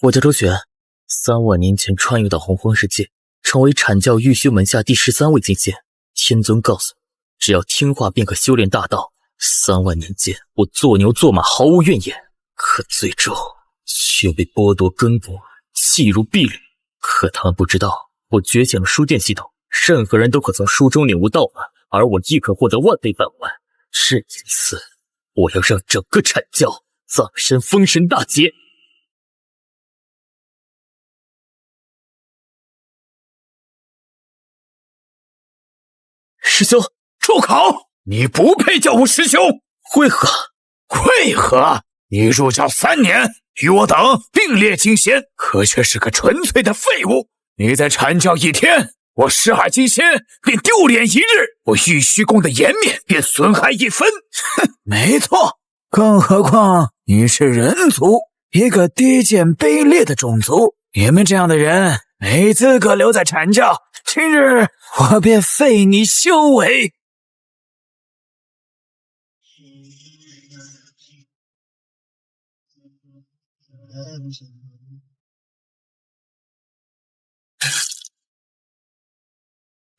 我叫周旋，3万年前穿越到洪荒世界，成为阐教玉虚门下第13位金仙。天尊告诉我，只要听话便可修炼大道。3万年间，我做牛做马毫无怨言，可最终却被剥夺根骨，弃如敝履。可他们不知道，我觉醒了书殿系统，任何人都可从书中领悟道法，而我亦可获得万倍返还。这一次，我要让整个阐教葬身封神大劫。师兄，住口！你不配叫我师兄。为何？为何？你入教3年，与我等并列金仙，可却是个纯粹的废物。你在阐教1天，我12金仙便丢脸1日，我玉虚宫的颜面便损害1分。哼，没错。更何况你是人族，一个低贱卑劣的种族，你们这样的人没资格留在阐教。今日我便废你修为。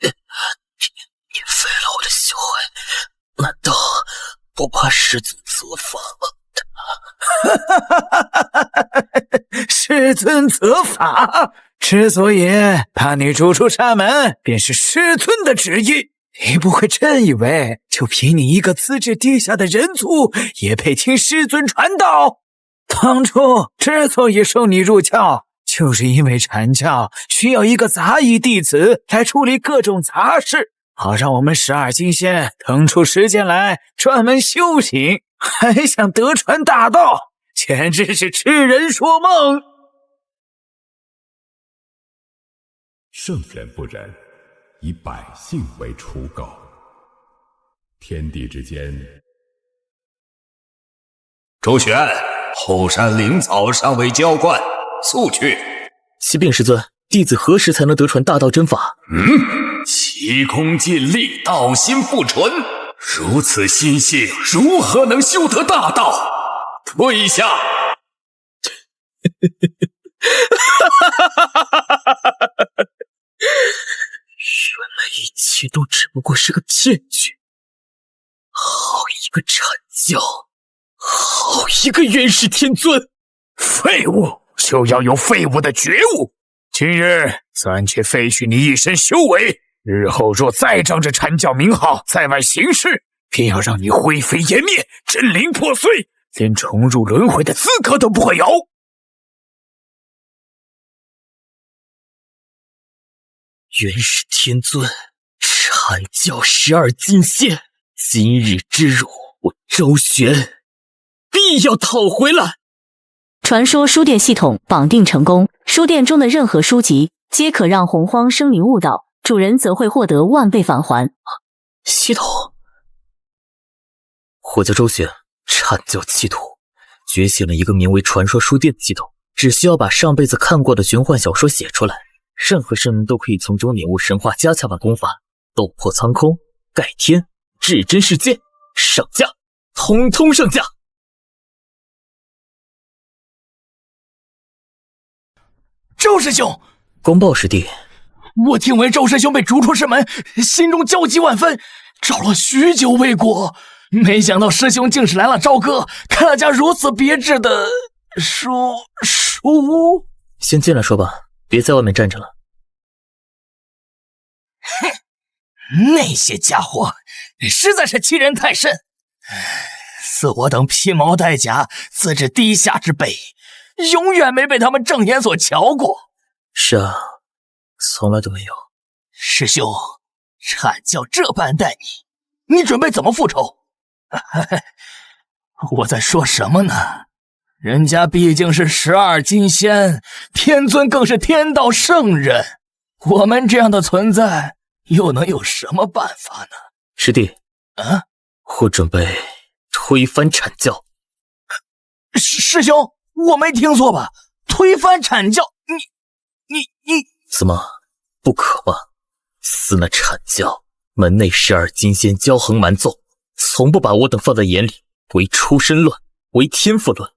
你废了我的修为，难道不怕师尊责罚吗？师尊责罚？之所以把你逐出沙门，便是师尊的旨意。你不会真以为就凭你一个资质低下的人族，也配听师尊传道？当初之所以收你入教，就是因为阐教需要一个杂役弟子来处理各种杂事，好让我们12金仙腾出时间来专门修行，还想得传大道，简直是痴人说梦。圣人不仁，以百姓为刍狗。天地之间，周旋，后山灵草尚未浇灌，速去。启禀师尊，弟子何时才能得传大道真法？急功近利，道心不纯，如此心性，如何能修得大道？退下！原来一切都只不过是个骗局。好一个阐教，好一个元始天尊！废物就要有废物的觉悟。今日暂且废去你一身修为，日后若再仗着阐教名号在外行事，便要让你灰飞烟灭，真灵破碎，连重入轮回的资格都不会有。元始天尊，阐教12金仙，今日之辱，我周旋必要讨回来。传说书店系统绑定成功，书店中的任何书籍皆可让洪荒生灵悟道，主人则会获得万倍返还。系统，我叫周旋，阐教弃土，觉醒了一个名为传说书店的系统，只需要把上辈子看过的玄幻小说写出来，任何生灵都可以从中领悟神话加强版功法，斗破苍空，盖天，至真世界，上架，通通上架。周师兄，公报师弟，我听闻周师兄被逐出师门，心中焦急万分，找了许久未果，没想到师兄竟是来了朝歌，开了家如此别致的书屋。先进来说吧，别在外面站着了。哼，那些家伙实在是欺人太甚，似我等披毛戴甲、资质低下之辈，永远没被他们正眼所瞧过。是啊，从来都没有。师兄，阐教这般待你，你准备怎么复仇？我在说什么呢？人家毕竟是12金仙，天尊更是天道圣人，我们这样的存在又能有什么办法呢？师弟，我准备推翻阐教。师兄，我没听错吧？推翻阐教？你怎么不可吗？司那阐教门内12金仙骄横蛮纵，从不把我等放在眼里，唯出身论，唯天赋论，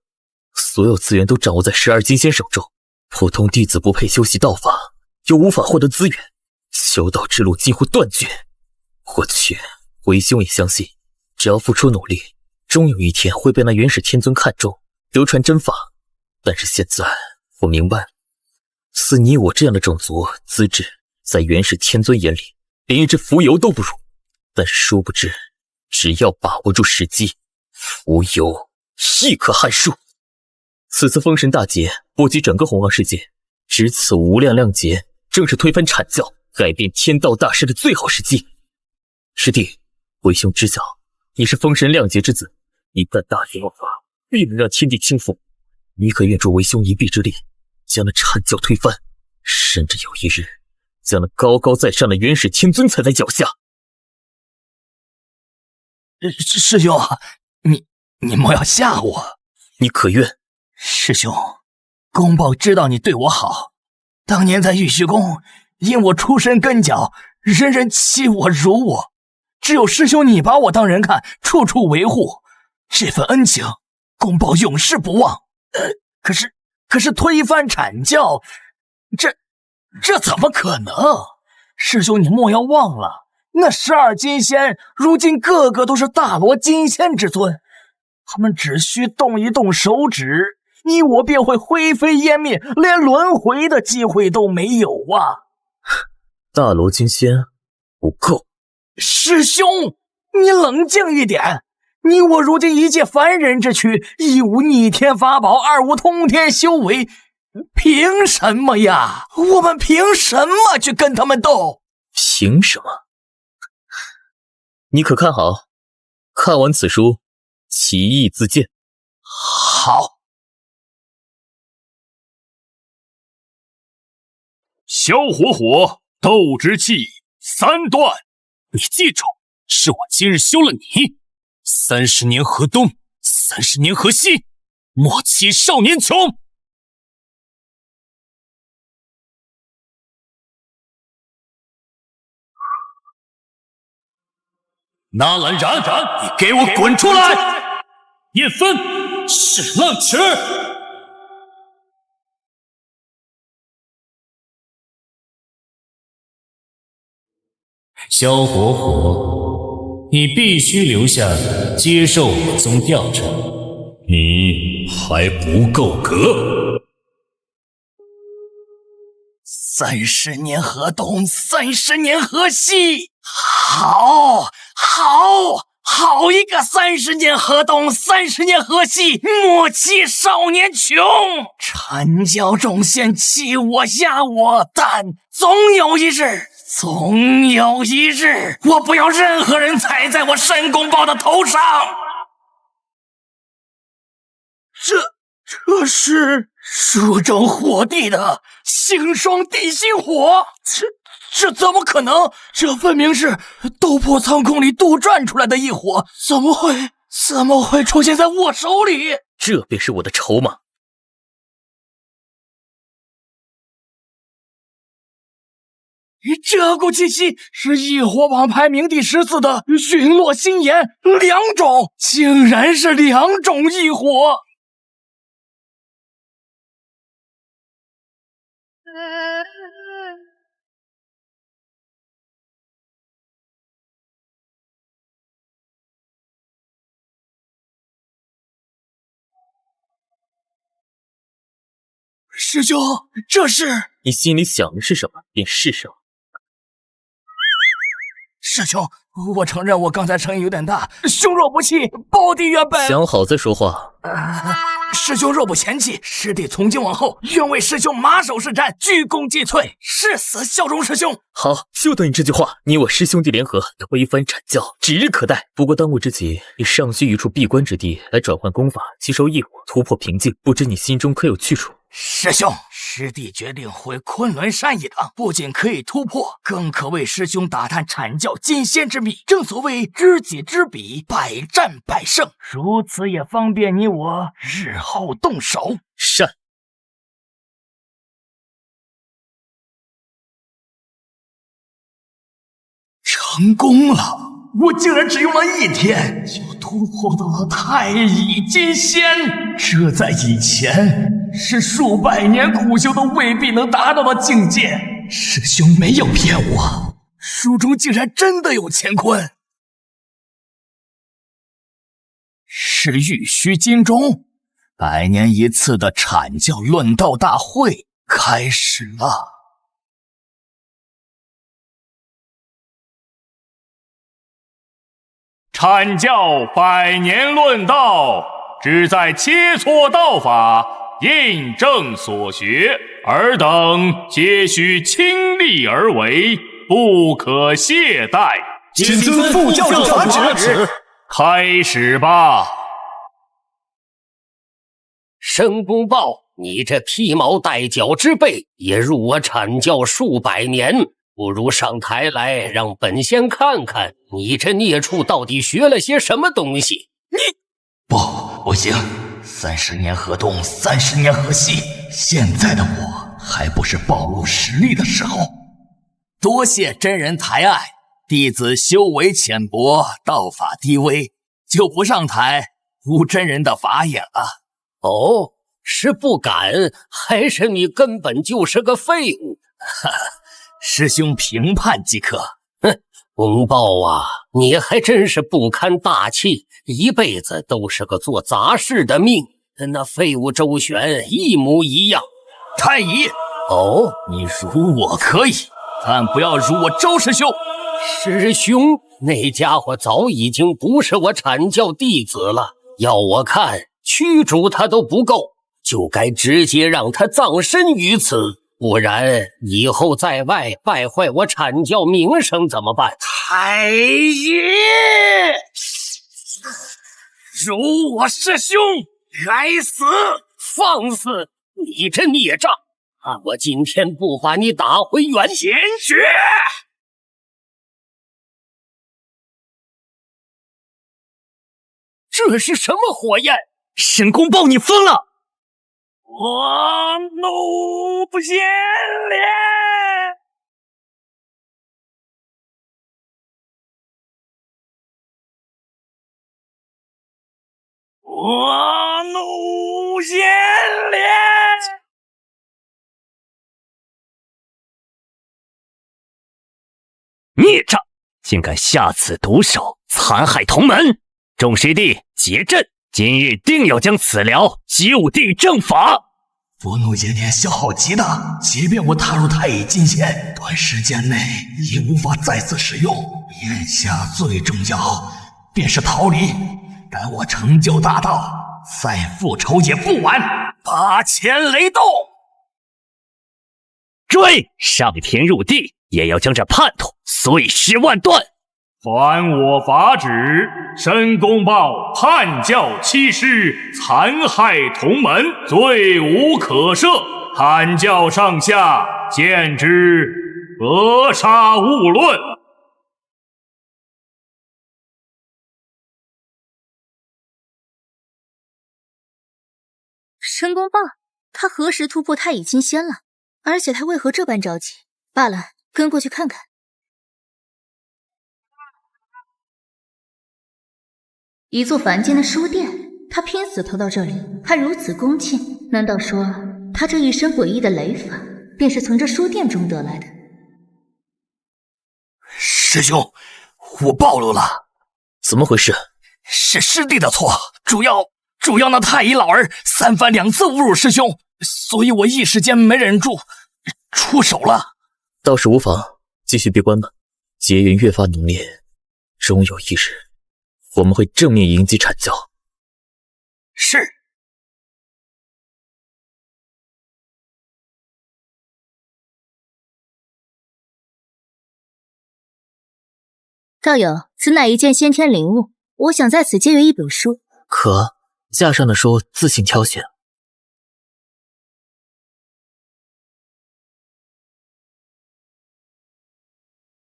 所有资源都掌握在12金仙手中，普通弟子不配修习道法，又无法获得资源，修道之路几乎断绝。或许为兄也相信，只要付出努力，终有一天会被那元始天尊看中，得传真法。但是现在我明白了，似你我这样的种族资质，在元始天尊眼里连一只蜉蝣都不如。但是殊不知，只要把握住时机，蜉蝣亦可撼树。此次封神大劫波及整个洪荒世界，值此无量量劫，正是推翻阐教、改变天道大势的最好时机。师弟，为兄知晓，你是封神量劫之子，一旦大劫爆发，必能让天地倾覆。你可愿助为兄一臂之力，将那阐教推翻，甚至有一日将那高高在上的元始天尊踩在脚下？师兄，你莫要吓我。你可愿？师兄，公豹知道你对我好，当年在玉虚宫，因我出身根脚，人人欺我辱我，只有师兄你把我当人看，处处维护，这份恩情，公豹永世不忘。可是推翻阐教，这怎么可能？师兄你莫要忘了，那12金仙如今个个都是大罗金仙之尊，他们只需动一动手指，你我便会灰飞烟灭，连轮回的机会都没有啊！大罗金仙不够。师兄，你冷静一点。你我如今一介凡人之躯，一无逆天法宝，二无通天修为，凭什么呀？我们凭什么去跟他们斗？凭什么？你可看好？看完此书，其意自见。好。萧火火，斗之气3段。你记住，是我今日休了你。30年河东，30年河西，莫欺少年穷。纳兰然，你给我滚出来！叶枫，是浪池。萧火火，你必须留下接受我宗调查。你还不够格。30年河东，30年河西，好一个30年河东，30年河西，莫欺少年穷。阐教众仙欺我压我，但总有一日，我不要任何人踩在我申公豹的头上。这是书中火地的星霜地心火，这怎么可能？这分明是斗破苍空里杜撰出来的异火，怎么会出现在我手里？这便是我的筹码。这股气息是异火榜排名第14的陨落心炎，2种，竟然是2种异火。师兄，这是……你心里想的是什么，便是什么。师兄，我承认我刚才声音有点大，兄若不弃，胞弟原本……想好再说话。师兄若不嫌弃，师弟从今往后愿为师兄马首是瞻，鞠躬尽瘁，誓死效忠师兄。好，就等你这句话。你我师兄弟联合，推翻阐教，指日可待。不过当务之急，你尚需一处闭关之地来转换功法，吸收异火，突破瓶颈。不知你心中可有去处？师兄，师弟决定回昆仑山一趟，不仅可以突破，更可为师兄打探阐教金仙之秘。正所谓知己知彼，百战百胜，如此也方便你我日后动手。善。成功了！我竟然只用了1天，就突破到了太乙金仙。这在以前是数百年苦修都未必能达到的境界。师兄没有骗我，书中竟然真的有乾坤。是玉虚金钟，100年一次的阐教论道大会开始了。阐教100年论道，旨在切磋道法，印证所学，尔等皆需倾力而为，不可懈怠。谨遵副教主法旨。开始吧。申公豹，你这披毛戴角之辈，也入我阐教数百年，不如上台来，让本仙看看你这孽畜到底学了些什么东西。不行，30年河东，30年河西，现在的我还不是暴露实力的时候。多谢真人抬爱，弟子修为浅薄，道法低微，就不上台污真人的法眼了。哦，是不敢，还是你根本就是个废物？师兄评判即可。哼，公豹啊，你还真是不堪大器，一辈子都是个做杂事的命，跟那废物周旋一模一样。太乙，哦，你辱我可以，但不要辱我周师兄。师兄，那家伙早已经不是我阐教弟子了，要我看驱逐他都不够，就该直接让他葬身于此，不然以后在外败坏我阐教名声怎么办？太乙，辱我师兄，该死！放肆！你这孽障，看我今天不把你打回原形！血！这是什么火焰？申公豹，你疯了！我怒不先烈！我怒先烈！孽障，竟敢下此毒手，残害同门！众师弟结阵，今日定要将此寮就地正法。佛怒邪念消耗极大，即便我踏入太乙金仙，短时间内也无法再次使用。眼下最重要便是逃离，待我成就大道，再复仇也不晚。八千雷动，追！上天入地，也要将这叛徒碎尸万段。还我法旨！申公豹叛教欺师，残害同门，罪无可赦。阐教上下见之，格杀勿论。申公豹，他何时突破太乙金仙了？而且他为何这般着急？罢了，跟过去看看。一座凡间的书店，他拼死投到这里，还如此恭敬，难道说他这一身诡异的雷法，便是从这书店中得来的？师兄，我暴露了。怎么回事？是师弟的错，主要那太乙老儿3番2次侮辱师兄，所以我一时间没忍住，出手了。倒是无妨，继续闭关吧。劫缘越发浓烈，终有一日，我们会正面迎击阐教。是。道友，此乃一件先天灵物，我想在此借阅一本书。可架上的书自行挑选。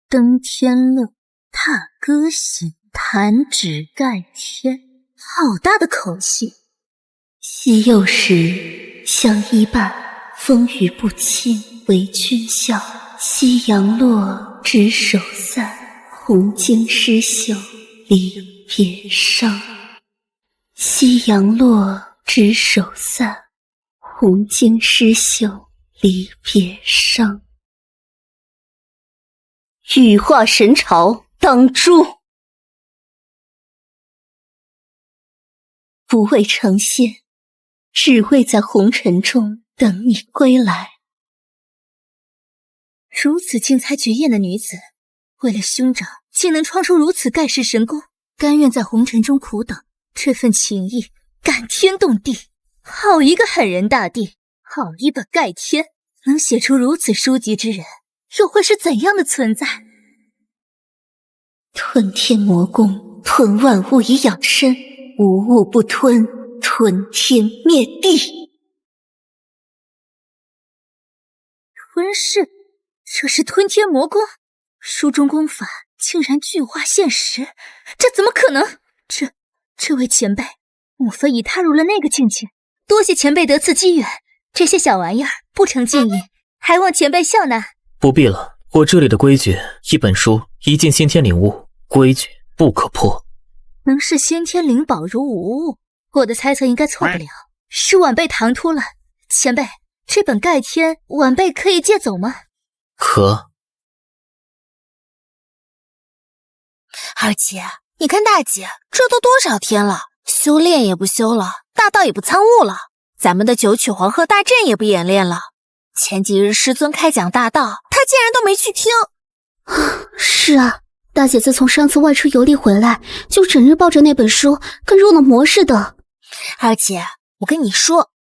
登天乐，踏歌行，弹指盖天，好大的口气！昔幼时，相依伴，风雨不侵，为君笑。夕阳落，执手散，红巾湿袖，离别伤。夕阳落，执手散，红巾诗绣离别伤。羽化神朝当诛，不为成仙，只为在红尘中等你归来。如此精彩绝艳的女子，为了兄长竟能创出如此盖世神功，甘愿在红尘中苦等，这份情谊感天动地。好一个狠人大帝，好一本盖天，能写出如此书籍之人，又会是怎样的存在？吞天魔功，吞万物以养身，无物不吞，吞天灭地。吞噬，这是吞天魔功？书中功法竟然具化现实，这怎么可能？这位前辈，莫非已踏入了那个境界？多谢前辈得赐机缘，这些小玩意儿不成敬意，还望前辈笑纳。不必了，我这里的规矩，一本书，一件先天灵物，规矩不可破。能视先天灵宝如无物，我的猜测应该错不了，是晚辈唐突了。前辈，这本盖天，晚辈可以借走吗？可。二姐，你看大姐，这都多少天了，修炼也不修了，大道也不参悟了，咱们的九曲黄鹤大阵也不演练了。前几日师尊开讲大道，他竟然都没去听。是啊，大姐自从上次外出游历回来，就整日抱着那本书，跟入了魔似的。二姐，我跟你说，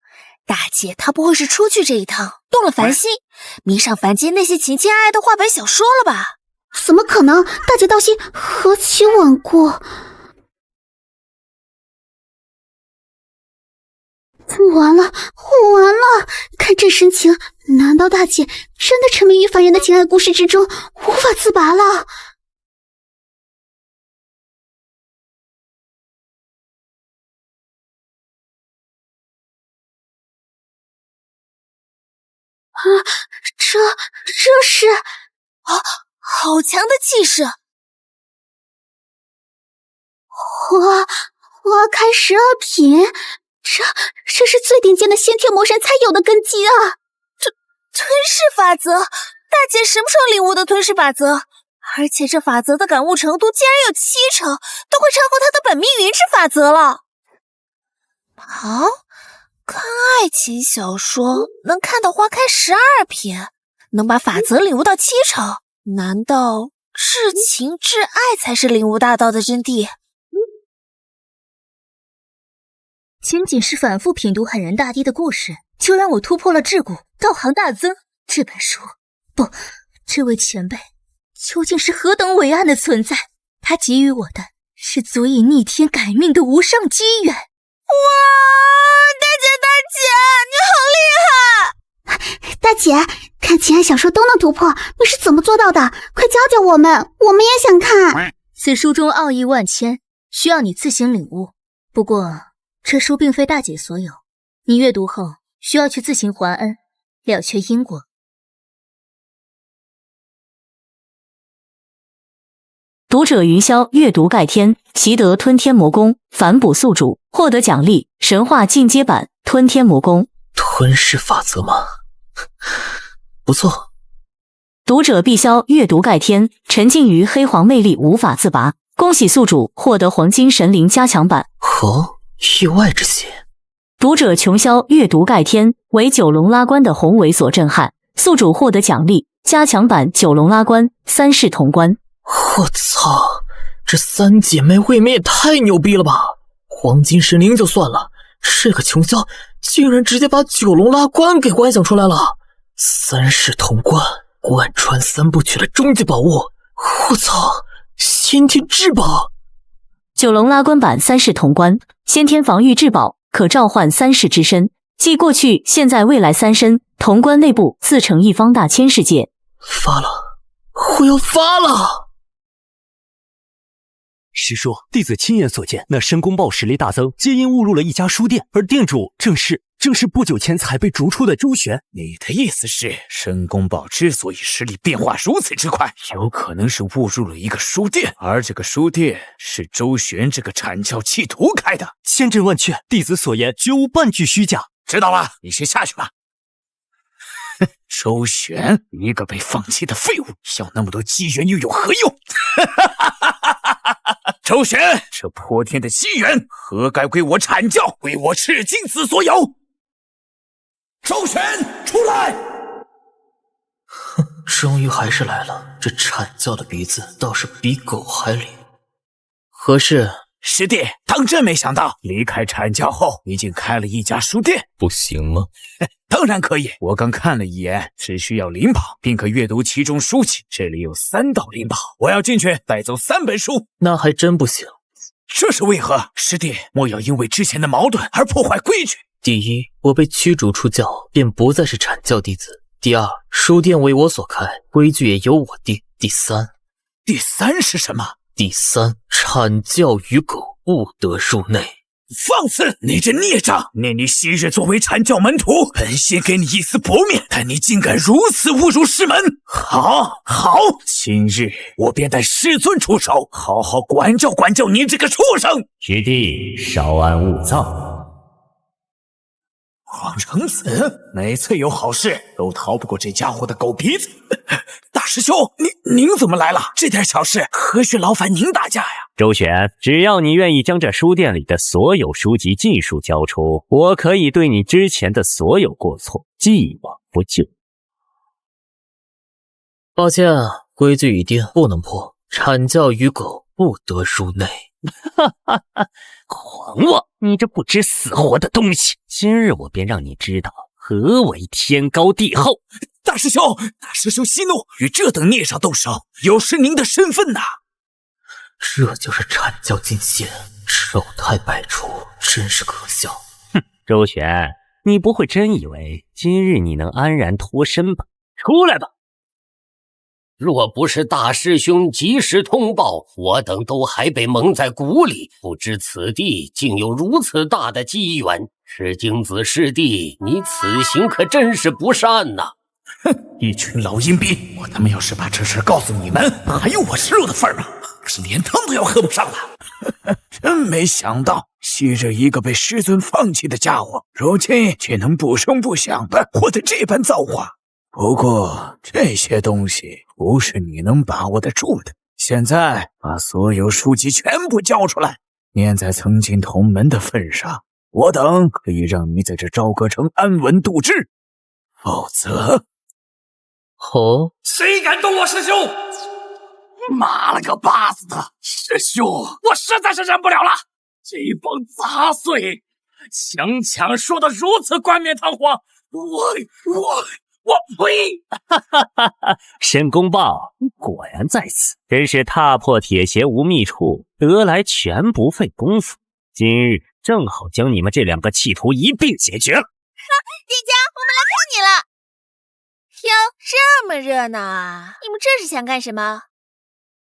大姐她不会是出去这一趟动了凡心，迷上凡间那些情情爱爱的画本小说了吧？怎么可能？大姐道心何其稳固！完了，完了！看这神情，难道大姐真的沉迷于凡人的情爱故事之中，无法自拔了？啊，这是好强的气势！花开12品，这是最顶尖的先天魔神才有的根基啊！吞噬法则，大姐什么时候领悟的吞噬法则？而且这法则的感悟程度竟然有70%，都快超过她的本命云之法则了。好，看爱情小说能看到花开12品，能把法则领悟到70%，难道至情至爱才是领悟大道的真谛？仅仅是反复品读狠人大帝的故事，就让我突破了桎梏，道行大增。这本书，不，这位前辈究竟是何等伟岸的存在？他给予我的是足以逆天改命的无上机缘。哇，大姐，你好厉害！大姐，看情爱小说都能突破，你是怎么做到的？快教教我们，我们也想看。此书中奥义万千，需要你自行领悟。不过这书并非大姐所有，你阅读后需要去自行还恩，了却因果。读者云霄阅读盖天，习得吞天魔功，反哺宿主，获得奖励神话进阶版吞天魔功。吞噬法则吗？不错。读者碧霄阅读盖天，沉浸于黑黄魅力无法自拔，恭喜宿主获得黄金神灵加强版。意外之喜。读者琼霄阅读盖天，为九龙拉关的宏伟所震撼，宿主获得奖励加强版九龙拉关3世通关。我操，这三姐妹未免也太牛逼了吧！黄金神灵就算了，这个琼霄竟然直接把九龙拉关给观想出来了，3世通关，贯穿3部曲的终极宝物！我操，先天至宝！九龙拉关版3世通关，先天防御至宝，可召唤3世之身，即过去、现在、未来3身，潼关内部自成一方大千世界。发了，我要发了！师叔，弟子亲眼所见，那申公豹实力大增，皆因误入了一家书店，而店主正是不久前才被逐出的周旋。你的意思是，申公豹之所以实力变化如此之快，有可能是误入了一个书店，而这个书店是周旋这个阐教弃徒开的。千真万确，弟子所言绝无半句虚假。知道了，你先下去吧。周旋，一个被放弃的废物，要那么多机缘又有何用？周旋，这泼天的机缘，何该归我阐教，归我赤精子所有？周旋，出来！哼，终于还是来了。这阐教的鼻子倒是比狗还灵。何事？师弟，当真没想到，离开阐教后，你竟开了一家书店，不行吗？当然可以。我刚看了一眼，只需要灵宝，并可阅读其中书籍。这里有3道灵宝，我要进去带走3本书。那还真不行。这是为何？师弟，莫要因为之前的矛盾而破坏规矩。第一，我被驱逐出教，便不再是阐教弟子。第二，书店为我所开，规矩也由我定。第三是什么？第三，阐教与狗不得入内。放肆！你这孽障！念你昔日作为阐教门徒，本先给你一丝薄面，但你竟敢如此侮辱师门！好，今日我便带师尊出手，好好管教管教你这个畜生！师弟稍安勿躁。黄成子每次有好事都逃不过这家伙的狗鼻子。大师兄，您怎么来了？这点小事何须劳烦您大驾呀？周旋，只要你愿意将这书店里的所有书籍尽数交出，我可以对你之前的所有过错既往不咎。抱歉，规矩已定，不能破。阐教与狗不得入内。哈哈哈！狂妄！你这不知死活的东西！今日我便让你知道何为天高地厚。大师兄息怒，与这等孽障动手，有失您的身份呐！这就是阐教进献，丑态百出，真是可笑。哼，周旋，你不会真以为今日你能安然脱身吧？出来吧！若不是大师兄及时通报，我等都还被蒙在鼓里，不知此地竟有如此大的机缘。赤精子师弟，你此行可真是不善呐！哼，一群老阴逼！我他妈要是把这事告诉你们，还有我吃肉的份吗？是连汤都要喝不上了。真没想到，昔日一个被师尊放弃的家伙，如今却能不声不响的活得这般造化。不过这些东西不是你能把握得住的。现在把所有书籍全部交出来，念在曾经同门的份上，我等可以让你在这朝歌城安稳度日。否则，谁敢动我师兄？妈了个巴子的！师兄，我实在是忍不了了！这帮杂碎，强说得如此冠冕堂皇，我呸！哈哈哈哈！申公豹，你果然在此，真是踏破铁鞋无觅处，得来全不费工夫。今日正好将你们这2个弃徒一并解决了。店家，我们来看你了。哟，这么热闹啊！你们这是想干什么？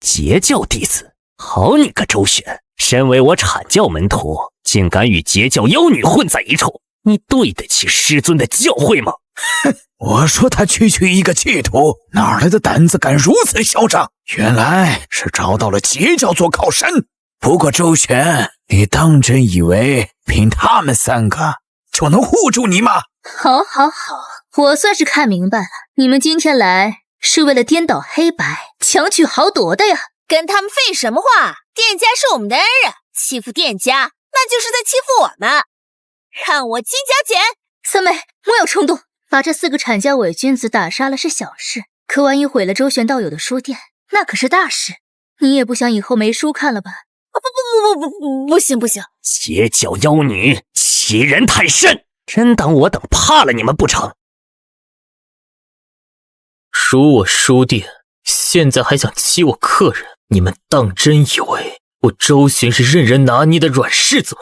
截教弟子，好你个周旋！身为我阐教门徒，竟敢与截教妖女混在一处，你对得起师尊的教诲吗？哼，我说他区一个弃徒，哪来的胆子敢如此嚣张？原来是找到了截教做靠山。不过周旋，你当真以为凭他们3个就能护住你吗？好，我算是看明白了，你们今天来是为了颠倒黑白，强取豪夺的呀！跟他们废什么话？店家是我们的恩人，欺负店家那就是在欺负我们。让我金甲剪！三妹，莫要冲动，把这4个阐教伪君子打杀了是小事，可万一毁了周旋道友的书店，那可是大事。你也不想以后没书看了吧？不行！截教妖女欺人太甚，真当我等怕了你们不成？辱我书店，现在还想欺我客人？你们当真以为我周旋是任人拿捏的软柿子吗？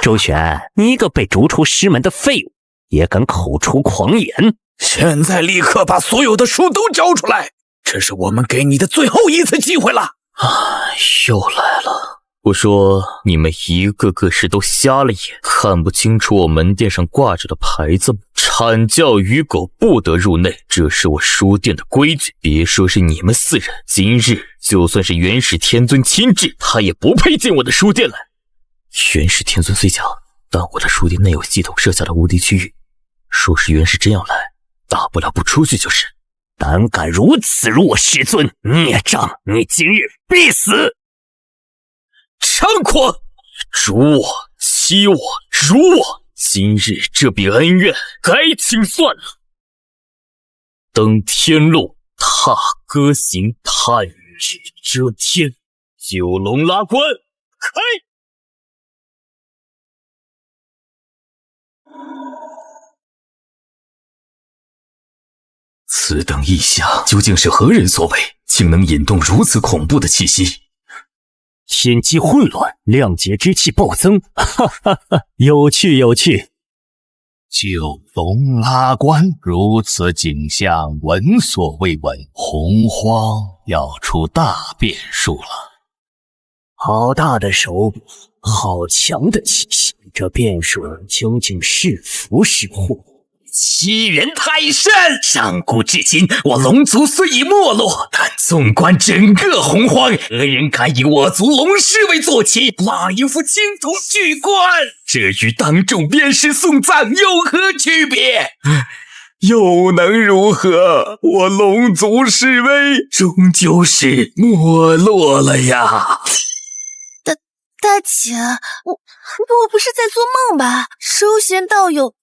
周旋，你一个被逐出师门的废物，也敢口出狂言！现在立刻把所有的书都交出来，这是我们给你的最后一次机会了。又来了！我说你们一个个是都瞎了眼，看不清楚我门店上挂着的牌子吗？阐教与狗不得入内，这是我书店的规矩。别说是你们4人，今日就算是元始天尊亲至，他也不配进我的书店来。元始天尊虽强，但我的书店内有系统设下的无敌区域，若是原是这样来，大不了不出去就是。胆敢如此辱我师尊，孽障，你今日必死！猖狂！辱我，欺我，辱我！今日这笔恩怨该清算了。登天路，踏歌行，探日遮天，九龙拉关，开！此等异象究竟是何人所为，竟能引动如此恐怖的气息？天机混乱，谅解之气暴增，哈哈哈，有趣有趣。九龙拉关，如此景象，闻所未闻。洪荒要出大变数了。好大的手笔，好强的气息，这变数究竟是福是祸？欺人太甚！上古至今，我龙族虽已没落，但纵观整个洪荒，何人敢以我族龙师为坐骑，拉一副青铜巨冠？这与当众鞭尸送葬有何区别？又能如何？我龙族势威终究是没落了呀！大姐，我不是在做梦吧？周玄道友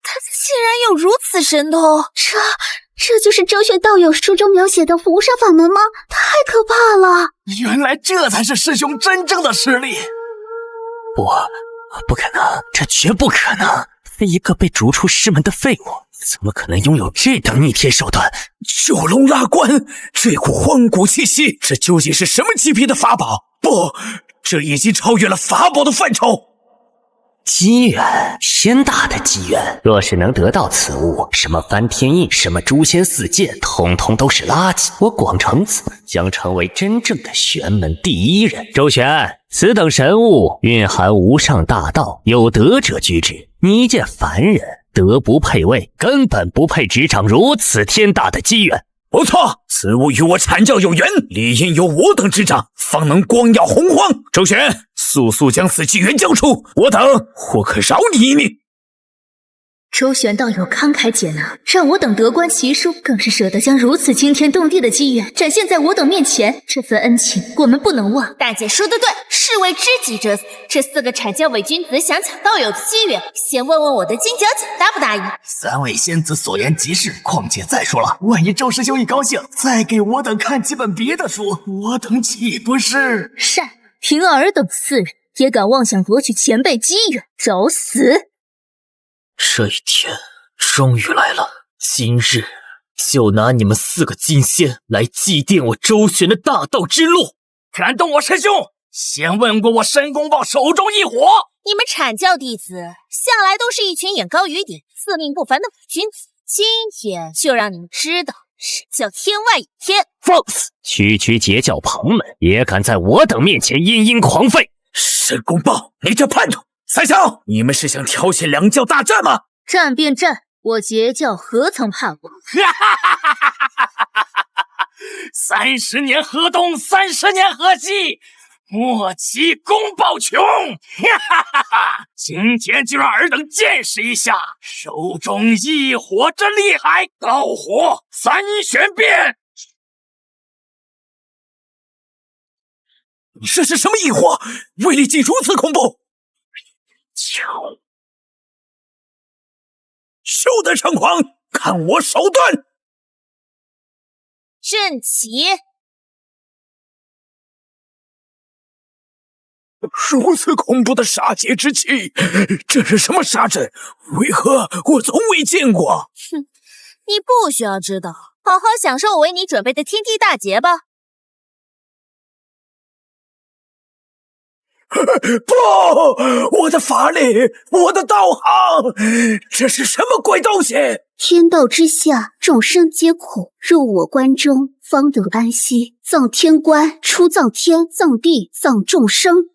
他竟然有如此神通，这就是周玄道友书中描写的符杀法门吗？太可怕了！原来这才是师兄真正的实力。不可能，这绝不可能！一个被逐出师门的废物，怎么可能拥有这等逆天手段？九龙拉关，这股荒古气息，这究竟是什么级别的法宝？不，这已经超越了法宝的范畴。机缘，天大的机缘！若是能得到此物，什么翻天印，什么诛仙四剑，统统都是垃圾。我广成子将成为真正的玄门第一人。周玄，此等神物蕴含无上大道，有德者居之。你一介凡人，德不配位，根本不配执掌如此天大的机缘。不错，此物与我阐教有缘，理应由我等执掌，方能光耀洪荒。周玄，速将此机缘交出，我等或可饶你一命。周玄道友慷慨解囊，让我等得观其书，更是舍得将如此惊天动地的机缘展现在我等面前，这份恩情我们不能忘。大姐说得对，士为知己者死。这4个阐教伪君子想抢道友的机缘，先问问我的金角姐答不答应？3位仙子所言极是，况且再说了，万一周师兄一高兴，再给我等看几本别的书，我等岂不是……善，凭尔等4人也敢妄想夺取前辈机缘，找死！这一天终于来了，今日就拿你们4个金仙来祭奠我周旋的大道之路。敢动我师兄，先问过我申公豹手中一火。你们阐教弟子向来都是一群眼高于顶、自命不凡的伪君子，今天就让你们知道什么叫天外有天。放肆！区截教旁门，也敢在我等面前殷殷狂吠！申公豹，你这叛徒！三小，你们是想挑起2教大战吗？战便战，我截教何曾怕过？30年河东，30年河西，莫欺公豹穷！今天就让尔等见识一下手中异火之厉害！高火3玄变！这是什么异火？威力竟如此恐怖！休得猖狂，看我手段！阵起！如此恐怖的杀劫之气，这是什么杀阵？为何我从未见过？哼，你不需要知道，好好享受我为你准备的天地大劫吧。不，我的法力，我的道行，这是什么鬼东西？天道之下，众生皆苦，入我关中，方得安息。葬天官，出葬天，葬地，葬众生。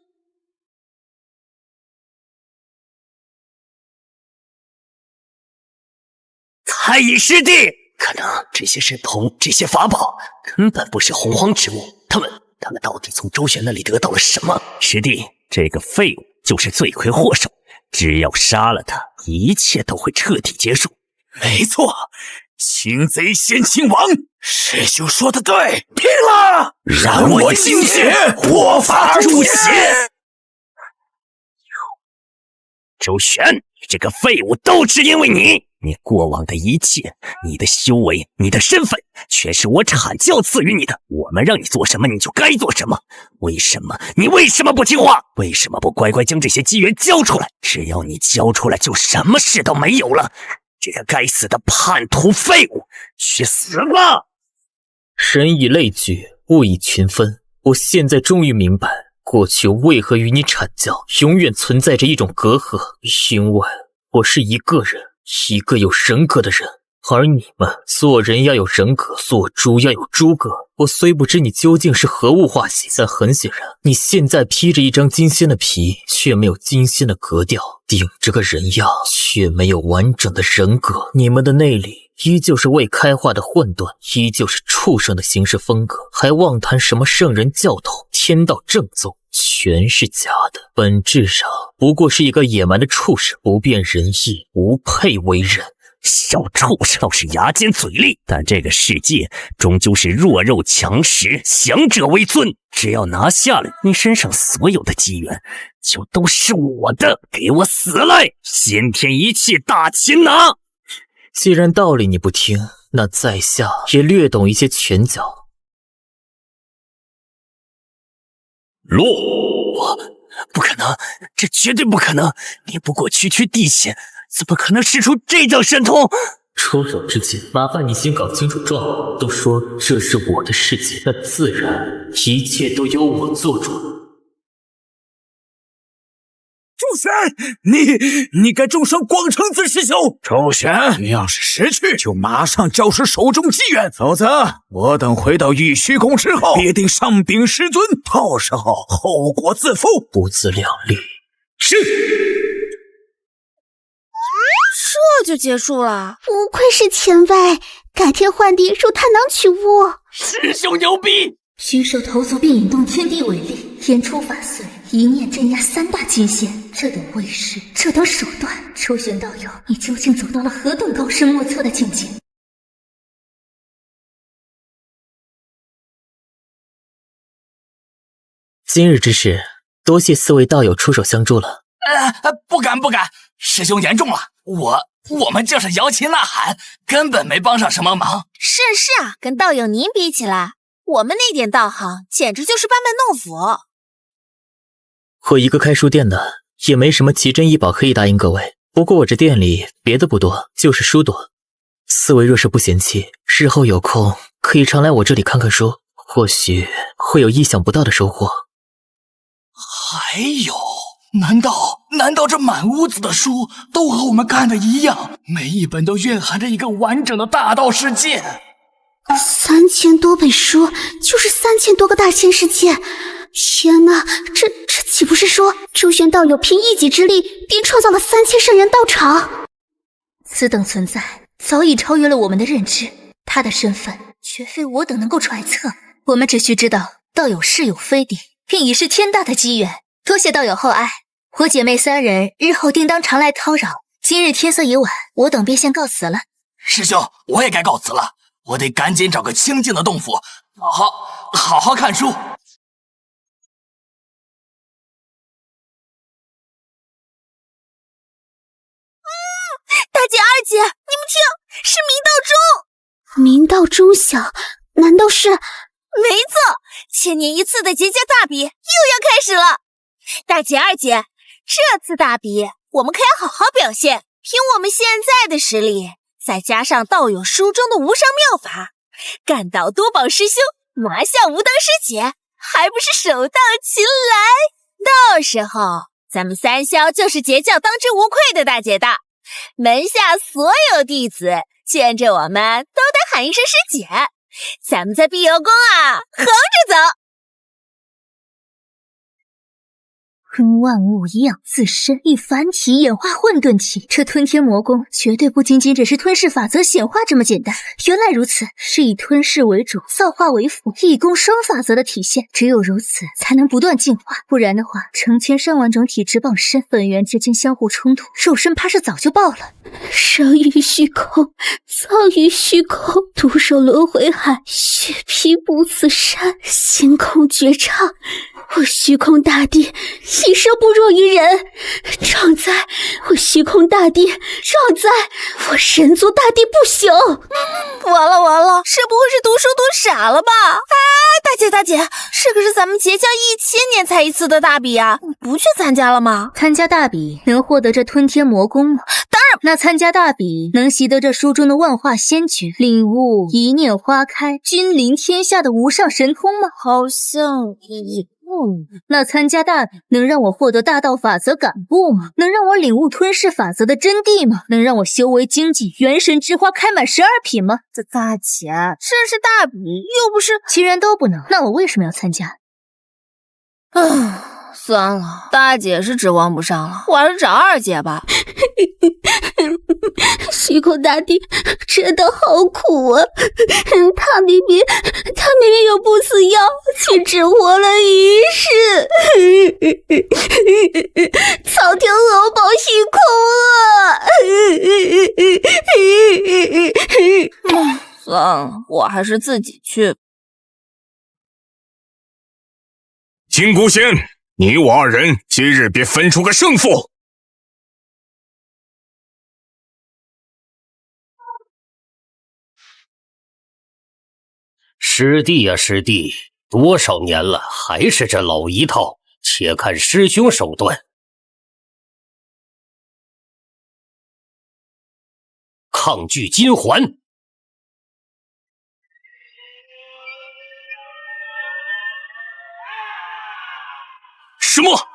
太乙师弟，可能这些神通，这些法宝根本不是洪荒之物，他们到底从周旋那里得到了什么？师弟，这个废物就是罪魁祸首，只要杀了他，一切都会彻底结束。没错，擒贼先擒王，师兄说的对，拼了！让我精血，破法入血！周旋，你这个废物，都只因为你过往的一切，你的修为，你的身份，全是我阐教赐予你的。我们让你做什么，你就该做什么。你为什么不听话？为什么不乖乖将这些机缘交出来？只要你交出来，就什么事都没有了。这个该死的叛徒废物，去死吧！人以类聚，物以群分。我现在终于明白，过去为何与你阐教永远存在着一种隔阂，因为我是一个人，一个有人格的人，而你们做人要有人格，做猪要有猪格。我虽不知你究竟是何物化形，但很显然，你现在披着一张金仙的皮，却没有金仙的格调，顶着个人样，却没有完整的人格。你们的内里依旧是未开化的混沌，依旧是畜生的行事风格，还妄谈什么圣人教统、天道正宗，全是假的。本质上不过是一个野蛮的畜生，不辨人意，无配为人。小畜生倒是牙尖嘴利，但这个世界终究是弱肉强食，强者为尊。只要拿下了你身上所有的机缘，就都是我的。给我死来！先天一气大擒拿！既然道理你不听，那在下也略懂一些拳脚。落！不可能，这绝对不可能！你不过区区地仙，怎么可能使出这种神通？出手之前，麻烦你先搞清楚状况。都说这是我的世界，那自然一切都由我做主。周旋，你该重伤广成子师兄。周旋，你要是识趣，就马上交出手中机缘，否则我等回到玉虚宫之后，必定上禀师尊，到时候后果自负。不自量力。是。这就结束了，不愧是前辈，改天换地入探囊取物。师兄牛逼！虚兽投足并引动天地为力，天出法随，一念镇压3大金仙。这等威势，这等手段，周旋道友，你究竟走到了何等高深莫测的境界？今日之事，多谢4位道友出手相助了。不敢，师兄言重了。我们就是摇旗呐喊，根本没帮上什么忙。是啊，跟道友您比起来，我们那点道行简直就是班门弄斧。我一个开书店的，也没什么奇珍异宝可以答应各位。不过我这店里别的不多，就是书多。4位若是不嫌弃，日后有空可以常来我这里看看书，或许会有意想不到的收获。还有，难道这满屋子的书都和我们看的一样？每一本都蕴含着一个完整的大道世界。3000多本书，就是3000多个大千世界。天哪，这岂不是说周旋道友凭一己之力便创造了3000圣人道场？此等存在早已超越了我们的认知，他的身份绝非我等能够揣测。我们只需知道道友是有非定，便已是天大的机缘。多谢道友厚爱，我姐妹3人日后定当常来叨扰。今日天色已晚，我等便先告辞了。师兄，我也该告辞了，我得赶紧找个清静的洞府，好好看书。大姐二姐，你们听，是明道中。明道中晓，难道是？没错，千年一次的结痂大比又要开始了。大姐二姐，这次大比我们可要好好表现，凭我们现在的实力，再加上道友书中的无上妙法，干倒多宝师兄，拿下无当师姐，还不是手到擒来？到时候咱们3霄就是截教当之无愧的大姐大，门下所有弟子见着我们都得喊一声师姐，咱们在碧瑶宫啊横着走。吞万物以养自身，以凡体演化混沌体。这吞天魔功绝对不仅仅只是吞噬法则显化这么简单。原来如此，是以吞噬为主，造化为辅，一功双法则的体现。只有如此，才能不断进化。不然的话，成千上万种体质傍身，本源之间相互冲突，肉身怕是早就爆了。生于虚空，葬于虚空，独守轮回海，血披不死山，星空绝唱。我虚空大帝一生不弱于人，壮哉我虚空大帝，壮哉我神族大帝不朽。完了完了，是不会是读书读傻了吧？哎，大姐，这可是咱们结教1000年才一次的大比啊，你不去参加了吗？参加大比能获得这吞天魔功吗？当然。那参加大比能习得这书中的万化仙诀，领悟一念花开，君临天下的无上神通吗？好像那参加大比能让我获得大道法则感悟吗？能让我领悟吞噬法则的真谛吗？能让我修为精进，元神之花开满12品吗？大姐，这是大比，又不是。既然都不能，那我为什么要参加？算了，大姐是指望不上了，我还是找二姐吧。虚空大帝真的好苦啊！他明明有不死药，却只活了一世。苍天何保虚空啊！算了，我还是自己去。金姑仙，你我二人今日别分出个胜负。师弟呀师弟，多少年了，还是这老一套，且看师兄手段。抗拒金环。什么？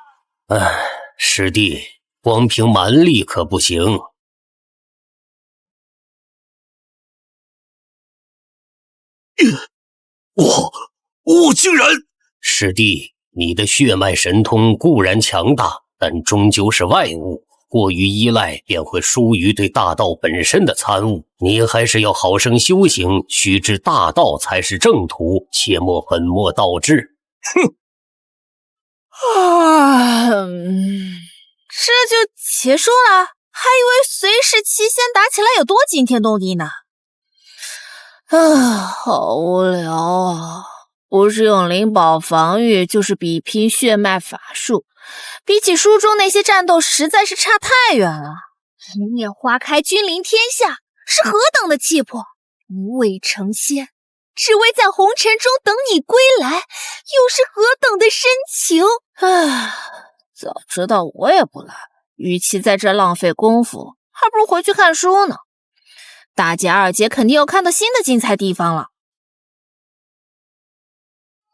师弟，光凭蛮力可不行。我竟然……师弟，你的血脉神通固然强大，但终究是外物，过于依赖便会疏于对大道本身的参悟。你还是要好生修行，须知大道才是正途，切莫本末倒置。哼！这就结束了？还以为随时七仙打起来有多惊天动地呢。好无聊啊！不是用灵宝防御，就是比拼血脉法术，比起书中那些战斗实在是差太远了。一念花开，君临天下，是何等的气魄！无畏成仙，只为在红尘中等你归来，又是何等的深情！早知道我也不来，与其在这浪费功夫，还不如回去看书呢。大姐二姐肯定又看到新的精彩地方了。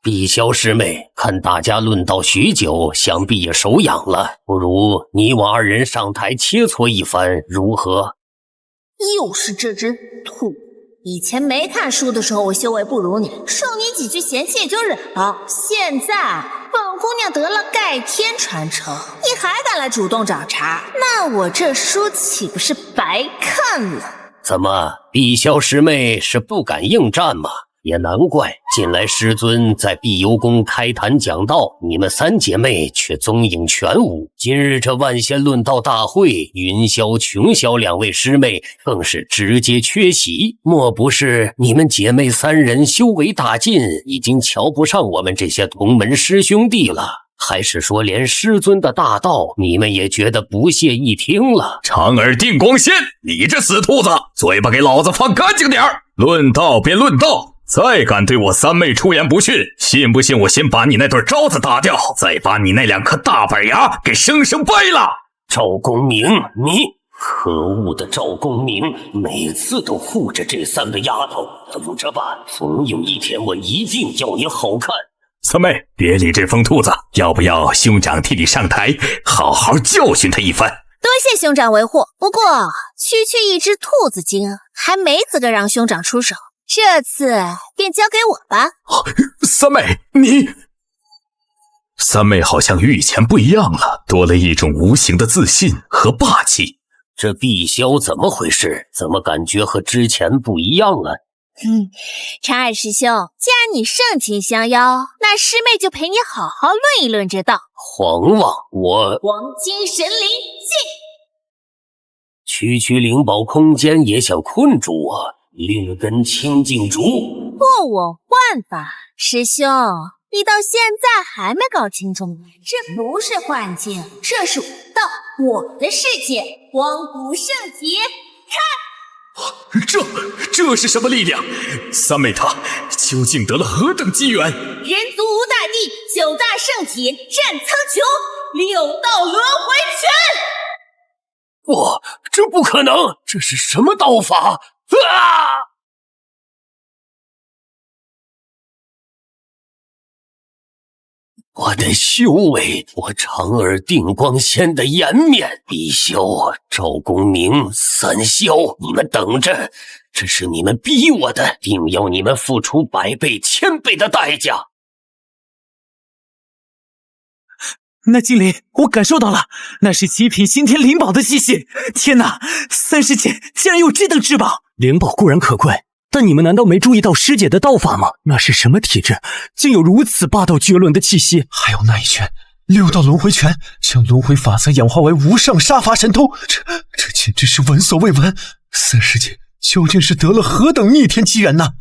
碧霄师妹，看大家论道许久，想必也手痒了，不如你我二人上台切磋一番，如何？又是这只兔！以前没看书的时候，我修为不如你，受你几句嫌弃也就忍了。现在本姑娘得了盖天传承，你还敢来主动找茬？那我这书岂不是白看了？怎么，碧霄师妹是不敢应战吗？也难怪，近来师尊在碧游宫开坛讲道，你们三姐妹却踪影全无。今日这万仙论道大会，云霄、琼霄两位师妹更是直接缺席，莫不是你们姐妹三人修为大进，已经瞧不上我们这些同门师兄弟了？还是说连师尊的大道你们也觉得不屑一听了？长耳定光仙，你这死兔子，嘴巴给老子放干净点儿！论道便论道，再敢对我三妹出言不逊，信不信我先把你那对招子打掉，再把你那2颗大板牙给生生掰了！赵公明，你可恶的赵公明，每次都护着这3个丫头，等着吧，总有一天我一定要你好看。三妹，别理这疯兔子，要不要兄长替你上台，好好教训他一番？多谢兄长维护，不过区区一只兔子精，还没资格让兄长出手，这次便交给我吧。三妹，你三妹好像与以前不一样了，多了一种无形的自信和霸气。这碧霄怎么回事？怎么感觉和之前不一样了？长耳师兄，既然你盛情相邀，那师妹就陪你好好论一论这道。狂妄！我黄金神灵进。区区灵宝空间也想困住我，另根清净竹。破我幻法，师兄，你到现在还没搞清楚吗？这不是幻境，这是我道，我的世界，光不圣洁。看，这是什么力量？三妹她究竟得了何等机缘？人族无大帝，九大圣体，战苍穹，六道轮回拳。不，这不可能！这是什么道法？啊！我的修为，我长耳定光仙的颜面，碧霄、赵公明、三霄，你们等着！这是你们逼我的，定要你们付出100倍、1000倍的代价。那精灵，我感受到了，那是极品先天灵宝的气息。天哪，三师姐竟然有这等至宝！灵宝固然可贵，但你们难道没注意到师姐的道法吗？那是什么体质，竟有如此霸道绝伦的气息？还有那一拳六道轮回拳，将轮回法则演化为无上杀伐神通，这简直是闻所未闻。三师姐究竟是得了何等逆天机缘呢？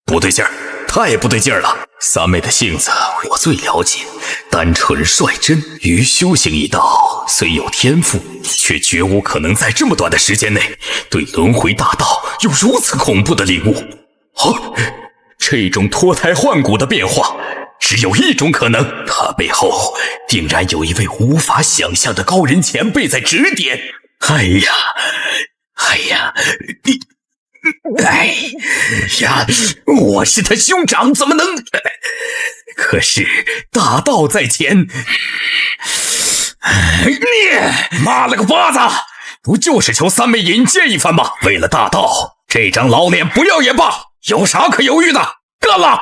不对劲儿，太不对劲儿了！三妹的性子我最了解，单纯率真，于修行一道虽有天赋，却绝无可能在这么短的时间内对轮回大道有如此恐怖的领悟。这种脱胎换骨的变化，只有一种可能，他背后定然有一位无法想象的高人前辈在指点。哎呀，我是他兄长，怎么能？可是大道在前，妈了个巴子！不就是求三妹引荐一番吗？为了大道，这张老脸不要也罢，有啥可犹豫的？干了！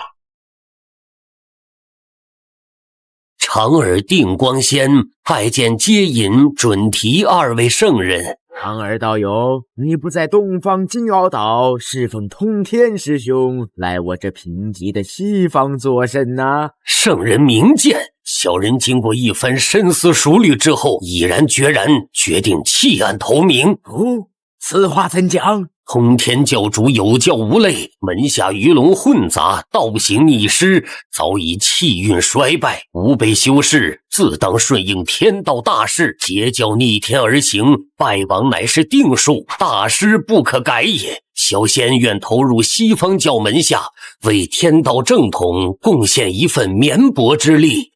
长耳定光仙拜见接引准提2位圣人。长耳道友，你不在东方金鳌岛侍奉通天师兄，来我这贫瘠的西方作甚呢？圣人明鉴，小人经过一番深思熟虑之后，毅然决然决定弃暗投明。哦，此话怎讲？通天教主有教无类，门下鱼龙混杂，道行逆施，早已气运衰败，吾辈修士自当顺应天道大势，截教逆天而行，败亡乃是定数，大师不可改也。小仙愿投入西方教门下，为天道正统贡献一份绵薄之力。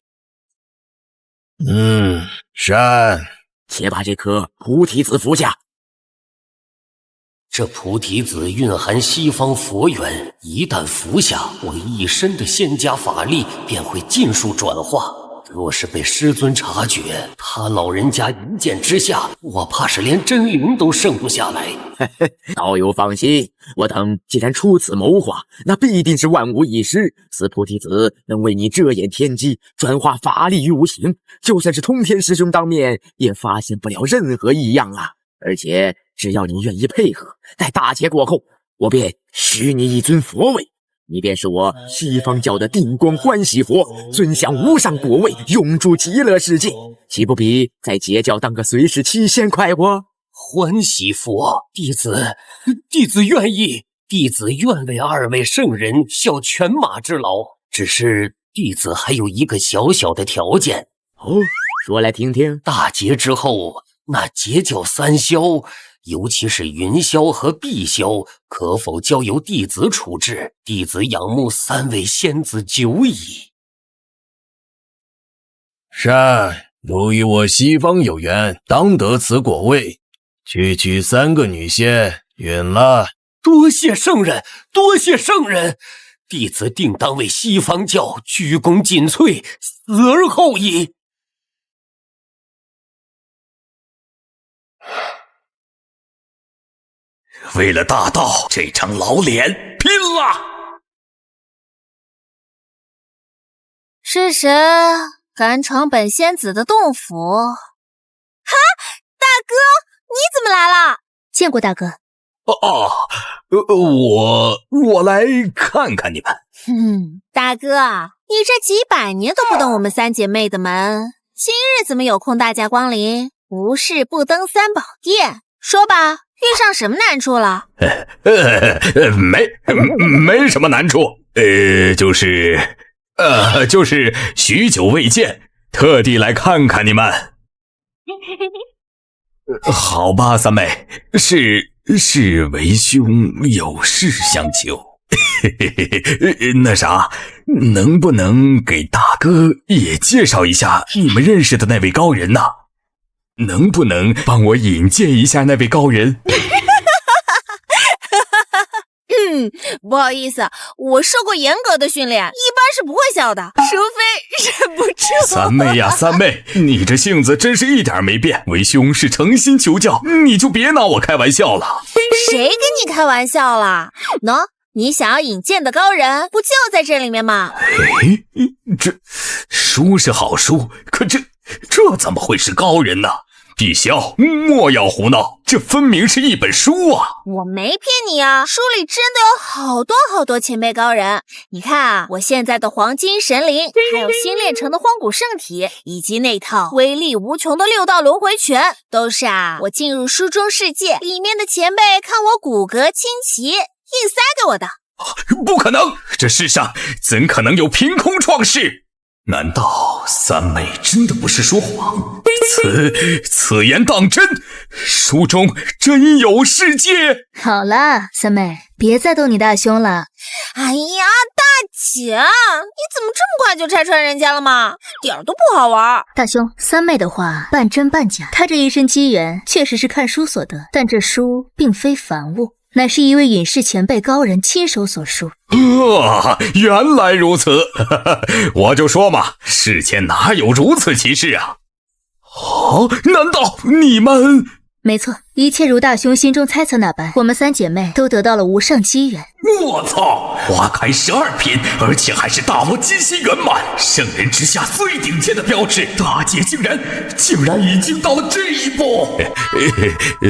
善，且把这颗菩提子服下。这菩提子蕴含西方佛缘，一旦服下，我一身的仙家法力便会尽数转化。若是被师尊察觉，他老人家一剑之下，我怕是连真灵都剩不下来。道友放心，我等既然出此谋划，那必定是万无一失。此菩提子能为你遮掩天机，转化法力于无形，就算是通天师兄当面，也发现不了任何异样啊！而且只要你愿意配合，待大劫过后，我便许你一尊佛位，你便是我西方教的定光欢喜佛，尊享无上果位，永驻极乐世界，岂不比在截教当个随侍七仙快活？欢喜佛，弟子愿意，弟子愿为2位圣人效犬马之劳。只是弟子还有一个小小的条件。哦，说来听听。大劫之后，那截教3霄，尤其是云霄和碧霄，可否交由弟子处置？弟子仰慕3位仙子久矣。善，如与我西方有缘，当得此果位。区区3个女仙，允了。多谢圣人，多谢圣人！弟子定当为西方教鞠躬尽瘁，死而后已。为了大道，这张老脸拼了！是谁敢闯本仙子的洞府？哈，大哥，你怎么来了？见过大哥。我来看看你们。大哥，你这几百年都不登我们三姐妹的门，今日怎么有空大驾光临？无事不登三宝殿，说吧，遇上什么难处了？没什么难处，就是许久未见，特地来看看你们。好吧，三妹，是为兄有事相求。那啥，能不能给大哥也介绍一下你们认识的那位高人呢？能不能帮我引荐一下那位高人？不好意思，我受过严格的训练，一般是不会笑的，除非忍不住。三妹呀，三妹，你这性子真是一点没变。为兄是诚心求教，你就别拿我开玩笑了。谁跟你开玩笑了？喏，你想要引荐的高人，不就在这里面吗？这书是好书，可这怎么会是高人呢？碧霄，莫要胡闹，这分明是一本书啊！我没骗你啊，书里真的有好多好多前辈高人。你看啊，我现在的黄金神灵，还有新炼成的荒古圣体，以及那套威力无穷的六道轮回拳，都是我进入书中世界里面的前辈看我骨骼清奇，硬塞给我的。不可能，这世上怎可能有凭空创世？难道三妹真的不是说谎？此言当真？书中真有世界？好了，三妹，别再逗你大兄了。哎呀，大姐，你怎么这么快就拆穿人家了吗？一点都不好玩。大兄，三妹的话半真半假，她这一身机缘确实是看书所得，但这书并非凡物，乃是一位隐士前辈高人亲手所书。原来如此，我就说嘛，世间哪有如此奇事啊？难道你们……没错，一切如大兄心中猜测那般，我们三姐妹都得到了无上机缘。我操，花开12品，而且还是大魔金心圆满，圣人之下最顶尖的标志，大姐竟然已经到了这一步。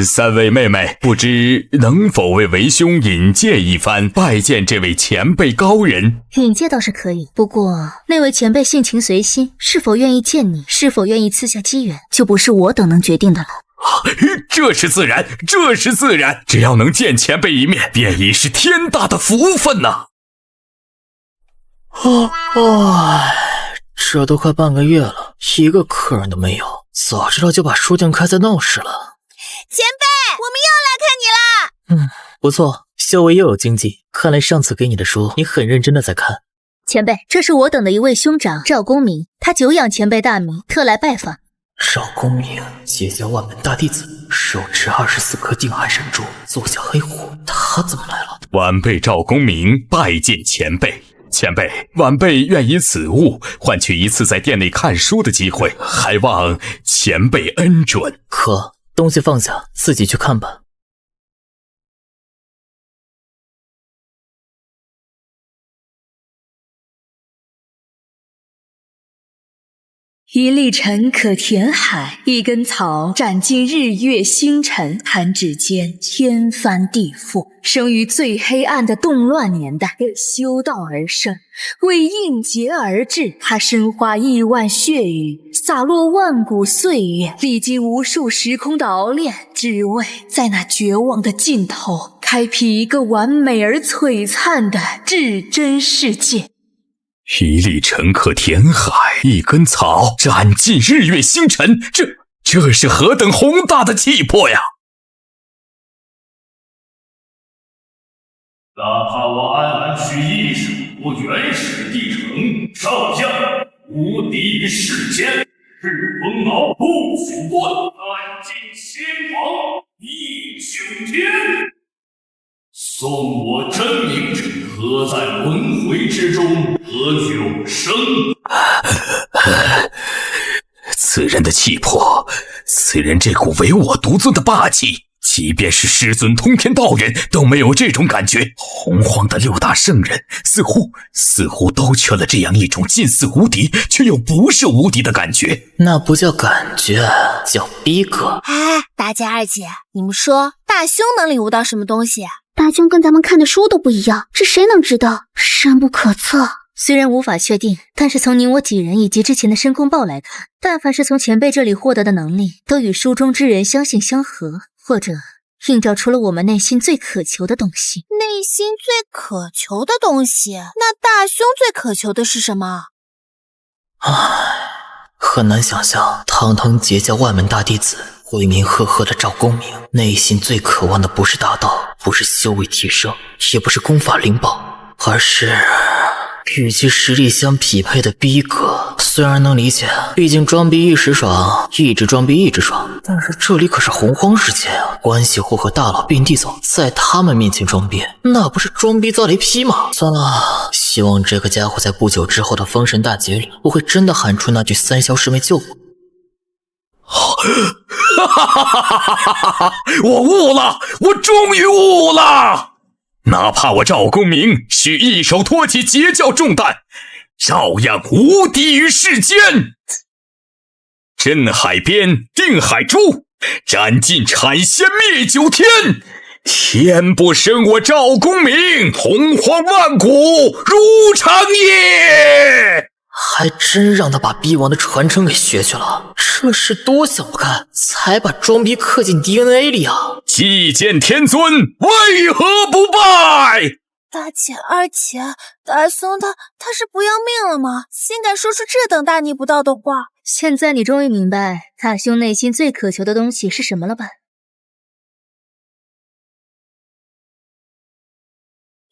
三位妹妹，不知能否为为兄引荐一番，拜见这位前辈高人？引荐倒是可以，不过那位前辈性情随心，是否愿意见你，是否愿意赐下机缘，就不是我等能决定的了。这是自然，只要能见前辈一面，便已是天大的福分呐！这都快半个月了，一个客人都没有，早知道就把书店开在闹市了。前辈，我们又来看你啦！不错，修为又有经济，看来上次给你的书，你很认真的在看。前辈，这是我等的一位兄长赵公明，他久仰前辈大名，特来拜访。赵公明，结交万本大弟子，手持24颗定海神珠，坐下黑虎，他怎么来了？晚辈赵公明拜见前辈。前辈，晚辈愿以此物换取一次在店内看书的机会，还望前辈恩准。可东西放下，自己去看吧。一粒尘可填海，一根草斩尽日月星辰。弹指间，天翻地覆。生于最黑暗的动乱年代，为修道而生，为应劫而至。他身化亿万血雨，洒落万古岁月，历经无数时空的熬炼，只为在那绝望的尽头，开辟一个完美而璀璨的至真世界。一粒尘可填海，一根草斩尽日月星辰，这是何等宏大的气魄呀！哪怕我安澜去一手，我原始帝城上将无敌世间，赤峰鏖不朽断，暗尽先王一穹天。送我真名者，何在轮回之中得永生？此人的气魄，此人这股唯我独尊的霸气，即便是师尊通天道人都没有这种感觉。洪荒的6大圣人似乎都缺了这样一种近似无敌却又不是无敌的感觉。那不叫感觉，叫逼格。哎，大姐二姐，你们说大兄能领悟到什么东西？大兄跟咱们看的书都不一样，这谁能知道？深不可测。虽然无法确定，但是从你我几人以及之前的申公豹来看，但凡是从前辈这里获得的能力，都与书中之人相性相合，或者映照出了我们内心最渴求的东西。内心最渴求的东西？那大兄最渴求的是什么？很难想象，堂堂截教万门大弟子，威名赫赫的赵公明，内心最渴望的不是大道，不是修为提升，也不是功法灵宝，而是与其实力相匹配的逼格。虽然能理解，毕竟装逼一时爽，一直装逼一直爽，但是这里可是洪荒世界啊！关系户和大佬遍地走，在他们面前装逼，那不是装逼遭雷劈吗？算了，希望这个家伙在不久之后的封神大劫里，我会真的喊出那句3消师妹救我。我悟了，我终于悟了！哪怕我赵公明需一手托起截教重担，照样无敌于世间。镇海边，定海珠，斩尽阐仙灭九天。天不生我赵公明，洪荒万古如长夜。还真让他把逼王的传承给学去了，这是多想不开，才把装逼刻进 DNA 里啊！祭见天尊，为何不拜？大姐二姐，大僧他是不要命了吗？竟敢说出这等大逆不道的话！现在你终于明白大兄内心最渴求的东西是什么了吧？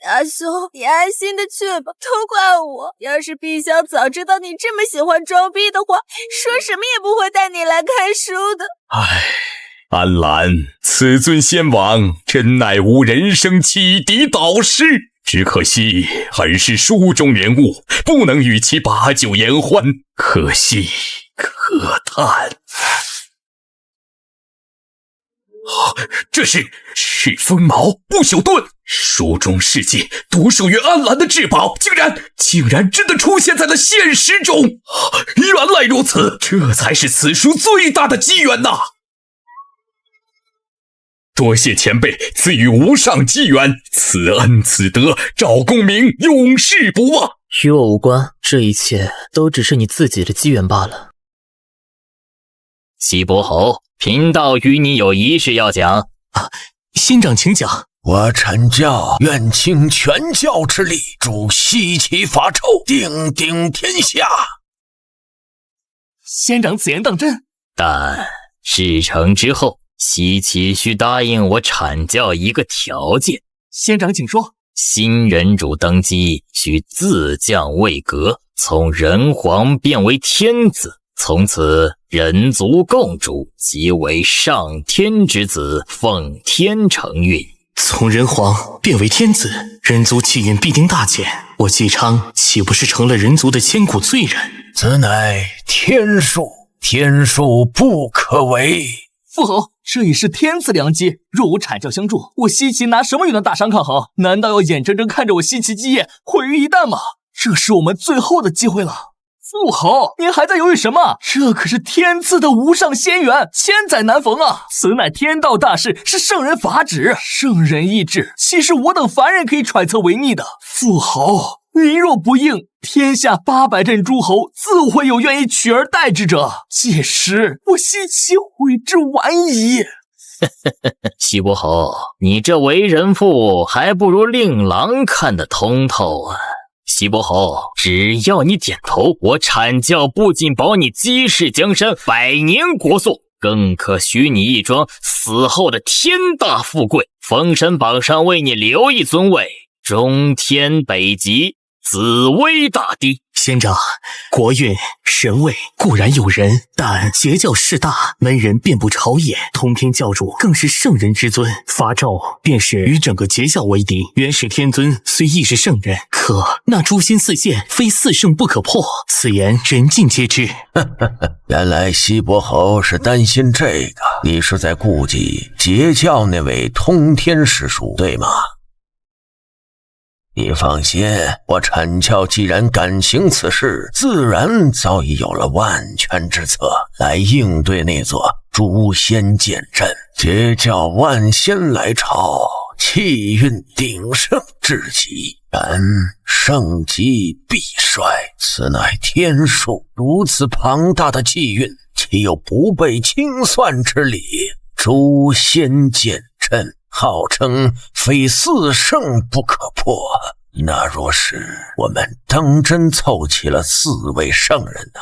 大兄，你安心的去吧，都怪我。要是陛下早知道你这么喜欢装逼的话，说什么也不会带你来看书的。唉，安澜，此尊先王真乃吾人生启迪导师，只可惜恩是书中人物，不能与其把酒言欢，可惜可叹。这是风毛不朽盾，书中世界独属于安澜的至宝，竟然真的出现在了现实中。原来如此，这才是此书最大的机缘呐！多谢前辈赐予无上机缘，此恩此德，赵公明永世不忘。与我无关，这一切都只是你自己的机缘罢了。西伯侯，贫道与你有一事要讲。仙长请讲。我阐教愿倾全教之力，助西岐伐纣，定鼎天下。仙长此言当真？但事成之后，西岐需答应我阐教一个条件。仙长请说。新人主登基需自降位格，从人皇变为天子，从此人族共主，即为上天之子，奉天承运。从人皇变为天子，人族气运必定大减，我姬昌岂不是成了人族的千古罪人？此乃天数，天数不可违。父侯，这已是天赐良机，若无阐教相助，我西岐拿什么与那大商抗衡？难道要眼睁睁看着我西岐基业毁于一旦吗？这是我们最后的机会了。父侯，您还在犹豫什么？这可是天赐的无上仙缘，千载难逢啊！此乃天道大事，是圣人法旨，圣人意志，岂是我等凡人可以揣测违逆的？父侯，您若不应，天下800镇诸侯自会有愿意取而代之者，届时我西岐悔之晚矣。西伯侯，你这为人父，还不如令郎看得通透啊！西伯侯，只要你点头，我阐教不仅保你鸡世江山，100年国祚，更可许你一桩死后的天大富贵。封神榜上为你留一尊位，中天北极，紫薇大帝。仙长，国运神位固然有人，但邪教势大，门人遍布朝野，通天教主更是圣人之尊，发诏便是与整个邪教为敌。元始天尊虽亦是圣人，可那诛仙四剑非四圣不可破，此言人尽皆知。原来西伯侯是担心这个，你是在顾忌截教那位通天师叔，对吗？你放心，我阐教既然敢行此事，自然早已有了万全之策来应对那座诛仙剑阵。截教万仙来朝，气运鼎盛至极，然盛极必衰，此乃天数。如此庞大的气运，岂有不被清算之理？诛仙剑阵号称非四圣不可破，那若是我们当真凑齐了4位圣人呢？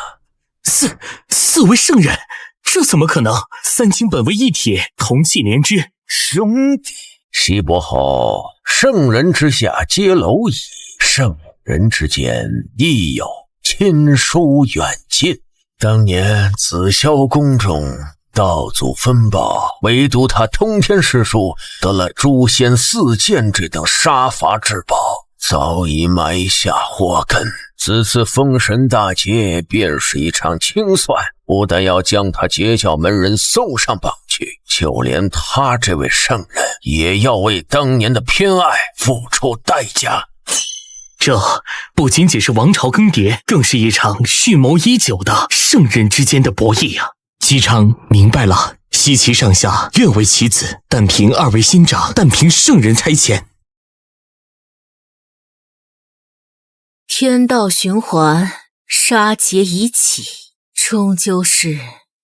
四位圣人，这怎么可能？三清本为一体，同气连枝。兄弟，西伯侯，圣人之下皆蝼蚁，圣人之间亦有亲疏远近。当年紫霄宫中道祖分宝，唯独他通天师叔得了诛仙4剑这等杀伐之宝，早已埋下祸根。此次封神大劫便是一场清算，不但要将他截教门人送上榜去，就连他这位圣人也要为当年的偏爱付出代价。这不仅仅是王朝更迭，更是一场蓄谋已久的圣人之间的博弈啊！姬昌明白了，西岐上下愿为其子，但凭2位仙长，但凭圣人差遣。天道循环，杀劫已起，终究是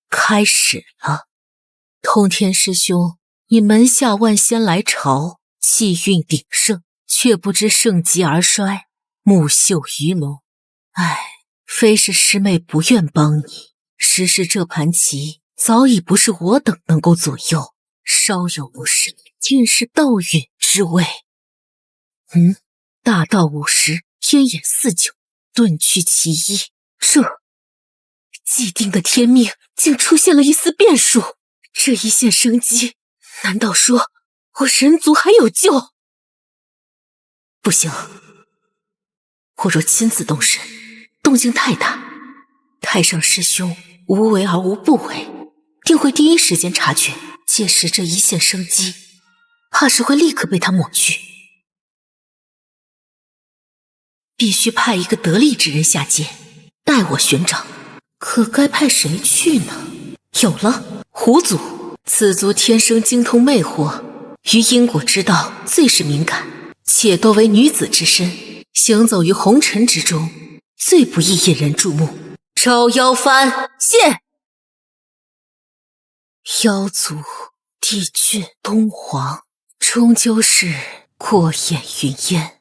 开始了。通天师兄，你门下万仙来朝，气运鼎盛，却不知盛极而衰，木秀于龙。唉，非是师妹不愿帮你，实是这盘棋早已不是我等能够左右，稍有不慎，尽是道陨之危。大道50，天眼49，遁去其一，这既定的天命竟出现了一丝变数。这一线生机，难道说我人族还有救？不行，我若亲自动身，动静太大，太上师兄无为而无不为，定会第一时间察觉，届时这一线生机，怕是会立刻被他抹去。必须派一个得力之人下界，代我寻找。可该派谁去呢？有了，狐族，此族天生精通魅惑，于因果之道最是敏感，且多为女子之身，行走于红尘之中，最不易引人注目。招妖幡现。妖族帝俊东皇，终究是过眼云烟。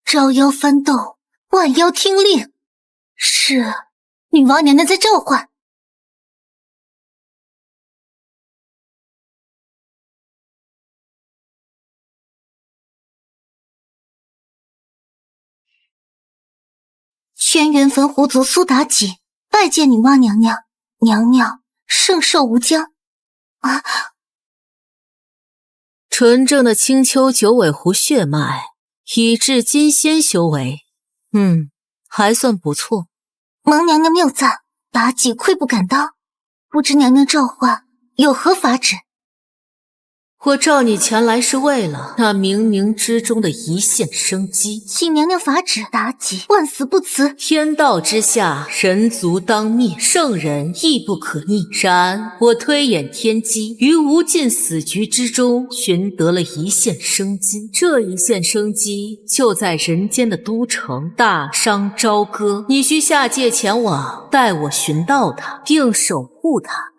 招妖翻斗，万妖听令。是，女王娘娘在召唤。轩辕坟狐族苏妲己拜见女娲娘娘，娘娘圣寿无疆。纯正的青丘九尾狐血脉，以至金仙修为，还算不错。蒙娘娘谬赞，妲己愧不敢当，不知娘娘召唤有何法旨？我召你前来是为了那冥冥之中的一线生机，请娘娘法旨，妲己万死不辞。天道之下，人族当灭，圣人亦不可逆。然我推演天机，于无尽死局之中寻得了一线生机。这一线生机就在人间的都城大商朝歌，你需下界前往，带我寻到它，并守护他。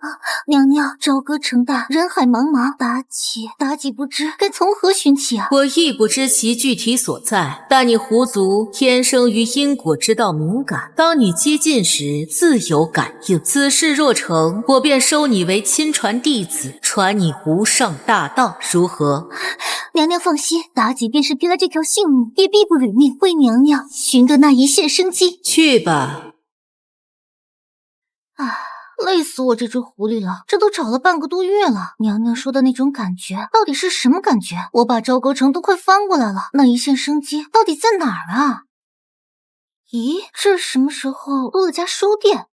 娘娘，朝歌城大，人海茫茫，妲己不知该从何寻起啊！我亦不知其具体所在，但你狐族天生于因果之道敏感，当你接近时自有感应。此事若成，我便收你为亲传弟子，传你无上大道，如何？娘娘放心，妲己便是拼了这条性命，也必不履命，为娘娘寻得那一线生机。去吧。累死我这只狐狸了，这都找了半个多月了。娘娘说的那种感觉到底是什么感觉？我把朝歌城都快翻过来了，那一线生机到底在哪儿啊？咦，这什么时候多了家书店？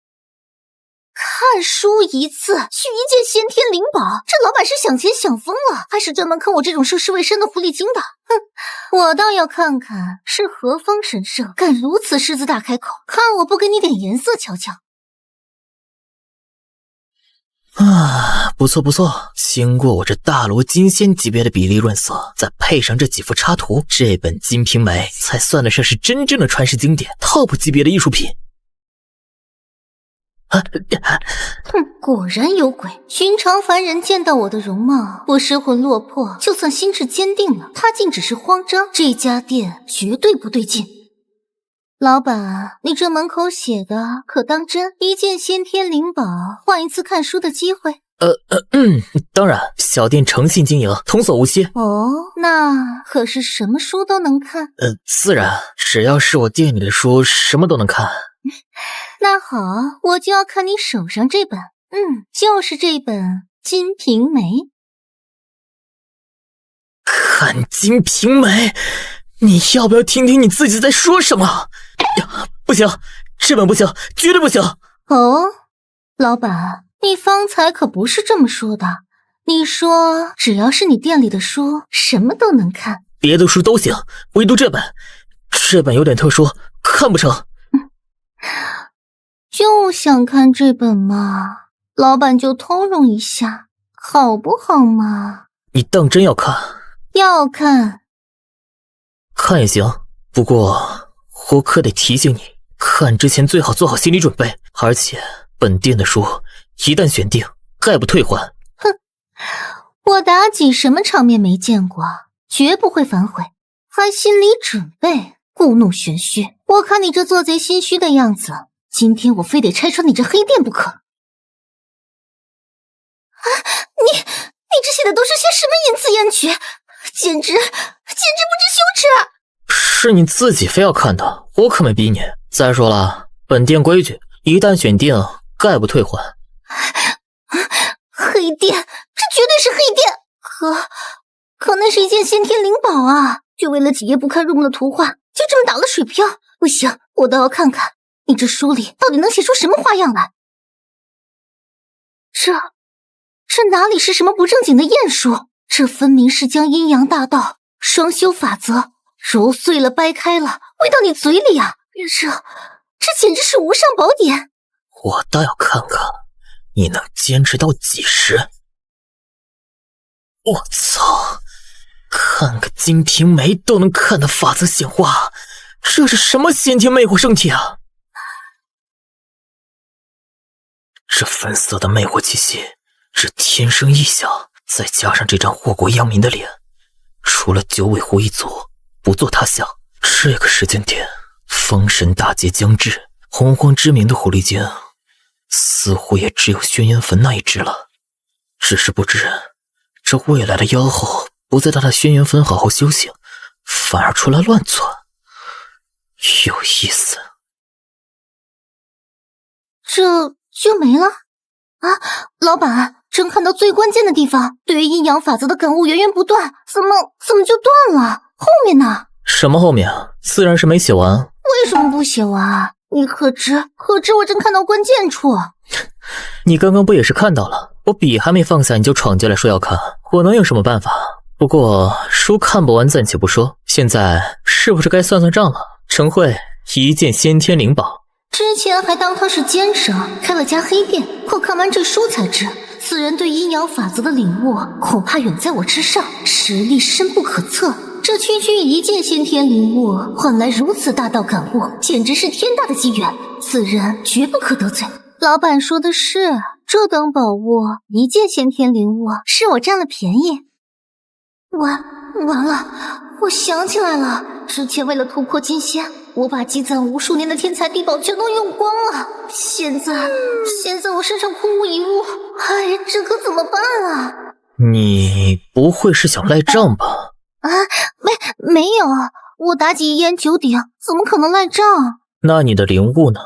看书一次取一件先天灵宝，这老板是想钱想疯了，还是专门坑我这种涉世未深的狐狸精的？哼，我倒要看看是何方神圣，敢如此狮子大开口，看我不给你点颜色瞧瞧。不错不错，经过我这大罗金仙级别的比例润色，再配上这几幅插图，这本《金瓶梅》才算得上是真正的传世经典 ，TOP 级别的艺术品。果然有鬼！寻常凡人见到我的容貌，我失魂落魄，就算心智坚定了，他竟只是慌张。这家店绝对不对劲。老板，你这门口写的可当真？一件先天灵宝，换一次看书的机会？当然，小店诚信经营，童叟无欺。哦，那可是什么书都能看？自然，只要是我店里的书，什么都能看。那好，我就要看你手上这本，就是这本《金瓶梅》。看《金瓶梅》，你要不要听听你自己在说什么？不行，这本不行，绝对不行。哦，老板，你方才可不是这么说的。你说只要是你店里的书，什么都能看。别的书都行，唯独这本，这本有点特殊，看不成。就想看这本嘛，老板就通融一下，好不好嘛？你当真要看？要看。看也行，不过我可得提醒你，看之前最好做好心理准备，而且本店的书一旦选定，概不退还。哼，我妲己什么场面没见过，绝不会反悔，还心理准备，故弄玄虚。我看你这做贼心虚的样子，今天我非得拆穿你这黑店不可。你这写的都是些什么淫词艳曲，简直不知羞耻。是你自己非要看的，我可没逼你。再说了，本店规矩，一旦选定，概不退还。黑店，这绝对是黑店。可那是一件先天灵宝啊，就为了几页不堪入目的图画，就这么打了水漂。不行，我倒要看看你这书里到底能写出什么花样来。这哪里是什么不正经的验书，这分明是将阴阳大道双修法则揉碎了掰开了喂到你嘴里啊！这简直是无上宝典。我倒要看看你能坚持到几时。我操，看个《金瓶梅》都能看得法则显化，这是什么先天魅惑圣体啊？这粉色的魅惑气息，这天生异象，再加上这张祸国殃民的脸，除了九尾狐一族，不做他想。这个时间点，封神大劫将至，洪荒之名的狐狸精似乎也只有轩辕坟那一只了。只是不知这未来的妖后不再到他轩辕坟好好修行，反而出来乱窜，有意思。这就没了啊！老板，正看到最关键的地方，对于阴阳法则的感悟源源不断，怎么就断了？后面呢？什么后面啊？自然是没写完。为什么不写完？你何知我正看到关键处。你刚刚不也是看到了？我笔还没放下你就闯进来说要看，我能有什么办法？不过书看不完暂且不说，现在是不是该算算账了？陈慧，一件先天灵宝。之前还当他是奸商，开了家黑店，可看完这书才知，此人对阴阳法则的领悟恐怕远在我之上，实力深不可测。这区一件先天灵物，换来如此大道感悟，简直是天大的机缘，此人绝不可得罪。老板说的是，这等宝物，一件先天灵物，是我占了便宜。完了，我想起来了，之前为了突破金仙，我把积攒无数年的天才地宝全都用光了。现在我身上空无一物，哎，这可怎么办啊？你不会是想赖账吧？啊，没有，我妲己一言九鼎，怎么可能赖账？那你的灵物呢？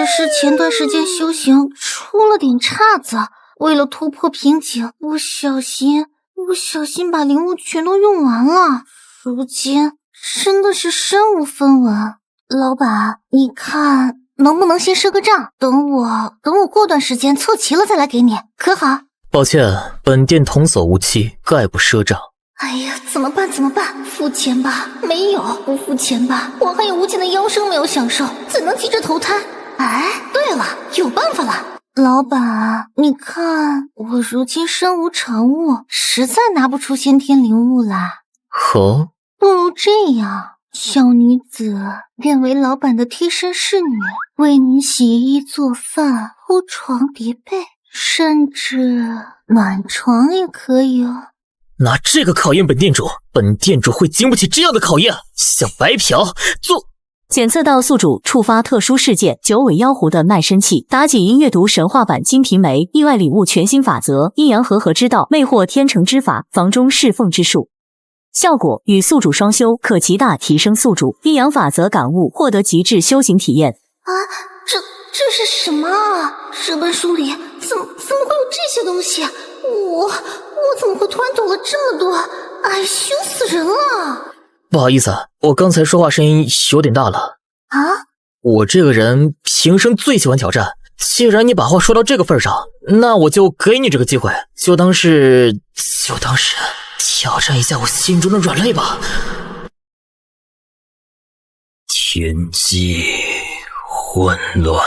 诗前段时间修行出了点岔子，为了突破瓶颈，不小心把灵物全都用完了，如今真的是身无分文。老板，你看能不能先赊个账，等我过段时间凑齐了再来给你，可好？抱歉，本店童叟无欺，概不赊账。哎呀，怎么办？付钱吧？没有，不付钱吧？我还有无尽的妖生没有享受，怎能提着投胎？哎，对了，有办法了。老板，你看我如今身无长物，实在拿不出先天灵物来。好，不如这样，小女子愿为老板的贴身侍女，为您洗衣做饭、铺床叠被，甚至暖床也可以哦。拿这个考验本店主会经不起这样的考验。想白嫖做。检测到宿主触发特殊事件九尾妖狐的卖身契，妲己因阅读神话版金瓶梅，意外领悟全新法则，阴阳和合之道，魅惑天成之法，房中侍奉之术。效果与宿主双修，可极大提升宿主阴阳法则感悟，获得极致修行体验。啊，这是什么啊？这本书里怎么会有这些东西？我怎么会突然懂了这么多？哎，羞死人了！不好意思，我刚才说话声音有点大了。啊？我这个人平生最喜欢挑战，既然你把话说到这个份上，那我就给你这个机会，就当是挑战一下我心中的软肋吧。天机混乱了，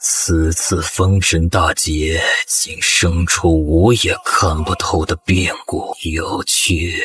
此次封神大劫竟生出我也看不透的变故，有趣。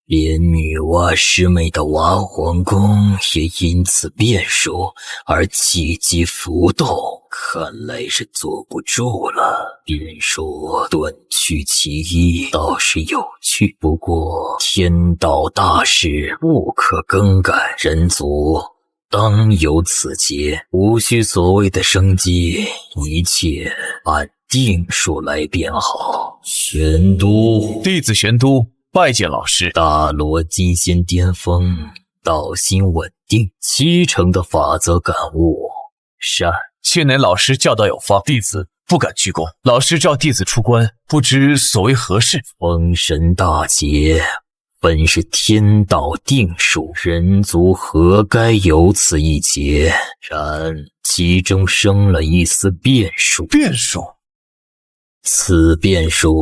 连女娲师妹的娲皇宫也因此变数而气机浮动，看来是坐不住了。变数断去其一倒是有趣，不过天道大事不可更改，人族当有此节，无需所谓的生机，一切按定数来便好。玄都，弟子玄都拜见老师。大罗金仙巅峰，道心稳定，7成的法则感悟。善，妾乃老师教导有方，弟子不敢居功。老师召弟子出关，不知所为何事？封神大劫本是天道定数，人族何该有此一劫？然其中生了一丝变数。变数？此变数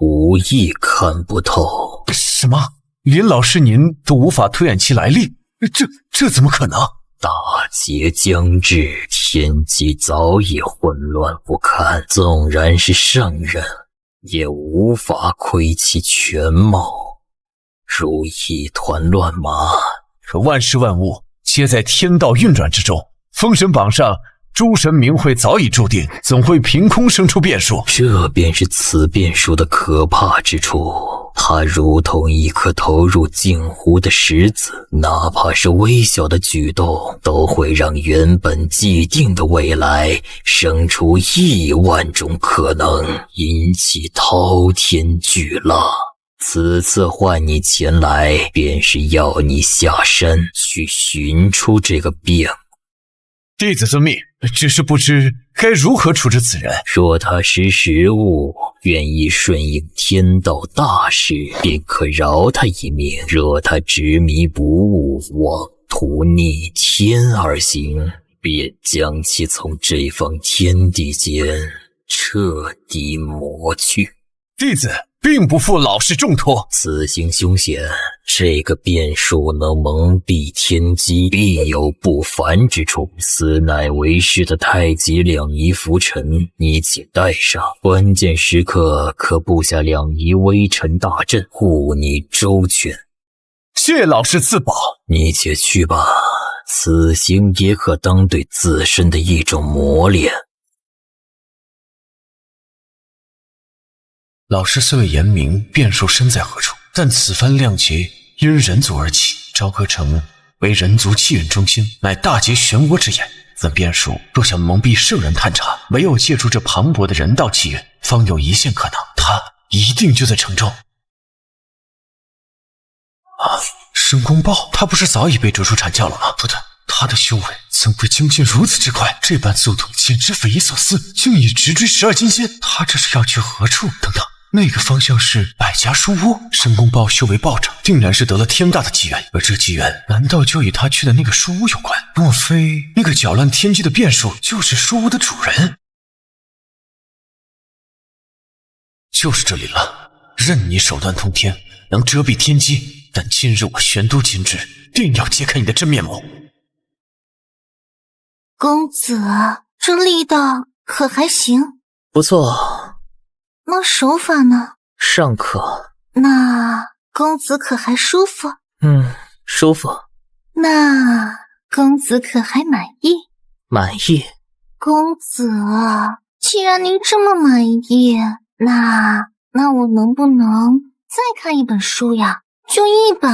无意看不透。什么？连老师您都无法推演其来历？这怎么可能？大劫将至，天机早已混乱不堪，纵然是圣人，也无法窥其全貌，如一团乱麻。可万事万物皆在天道运转之中，封神榜上诸神名讳早已注定，怎会凭空生出变数？这便是此变数的可怕之处，它如同一颗投入镜湖的石子，哪怕是微小的举动，都会让原本既定的未来生出10000种可能，引起滔天巨浪。此次唤你前来，便是要你下山去寻出这个变故。弟子遵命，只是不知该如何处置此人。若他识时务，愿意顺应天道大事，便可饶他一命；若他执迷不悟，妄图逆天而行，便将其从这方天地间彻底抹去。弟子并不负老师重托。此行凶险，这个变数能蒙蔽天机，必有不凡之处。此乃为师的太极两仪拂尘，你且带上，关键时刻可布下两仪微尘大阵，护你周全。谢老师赐宝。你且去吧，此行也可当对自身的一种磨练。老师虽未言明变数身在何处，但此番亮劫因人族而起，朝歌城为人族气运中心，乃大劫漩涡之眼。此变数若想蒙蔽圣人探查，唯有借助这磅礴的人道气运，方有一线可能。他一定就在城中。申公豹，他不是早已被逐出阐教了吗？不对，他的修为怎会精进如此之快？这般速度简直匪夷所思，竟已直追12金仙。他这是要去何处？等等，那个方向是百家书屋。申公豹修为暴涨，定然是得了天大的机缘，而这机缘难道就与他去的那个书屋有关？莫非那个搅乱天机的变数就是书屋的主人？就是这里了，任你手段通天，能遮蔽天机。但今日我玄都亲至，定要揭开你的真面目。公子，这力道可还行？不错。那手法呢？尚可。那公子可还舒服？舒服。那公子可还满意？满意。公子，既然您这么满意，那我能不能再看一本书呀？就一本。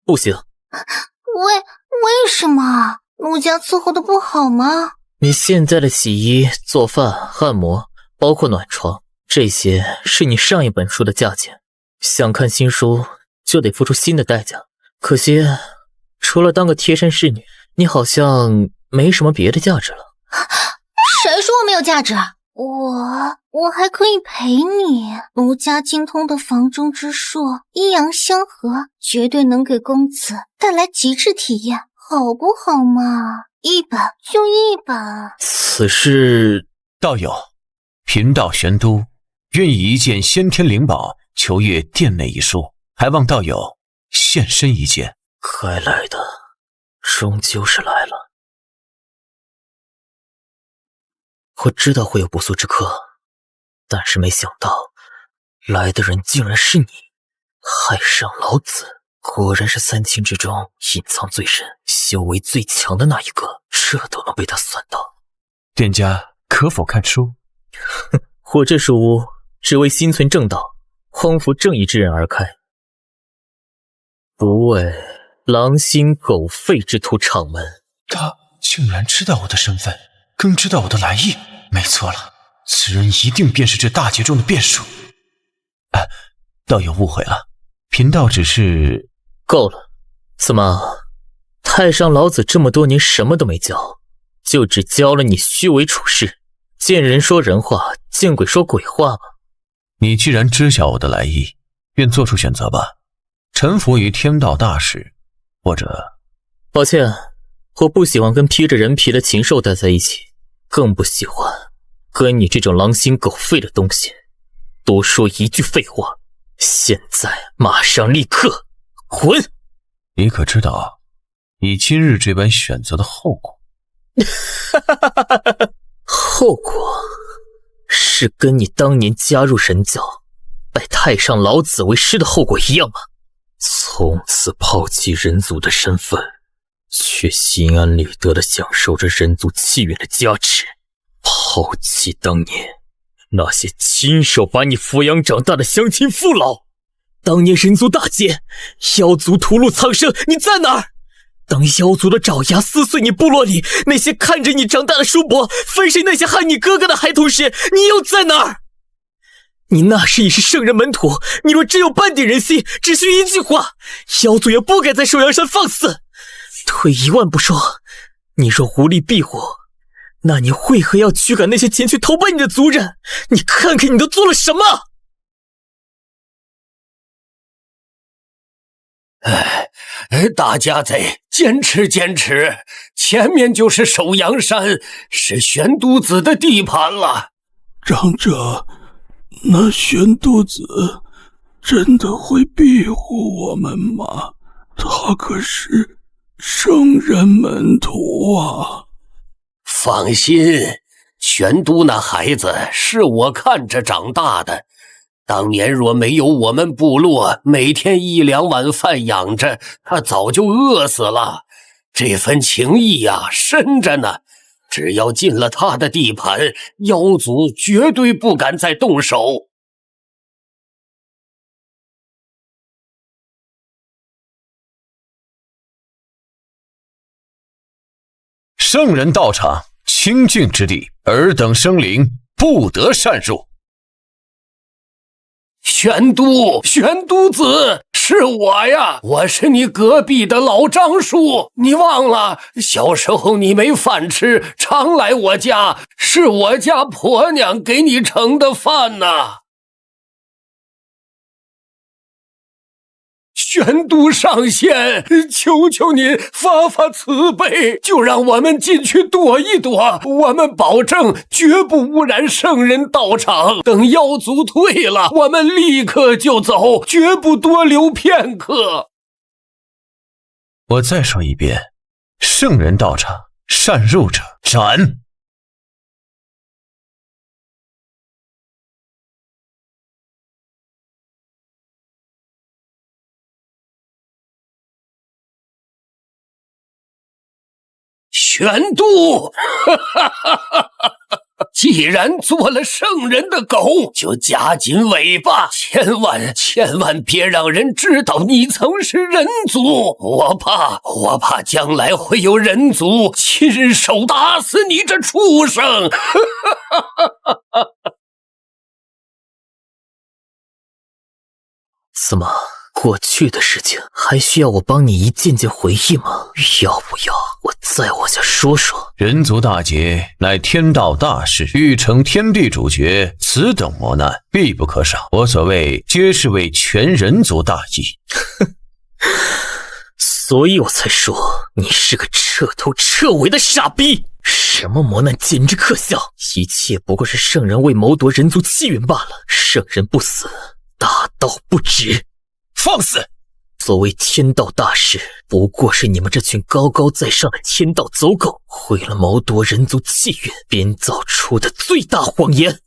不行。为什么？奴家伺候的不好吗？你现在的洗衣、做饭、按摩，包括暖床，这些是你上一本书的价钱。想看新书，就得付出新的代价。可惜，除了当个贴身侍女，你好像没什么别的价值了。谁说我没有价值？我还可以陪你。奴家精通的房中之术，阴阳相合，绝对能给公子带来极致体验，好不好嘛？一本就一本。此事，道友，贫道玄都愿以一件先天灵宝求阅殿内一书，还望道友现身一见。该来的终究是来了。我知道会有不速之客，但是没想到来的人竟然是你。海上老子果然是3清之中隐藏最深、修为最强的那一个，这都能被他算到。店家可否看书？我这书屋只为心存正道、匡扶正义之人而开，不为狼心狗肺之徒敞门。他竟然知道我的身份，更知道我的来意。没错了，此人一定便是这大劫中的变数。道友误会了，贫道只是……够了，怎么，太上老子这么多年什么都没教，就只教了你虚伪处事，见人说人话，见鬼说鬼话吗？你既然知晓我的来意，便做出选择吧，臣服于天道大事，或者……抱歉，我不喜欢跟披着人皮的禽兽待在一起，更不喜欢跟你这种狼心狗肺的东西多说一句废话。现在马上立刻滚！你可知道你今日这般选择的后果？后果是跟你当年加入神教拜太上老子为师的后果一样吗？从此抛弃人族的身份，却心安理得地享受着人族气运的加持，抛弃当年那些亲手把你抚养长大的乡亲父老。当年人族大劫，妖族屠戮苍生，你在哪儿？当妖族的爪牙撕碎你部落里那些看着你长大的叔伯，分身那些害你哥哥的孩童时，你又在哪儿？你那时已是圣人门徒，你若真有半点人心，只需一句话，妖族也不该在首阳山放肆。退一万步说，你若无力庇护，那你为何要驱赶那些前去投奔你的族人？你看看你都做了什么！大家贼，坚持坚持，前面就是首阳山，是玄都子的地盘了。长者，那玄都子真的会庇护我们吗？他可是圣人门徒啊。放心，玄都那孩子是我看着长大的，当年若没有我们部落每天1、2碗饭养着，他早就饿死了。这份情谊呀，深着呢。只要进了他的地盘，妖族绝对不敢再动手。圣人道场清净之地，尔等生灵不得擅入。玄都子，是我呀，我是你隔壁的老张叔，你忘了？小时候你没饭吃，常来我家，是我家婆娘给你盛的饭呐。玄都上仙，求求您发发慈悲，就让我们进去躲一躲，我们保证绝不污染圣人道场。等妖族退了，我们立刻就走，绝不多留片刻。我再说一遍，圣人道场擅入者斩。玄都，既然做了圣人的狗，就夹紧尾巴，千万别让人知道你曾是人族。我怕将来会有人族亲手打死你这畜生。怎么？过去的事情还需要我帮你一件件回忆吗？要不要我再往下说说？人族大劫乃天道大事，欲成天地主角，此等磨难必不可少。我所谓皆是为全人族大义。所以我才说你是个彻头彻尾的傻逼。什么磨难简直可笑，一切不过是圣人为谋夺人族气运罢了。圣人不死，大道不止。放肆！所谓天道大事，不过是你们这群高高在上的天道走狗为了谋夺人族气运编造出的最大谎言。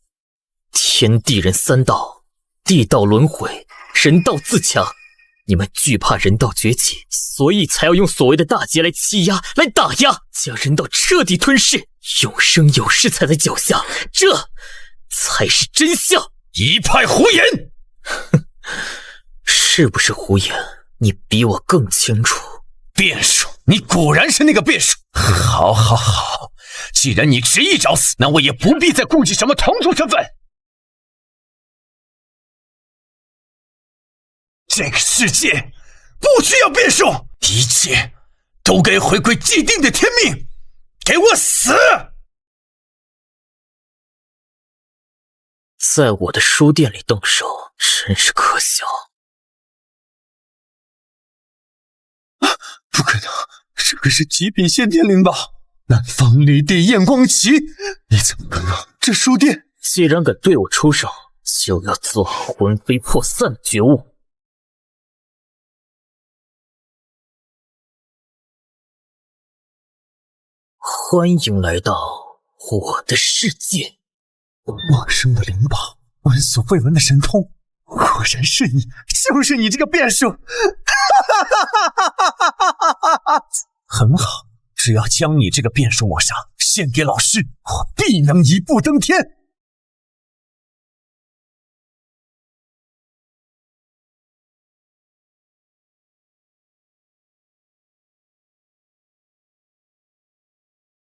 天地人三道，地道轮回，人道自强。你们惧怕人道崛起，所以才要用所谓的大劫来欺压，来打压，将人道彻底吞噬，永生有世踩在脚下，这才是真相。一派胡言！哼。是不是胡言？你比我更清楚。变数，你果然是那个变数。好，既然你执意找死，那我也不必再顾忌什么同族身份。这个世界不需要变数，一切都该回归既定的天命，给我死！在我的书店里动手，真是可笑。不可能，这个是极品先天灵宝，南方绿地焰光旗，你怎么可能？这书店既然敢对我出手，就要做好魂飞魄散的觉悟。欢迎来到我的世界。陌生的灵宝，闻所未闻的神通，果然是你，就是你这个变数。很好，只要将你这个变数抹杀，献给老师，我必能一步登天。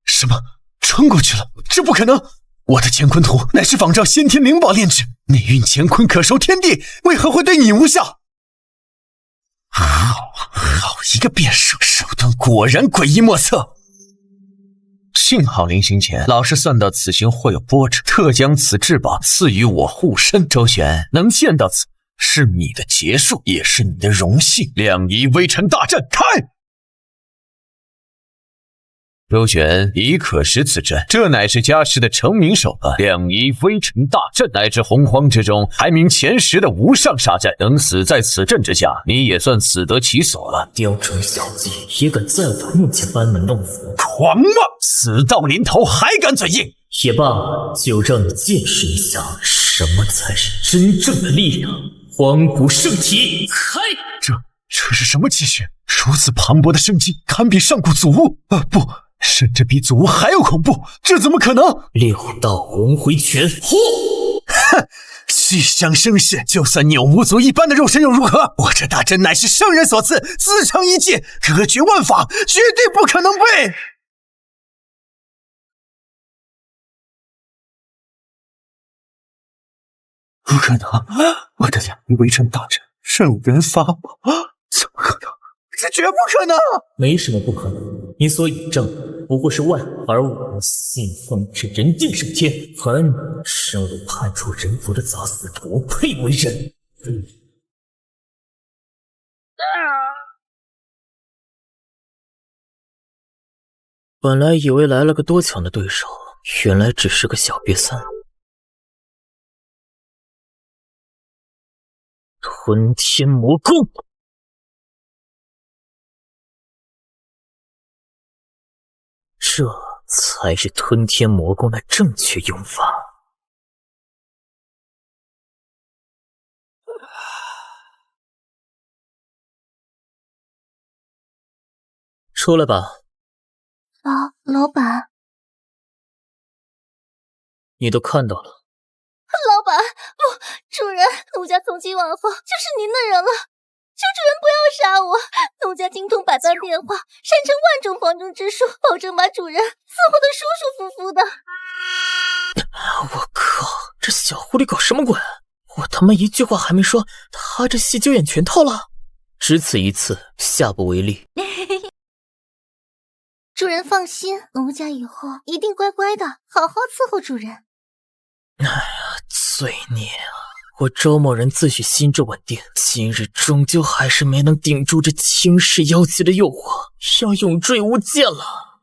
什么？穿过去了？这不可能！我的乾坤图乃是仿照先天灵宝炼制，内蕴乾坤可收天地，为何会对你无效？好一个变数，手段果然诡异莫测。幸好临行前，老师算到此行会有波折，特将此至宝赐予我护身。周旋能见到此，是你的结束，也是你的荣幸。两仪微尘大阵开！周旋已可识此阵，这乃是家师的成名手段。两仪微尘大阵乃至洪荒之中排名前10的无上杀阵，能死在此阵之下，你也算死得其所了。雕虫小技，也敢在我面前班门弄斧，狂妄！死到临头还敢嘴硬？也罢，就让你见识一下什么才是真正的力量。荒古圣体，开！这是什么气血？如此磅礴的生机，堪比上古祖物不，甚至比祖物还要恐怖，这怎么可能？6道轮回拳，呼！哼，虚张声势，就算你有无足一般的肉身又如何？我这大阵乃是圣人所赐，自成一界，隔绝万法，绝对不可能被。不可能！我的2名围城大阵任务人发宝，怎么可能？这绝不可能！没什么不可能，你所倚仗的不过是万，而我信奉是人定胜天。恨身为叛出人族的杂死徒，配为人？本来以为来了个多强的对手，原来只是个小瘪三。吞天魔功，这才是吞天魔功的正确用法。出来吧。老板，你都看到了。老板，不，主人，奴家从今往后就是您的人了，求主人不要杀我。奴家精通百般变化，擅长万种防中之术，保证把主人伺候得舒舒服服的。我靠，这小狐狸搞什么鬼？我他妈一句话还没说，他这戏就演全套了。只此一次，下不为例。主人放心，奴家以后一定乖乖的，好好伺候主人。哎呀，罪孽啊！我周某人自诩心智稳定，今日终究还是没能顶住这轻视妖姬的诱惑，要永坠无间了。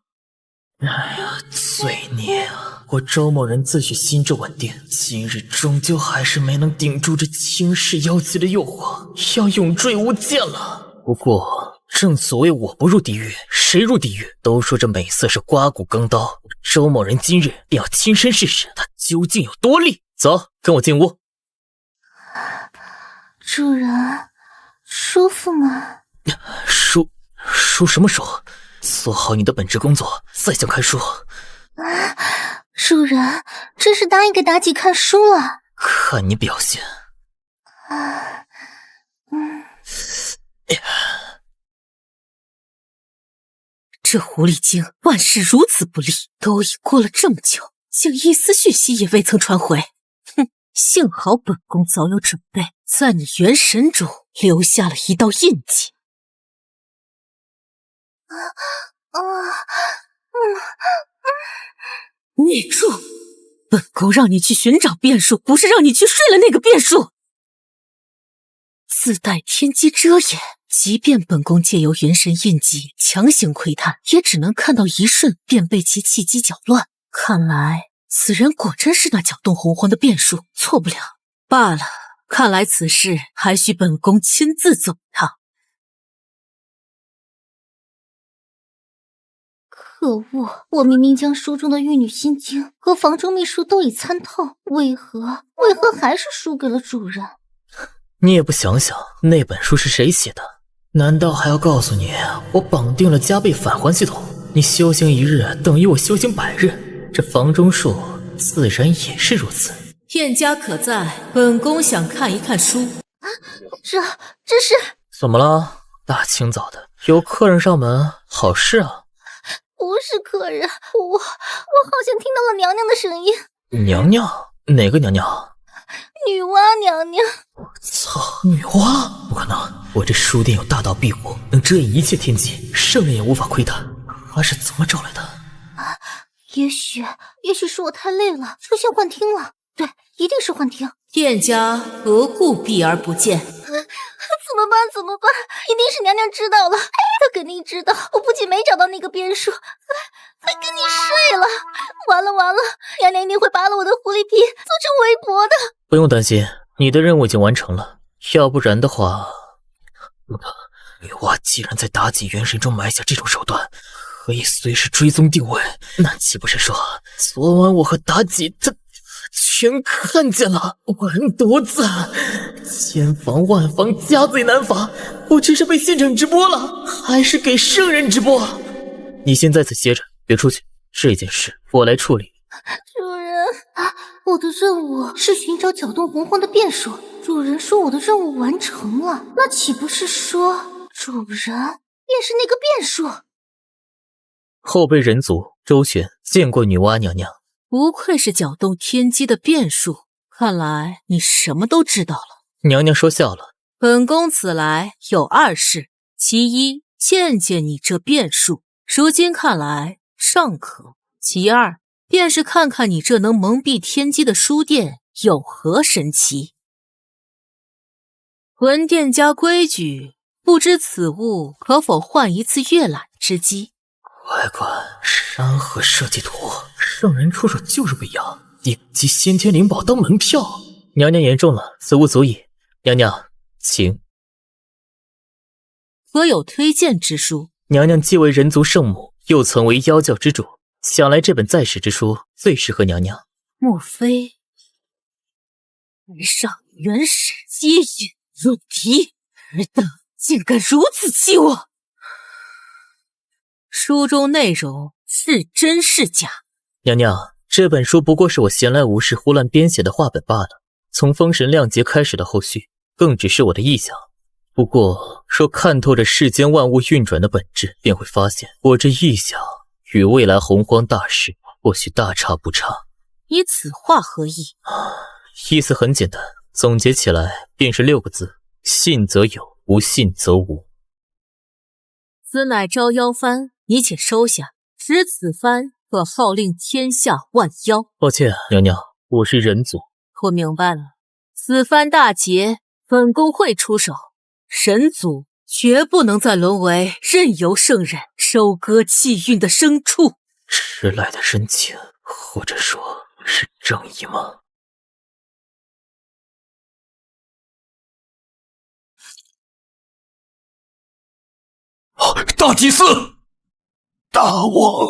哎呀，罪孽啊！我周某人自诩心智稳定，今日终究还是没能顶住这轻视妖姬的诱惑，要永坠无间了。不过，正所谓我不入地狱，谁入地狱？都说这美色是刮骨钢刀，周某人今日便要亲身试试它究竟有多利。走，跟我进屋。主人，舒服吗？舒什么舒？做好你的本职工作，再想看书。主人，真是答应给妲己看书了。看你表现。这狐狸精万事如此不利，都已过了这么久，竟一丝讯息也未曾传回。哼，幸好本宫早有准备，在你元神中留下了一道印记。你住！本宫让你去寻找变数，不是让你去睡了那个变数。自带天机遮掩，即便本宫借由元神印记强行窥探，也只能看到一瞬，便被其气机搅乱。看来此人果真是那搅动洪荒的变数，错不了。罢了，看来此事还需本宫亲自走趟。可恶！我明明将书中的玉女心经和房中秘术都已参透，为何还是输给了主人？你也不想想，那本书是谁写的？难道还要告诉你，我绑定了加倍返还系统？你修行1日等于我修行100日，这房中术自然也是如此。燕家可在？本宫想看一看书。这是怎么了？大清早的，有客人上门，好事啊？不是客人，我好像听到了娘娘的声音。娘娘？哪个娘娘？女娲娘娘。操，女娲？不可能！我这书店有大道庇护，能遮掩一切天机，圣人也无法窥探。她是怎么找来的？也许是我太累了，出现幻听了。对，一定是幻听。燕家何故避而不见？怎么办？一定是娘娘知道了，她肯定知道我不仅没找到那个变数，还跟你睡了。完了，娘娘一定会扒了我的狐狸皮，做成围脖的。不用担心，你的任务已经完成了。要不然的话，女娲既然在妲己元神中埋下这种手段，可以随时追踪定位，那岂不是说昨晚我和妲己她全看见了？完犊子！千防万防，家贼难防。我这是被现场直播了，还是给圣人直播？你先在此歇着，别出去。这件事我来处理。主人，我的任务是寻找搅动洪荒的变数。主人说我的任务完成了，那岂不是说主人便是那个变数？后辈人族周旋，见过女娲娘娘。不愧是搅动天机的变数，看来你什么都知道了。娘娘说笑了。本宫此来有2事，其一，见见你这变数，如今看来尚可；其二，便是看看你这能蒙蔽天机的书殿有何神奇。魂殿家规矩，不知此物可否换一次阅览之机？乖乖，山河设计图，圣人出手就是不一样，顶级先天灵宝当门票。娘娘言重了，此物足矣。娘娘，请。可有推荐之书？娘娘既为人族圣母，又曾为妖教之主，想来这本在史之书最适合娘娘。莫非来上元始接引入敌，尔等竟敢如此欺我？书中内容是真是假？娘娘，这本书不过是我闲来无事胡乱编写的话本罢了。从封神亮节开始的后续，更只是我的臆想。不过，若看透这世间万物运转的本质，便会发现我这臆想与未来洪荒大事或许大差不差。你此话何意？意思很简单，总结起来便是6个字：信则有，不信则无。此乃招妖幡，你且收下，持此幡可号令天下万妖。抱歉，娘娘，我是人族。我明白了，此番大劫，本宫会出手。人族绝不能再沦为任由圣人收割气运的牲畜。迟来的深情，或者说是正义吗？大祭司，大王，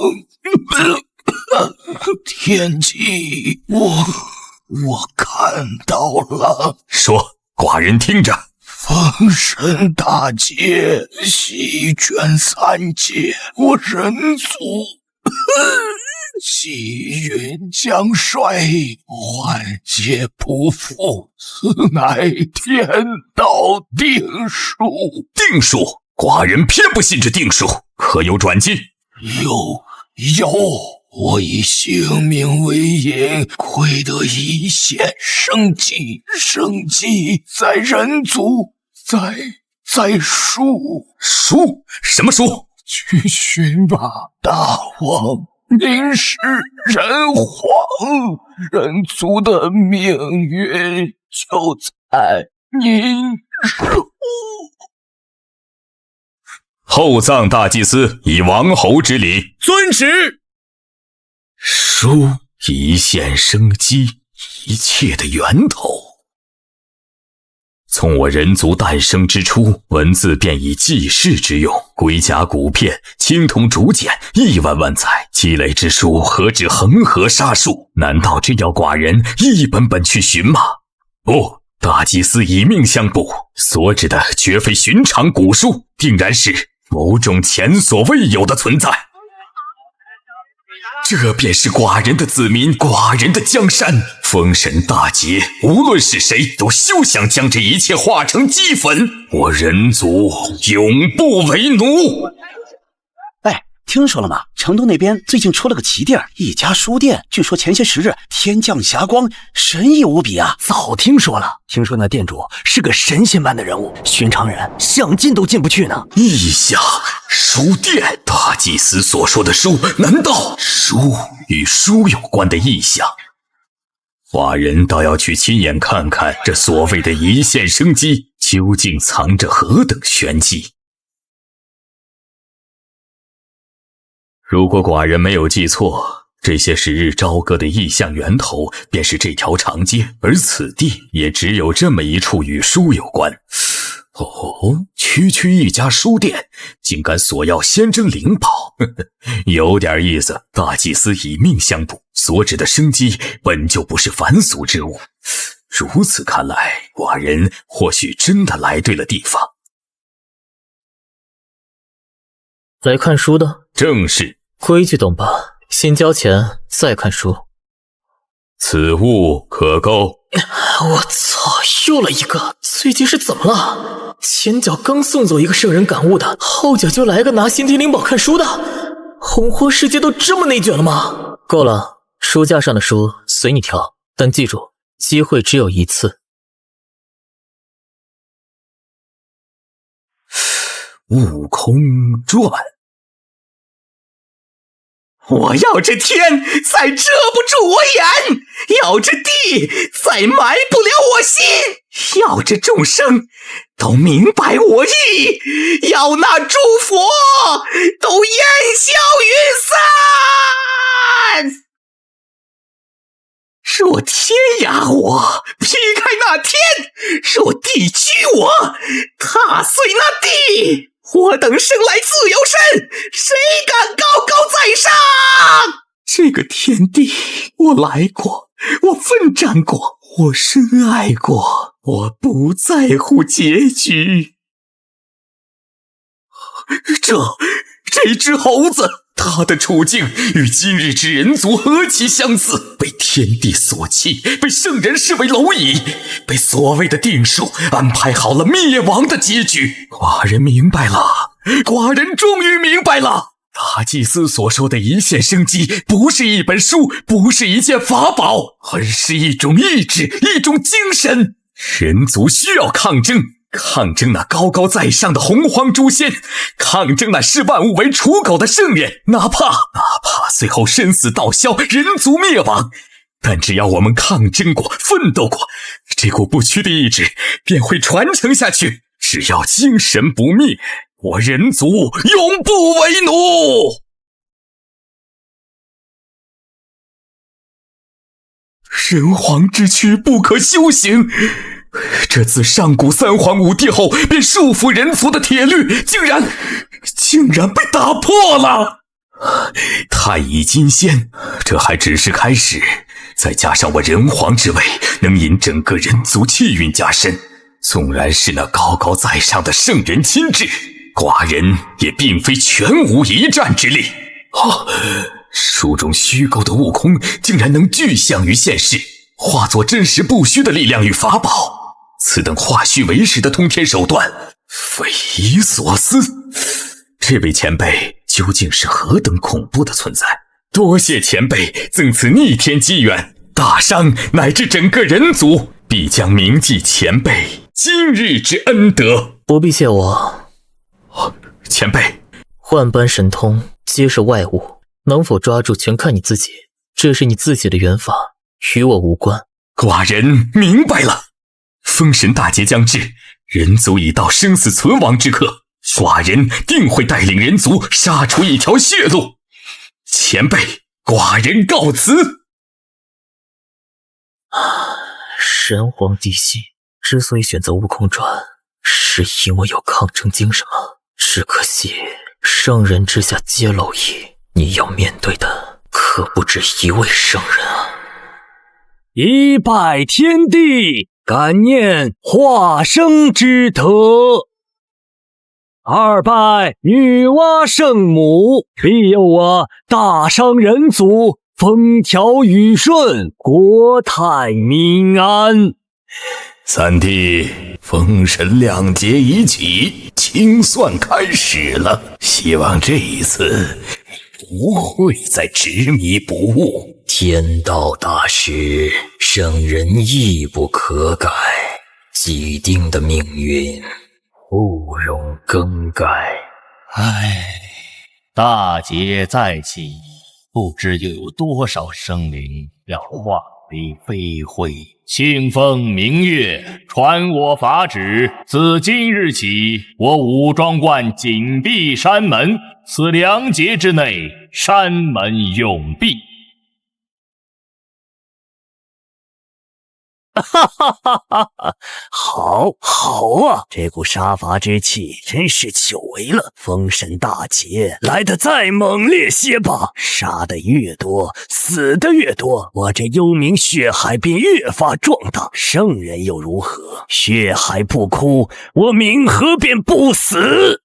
天机，我看到了。说，寡人听着。封神大劫，席卷3界，我人族气运将衰，万劫不复，此乃天道定数。定数？寡人偏不信这定数，可有转机？有，我以性命为引，窥得一线生机，生机在人族，在书。书？什么书？去寻吧，大王，您是人皇，人族的命运就在您手。厚葬大祭司以王侯之礼。遵旨。书，一线生机，一切的源头。从我人族诞生之初，文字便以记事之用，龟甲骨片，青铜竹简，1万万载，积累之书何止恒河沙数？难道真要寡人一本本去寻吗？不，大祭司以命相卜，所指的绝非寻常古书，定然是某种前所未有的存在。这便是寡人的子民，寡人的江山。封神大劫，无论是谁，都休想将这一切化成齑粉。我人族永不为奴。哎，听说了吗？成都那边最近出了个奇地儿，一家书店，据说前些时日天降霞光，神异无比啊！早听说了，听说那店主是个神仙般的人物，寻常人想进都进不去呢。异象，书店，大祭司所说的书，难道书与书有关的异象？寡人倒要去亲眼看看，这所谓的一线生机究竟藏着何等玄机。如果寡人没有记错，这些时日朝歌的异象源头便是这条长街，而此地也只有这么一处与书有关。哦，区区一家书店，竟敢索要仙珍灵宝，有点意思。大祭司以命相卜，所指的生机本就不是凡俗之物。如此看来，寡人或许真的来对了地方。来看书的？正是。规矩懂吧？先交钱，再看书。此物可购。我操，又来一个！最近是怎么了？前脚刚送走一个圣人感悟的，后脚就来个拿先天灵宝看书的。洪荒世界都这么内卷了吗？够了，书架上的书随你挑，但记住，机会只有一次。悟空传。我要这天再遮不住我眼，要这地再埋不了我心，要这众生都明白我意，要那诸佛都烟消云散。若天压我，劈开那天；若地屈我，踏碎那地。我等生来自有身，谁敢高高在上？这个天地，我来过，我奋战过，我深爱过，我不在乎结局。这只猴子，他的处境与今日之人族何其相似，被天地所弃，被圣人视为蝼蚁，被所谓的定数安排好了灭亡的结局。寡人明白了，寡人终于明白了，大祭司所说的一线生机，不是一本书，不是一件法宝，而是一种意志，一种精神。人族需要抗争，抗争那高高在上的洪荒诛仙，抗争那视万物为刍狗的圣人，哪怕最后生死道消，人族灭亡，但只要我们抗争过，奋斗过，这股不屈的意志便会传承下去。只要精神不灭，我人族永不为奴。人皇之躯不可修行，这自上古三皇五帝后便束缚人族的铁律，竟然被打破了。太乙金仙，这还只是开始，再加上我人皇之位，能引整个人族气运加深。纵然是那高高在上的圣人亲至，寡人也并非全无一战之力。书中虚构的悟空，竟然能具象于现实，化作真实不虚的力量与法宝。此等化虚为实的通天手段，匪夷所思。这位前辈究竟是何等恐怖的存在？多谢前辈赠此逆天机缘，大商乃至整个人族必将铭记前辈今日之恩德。不必谢我，前辈。万般神通皆是外物，能否抓住全看你自己，这是你自己的缘法，与我无关。寡人明白了。封神大劫将至，人族已到生死存亡之刻，寡人定会带领人族杀出一条血路。前辈，寡人告辞。神皇嫡系之所以选择悟空传，是因为有抗争精神吗？只可惜圣人之下皆蝼蚁，你要面对的可不止一位圣人啊！一拜天地，感念化生之德；二拜女娲圣母，庇佑我大商人族风调雨顺，国泰民安。三弟，封神亮节已起，清算开始了，希望这一次不会再执迷不悟。天道大事，圣人亦不可改，既定的命运不容更改。大劫再起，不知又有多少生灵要化为飞灰。清风明月，传我法旨，自今日起，我武装观紧闭山门，此2劫之内，山门永闭。好啊，这股杀伐之气真是久违了。封神大劫来得再猛烈些吧，杀得越多，死得越多，我这幽冥血海便越发壮大。圣人又如何？血海不枯，我冥河便不死。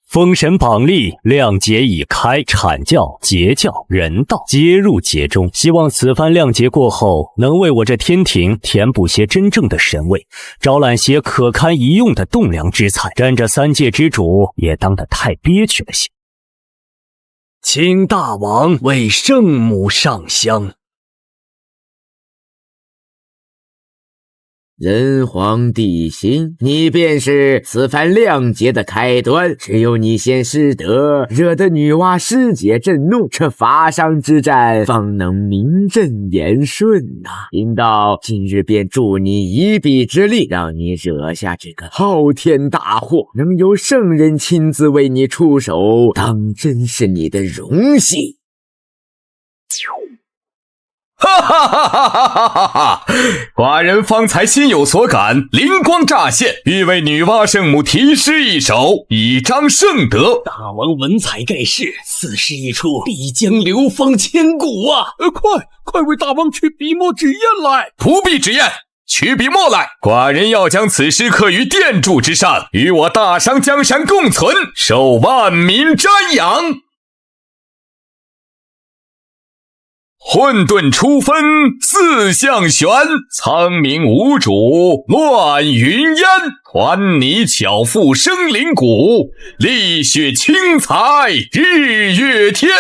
封神榜立，亮节已开，阐教、截教、人道皆入节中。希望此番亮节过后，能为我这天庭填补些真正的神位，招揽些可堪一用的栋梁之才。沾着3界之主也当得太憋屈了些。请大王为圣母上香。人皇帝心，你便是此番谅解的开端。只有你先失德，惹得女娲师姐震怒，这法上之战方能名正言顺呐。贫道今日便助你一臂之力，让你惹下这个浩天大祸，能由圣人亲自为你出手，当真是你的荣幸。哈哈哈哈哈哈哈！寡人方才心有所感，灵光乍现，欲为女娲圣母题诗一首，以彰圣德。大王文采盖世，此诗一出，必将流芳千古啊！快为大王取笔墨纸砚来！不必纸砚，取笔墨来。寡人要将此诗刻于殿柱之上，与我大商江山共存，受万民瞻仰。混沌初分四象玄，苍冥无主乱云烟。团泥巧妇生灵骨，丽血轻彩日月天。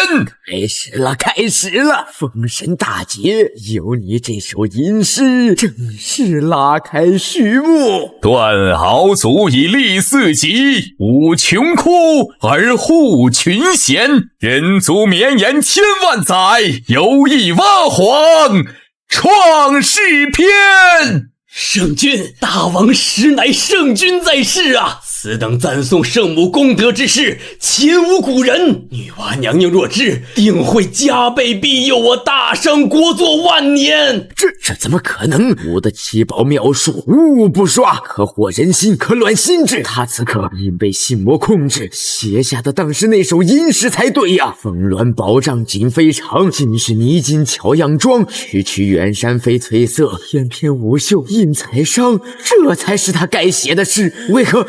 开始了！封神大捷，有你这首吟诗，正式拉开序幕。断毫足以立四极，舞穷枯而护群贤。人族绵延千万载，有意挖黄创世篇。圣君，大王实乃圣君在世啊！此等赞颂圣母功德之事，前无古人。女娲娘娘若知，定会加倍庇佑我大商国祚万年。这怎么可能？我的七宝妙术无不刷，可惑人心，可乱心智。他此刻因被心魔控制，写下的当是那首吟诗才对呀。峰峦宝障锦飞长，尽是泥金巧样妆。区区远山飞翠色，翩翩舞袖映彩裳。这才是他该写的诗，为何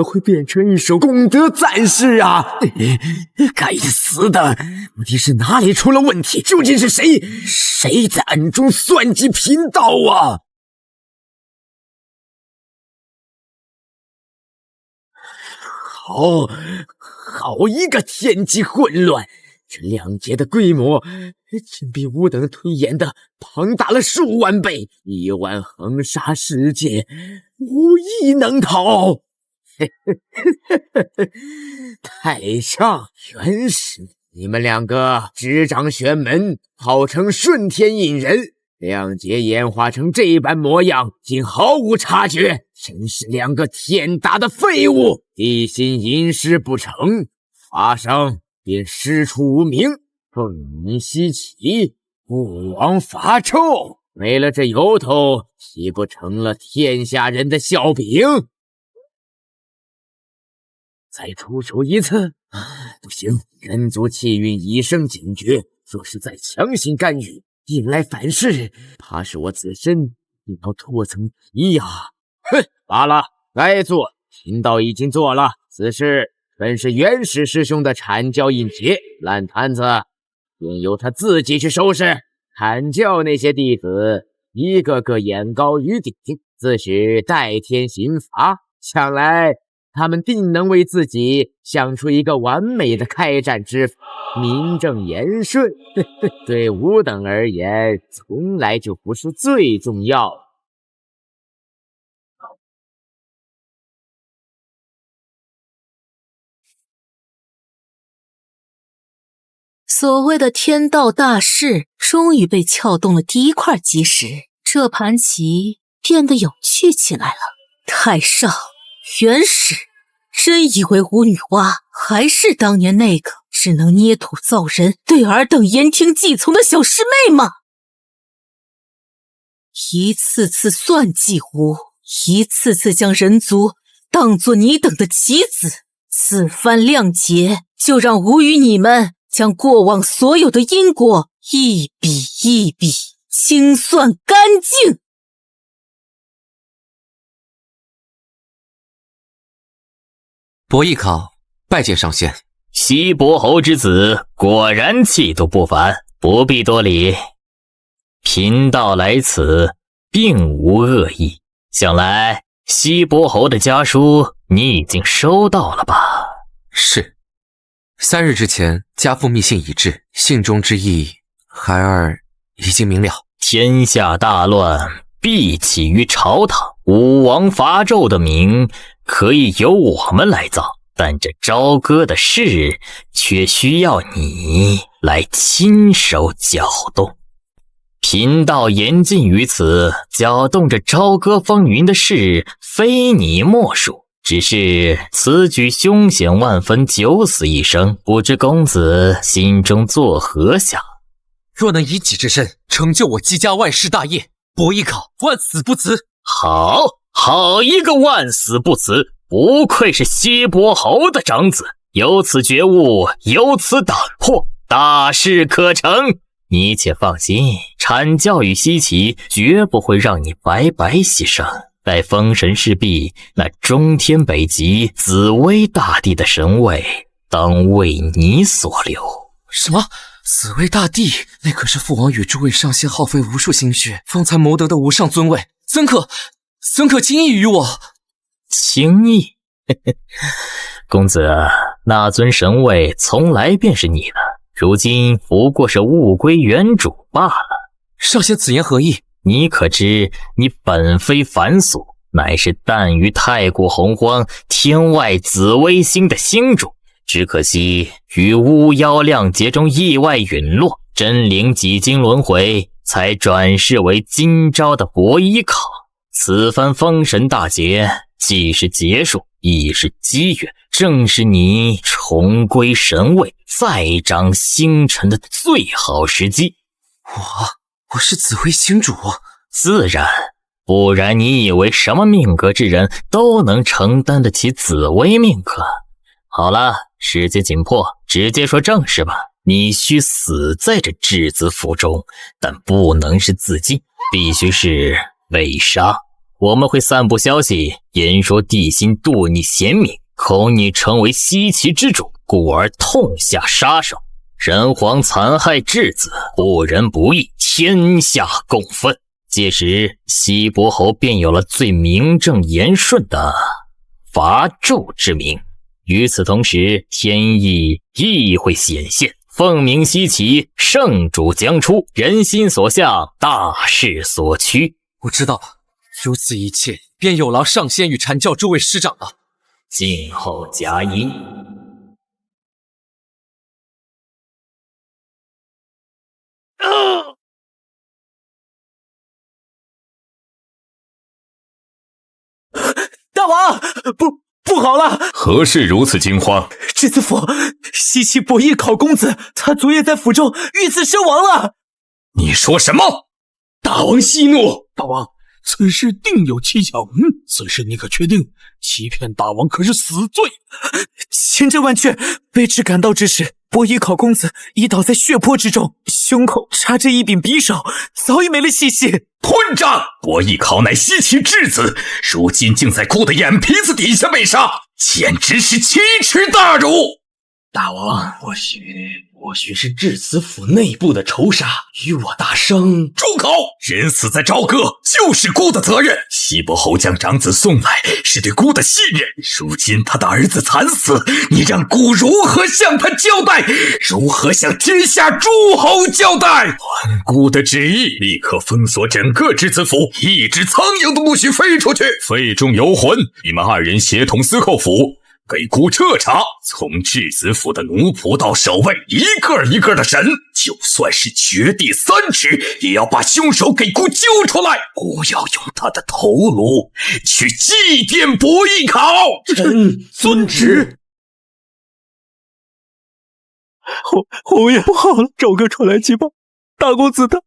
会变成一首功德赞诗啊？该死的，到底是哪里出了问题？究竟是谁在暗中算计贫道啊？好一个天机混乱！这两劫的规模竟比吾等推演的庞大了数万倍，1万横杀世界，无一能逃。太上、元始，你们两个执掌玄门，号称顺天引人，两劫演化成这般模样，竟毫无察觉，真是两个天大的废物！地心吟诗不成，法上便师出无名，凤鸣西起，不枉法臭。没了这由头，岂不成了天下人的笑柄？再出手一次，不行，人族气运已生警觉，若是再强行干预，引来反噬，怕是我自身也要脱层皮呀！罢了，该做，贫道已经做了。此事本是元始师兄的阐教印节，烂摊子便由他自己去收拾。阐教那些弟子一个个眼高于顶，自诩代天行法，想来他们定能为自己想出一个完美的开战之法，名正言顺。对吾等而言，从来就不是最重要的。所谓的天道大势终于被撬动了第一块基石，这盘棋变得有趣起来了。太上、元始，真以为吾女娲还是当年那个只能捏土造人、对尔等言听计从的小师妹吗？一次次算计吾，一次次将人族当作你等的棋子，此番谅解，就让吾与你们将过往所有的因果一笔一笔清算干净。伯邑考拜见上仙。西伯侯之子果然气度不凡，不必多礼。贫道来此并无恶意，想来西伯侯的家书你已经收到了吧？是，3日之前家父密信已至，信中之意孩儿已经明了。天下大乱，必起于朝堂，武王伐纣的名可以由我们来造，但这朝歌的事却需要你来亲手搅动。贫道言尽于此，搅动着朝歌风云的事非你莫属，只是此举凶险万分，九死一生，不知公子心中作何想？若能以己之身成就我姬家万世大业，伯邑考万死不辞。好一个万死不辞！不愧是西伯侯的长子，有此觉悟，有此胆魄，大事可成。你且放心，阐教与西岐绝不会让你白白牺牲。待封神事毕，那中天北极紫薇大帝的神位当为你所留。什么？紫薇大帝？那可是父王与诸位上仙耗费无数心血方才谋得的无上尊位，怎可轻易于我？轻易？公子，那尊神位从来便是你的，如今不过是物归原主罢了。少仙此言何意？你可知你本非凡俗，乃是诞于太古洪荒天外紫微星的星主，只可惜于巫妖亮劫中意外陨落，真灵几经轮回，才转世为今朝的伯邑考。此番封神大劫既是结束，亦是机缘，正是你重归神位，再掌星辰的最好时机。我是紫微星主？自然，不然你以为什么命格之人都能承担得起紫微命格？好了，时间紧迫，直接说正事吧。你需死在这质子府中，但不能是自尽，必须是被杀。我们会散布消息，言说帝辛妒你贤明，恐你成为西岐之主，故而痛下杀手。人皇残害质子，不仁不义，天下共愤。届时西伯侯便有了最名正言顺的伐纣之名。与此同时，天意亦会显现，凤鸣西岐，圣主将出，人心所向，大势所趋。我知道了，如此一切便有劳上仙与阐教诸位师长了。静候佳音。大王，不好了！何事如此惊慌？质子府西岐伯邑考公子，他昨夜在府中遇刺身亡了。你说什么？大王息怒！大王，此事定有蹊跷。此事你可确定？欺骗大王可是死罪。千真万确。卑职赶到之时，伯邑考公子已倒在血泊之中，胸口插着一柄匕首，早已没了气息。混账！伯邑考乃西岐质子，如今竟在孤的眼皮子底下被杀，简直是奇耻大辱！大王，或许是质子府内部的仇杀，与我大生。住口！人死在朝歌，就是孤的责任。西伯侯将长子送来，是对孤的信任。如今他的儿子惨死，你让孤如何向他交代？如何向天下诸侯交代？按孤的旨意，立刻封锁整个质子府，一只苍蝇都不许飞出去。肺中有魂，你们二人协同司寇府，给孤彻查，从质子府的奴仆到守卫，一个一个的审，就算是掘地3尺，也要把凶手给孤揪出来。孤要用他的头颅去祭奠伯邑考。臣遵旨。侯爷，不好了，赵哥传来急报，大公子他……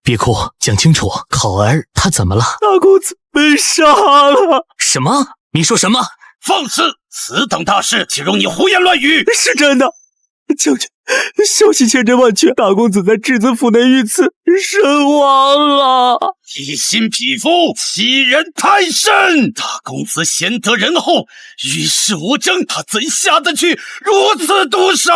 别哭，讲清楚，考儿他怎么了？大公子被杀了。什么？你说什么？放肆！此等大事，岂容你胡言乱语？是真的，将军，消息千真万确，大公子在质子府内遇刺身亡了。一心匹夫，欺人太甚！大公子贤德仁厚，与世无争，他怎下得去如此毒手？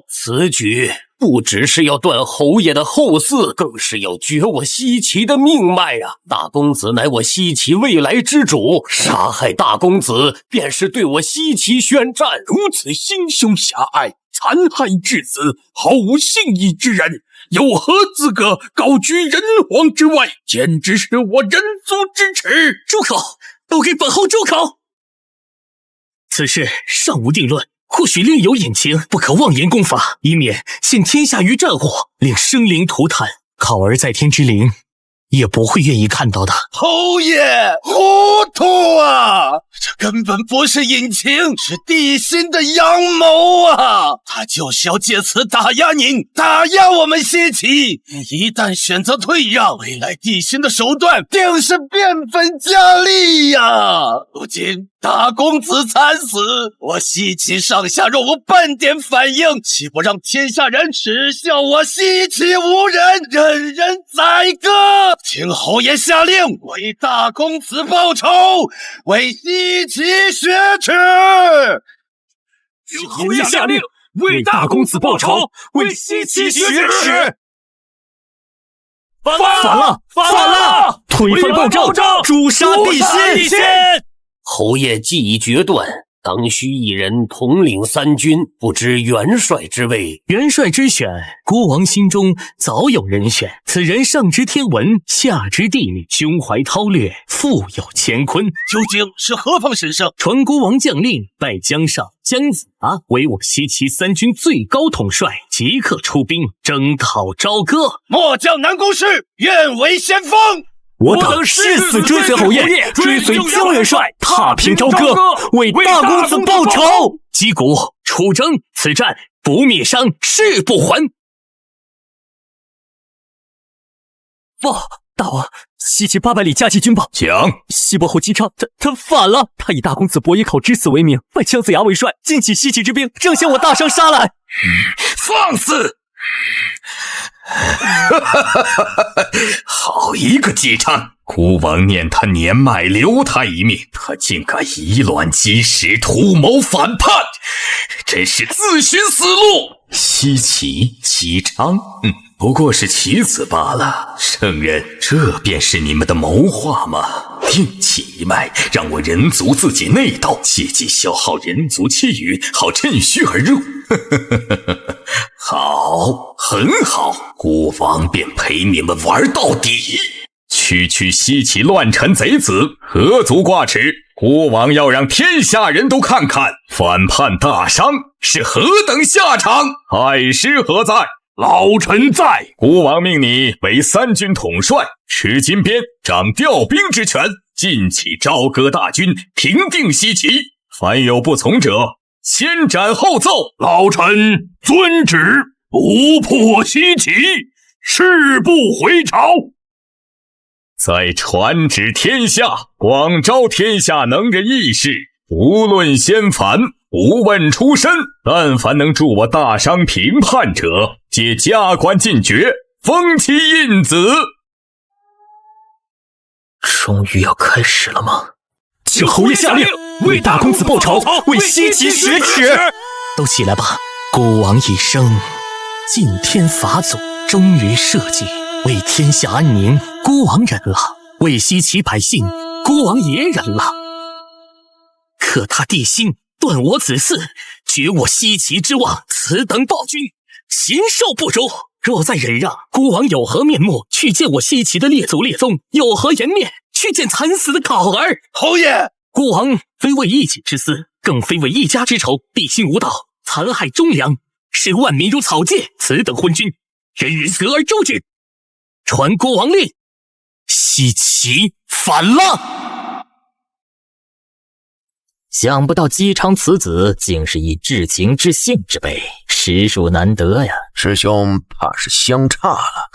此举不只是要断侯爷的后嗣，更是要绝我西岐的命脉啊！大公子乃我西岐未来之主，杀害大公子便是对我西岐宣战。如此心胸狭隘、残害质子、毫无信义之人，有何资格高居人皇之位？简直是我人族之耻！住口！都给本后住口！此事尚无定论，或许另有隐情，不可妄言功法，以免陷天下于战火，令生灵涂炭。考儿在天之灵也不会愿意看到的。侯爷糊涂啊！这根本不是隐情，是帝辛的阳谋啊！他就是要借此打压您，打压我们西岐。一旦选择退让，未来帝辛的手段定是变本加厉呀！如今大公子惨死，我西岐上下若无半点反应，岂不让天下人耻笑我西岐无人，人人宰割？请侯爷下令，为大公子报仇，为西岐雪耻！请侯爷下令，为大公子报仇，为西岐雪耻！反了！推翻暴政，诛杀帝辛！侯爷既已决断，当需一人统领三军，不知元帅之位。元帅之选，国王心中早有人选。此人上知天文，下知地理，胸怀韬略，富有乾坤。究竟是何方神圣？传国王将令，拜江上、姜子牙为我西岐三军最高统帅，即刻出兵征讨朝歌。末将南宫氏愿为先锋。我等誓死追随侯爷，追随姜元帅，踏平朝歌，为大公子报仇。击鼓出征，此战不灭伤，誓不还。报，大王，西岐800里加急军报，讲西伯侯姬昌，他反了。他以大公子伯邑考之死为名，拜姜子牙为帅，尽起西岐之兵，正向我大伤杀来。放肆！好一个姬昌！孤王念他年迈，留他一命，他竟敢以卵击石，图谋反叛，真是自寻死路！西岐姬昌，不过是棋子罢了。圣人，这便是你们的谋划吗？另起一脉，让我人族自己内斗，借机消耗人族气运，好趁虚而入。好，很好，孤王便陪你们玩到底。区区西岐乱臣贼子，何足挂齿？孤王要让天下人都看看，反叛大商是何等下场。太师何在？老臣在。孤王命你为三军统帅，持金鞭，掌调兵之权，尽起朝歌大军，平定西岐。凡有不从者，先斩后奏。老臣遵旨，不破西岐，誓不回朝。再传旨天下，广招天下能人义士，无论先凡，不问出身，但凡能助我大商平叛者，皆加官进爵，封其印子。终于要开始了吗？请侯爷下令，为大公子报仇，为西岐雪耻。都起来吧！孤王一生敬天法祖，忠于社稷，为天下安宁，孤王忍了；为西岐百姓，孤王也忍了。可他帝辛断我子嗣，绝我西岐之望，此等暴君，禽兽不如。若再忍让，孤王有何面目去见我西岐的列祖列宗？有何颜面去见惨死的考儿？侯爷，孤王非为一己之私，更非为一家之仇。帝辛无道，残害忠良，视万民如草芥，此等昏君，人人得而诛之。传国王令，西岐反了。想不到姬昌此子竟是以至情至性之辈，实属难得呀。师兄怕是相差了。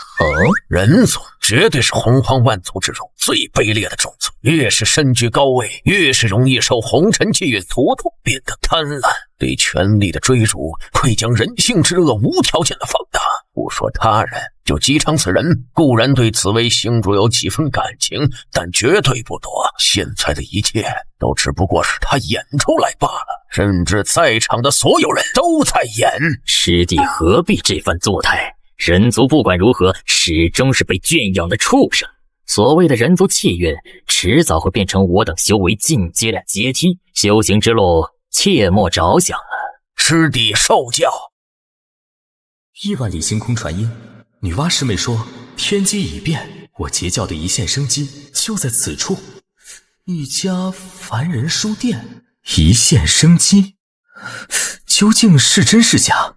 人族绝对是洪荒万族之中最卑劣的种族，越是身居高位，越是容易受红尘气运荼毒，变得贪婪，对权力的追逐会将人性之恶无条件的放大。不说他人，就姬昌此人，固然对紫薇星主有几分感情，但绝对不多。现在的一切都只不过是他演出来罢了，甚至在场的所有人都在演。师弟何必这番作态？人族不管如何，始终是被圈养的畜生。所谓的人族气运，迟早会变成我等修为进阶的阶梯。修行之路，切莫着想了。师弟受教。1万里星空传音，女娲师妹说天机已变，我截教的一线生机就在此处，一家凡人书店。一线生机，究竟是真是假？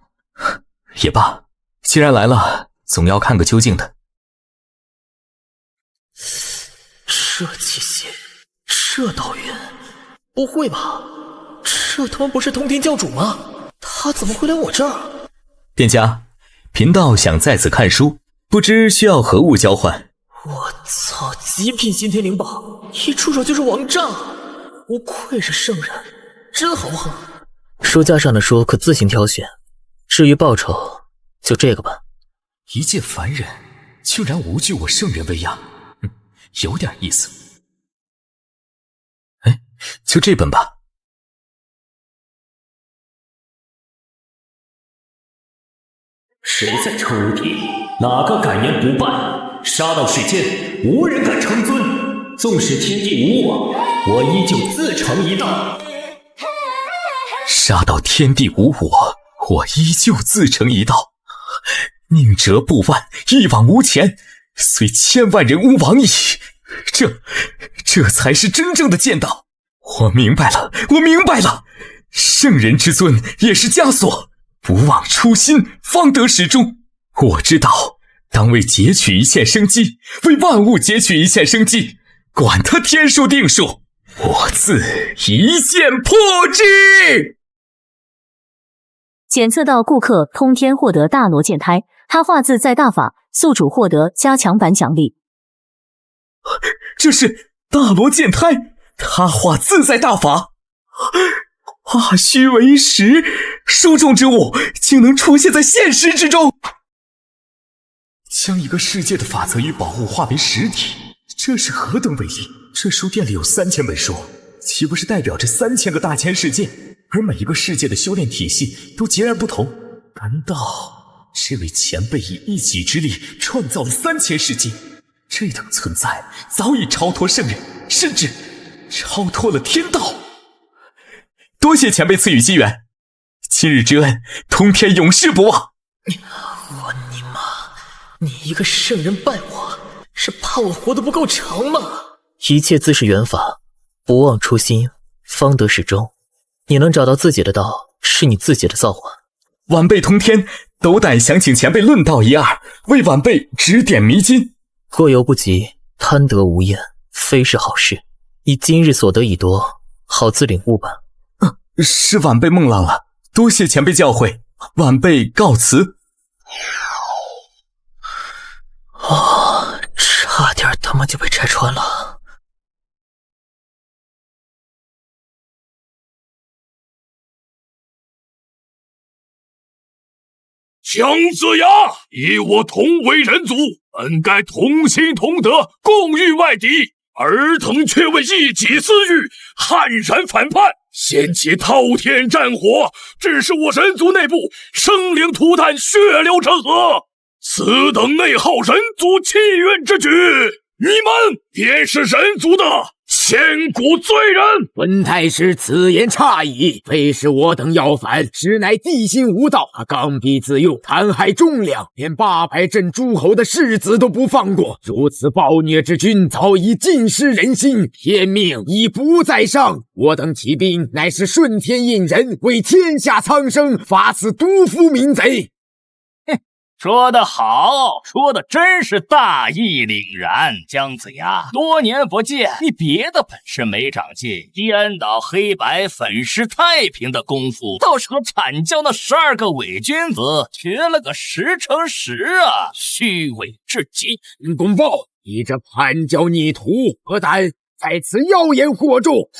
也罢，既然来了，总要看个究竟的。这气息，这道运，不会吧？这他妈不是通天教主吗？他怎么会来我这儿？店家，贫道想在此看书，不知需要何物交换？我操，极品先天灵宝，一出手就是王炸，不愧是圣人，真豪横。书架上的书可自行挑选，至于报酬，就这个吧。一介凡人，竟然无惧我圣人威压，有点意思。哎，就这本吧。谁在抽屉？哪个敢言不办？杀到世间，无人敢称尊。纵使天地无我，我依旧自成一道。杀到天地无我，我依旧自成一道。宁折不弯，一往无前，虽千万人吾往矣。这才是真正的剑道。我明白了，我明白了。圣人之尊也是枷锁，不忘初心，方得始终。我知道，当为截取一线生机，为万物截取一线生机，管他天数定数，我自一剑破之。检测到顾客通天获得大罗剑胎，他化自在大法，宿主获得加强版奖励。这是大罗剑胎，他化自在大法，化虚为实，书中之物竟能出现在现实之中。将一个世界的法则与宝物化为实体，这是何等伟力！这书店里有3000本书，岂不是代表着3000个大千世界？而每一个世界的修炼体系都截然不同。难道这位前辈以一己之力创造了3000世界？这等存在早已超脱圣人，甚至超脱了天道。多谢前辈赐予机缘，今日之恩，通天永世不忘。我尼玛，你一个圣人拜我，是怕我活得不够长吗？一切自是缘法，不忘初心，方得始终。你能找到自己的道，是你自己的造化。晚辈通天，斗胆想请前辈论道一二，为晚辈指点迷津。过犹不及，贪得无厌，非是好事。你今日所得已多，好自领悟吧。是晚辈梦浪了，多谢前辈教诲，晚辈告辞。差点他妈就被拆穿了。姜子牙，以我同为人族，本该同心同德，共御外敌，尔等却为一己私欲，悍然反叛，掀起滔天战火，致使我人族内部生灵涂炭，血流成河。此等内耗人族气运之举，你们便是人族的千古罪人。文太师此言差矣，非是我等要反，实乃地心无道，他刚愎自用，残害忠良，连800镇诸侯的世子都不放过。如此暴虐之君，早已尽失人心，天命已不在上。我等起兵，乃是顺天应人，为天下苍生发此毒夫民贼。说得好，说的真是大义凛然。姜子牙，多年不见，你别的本事没长进，颠倒黑白、粉饰太平的功夫，倒是和阐教那12个伪君子学了个10乘10啊！虚伪至极。公报，你这叛教逆徒，何胆在此妖言惑众？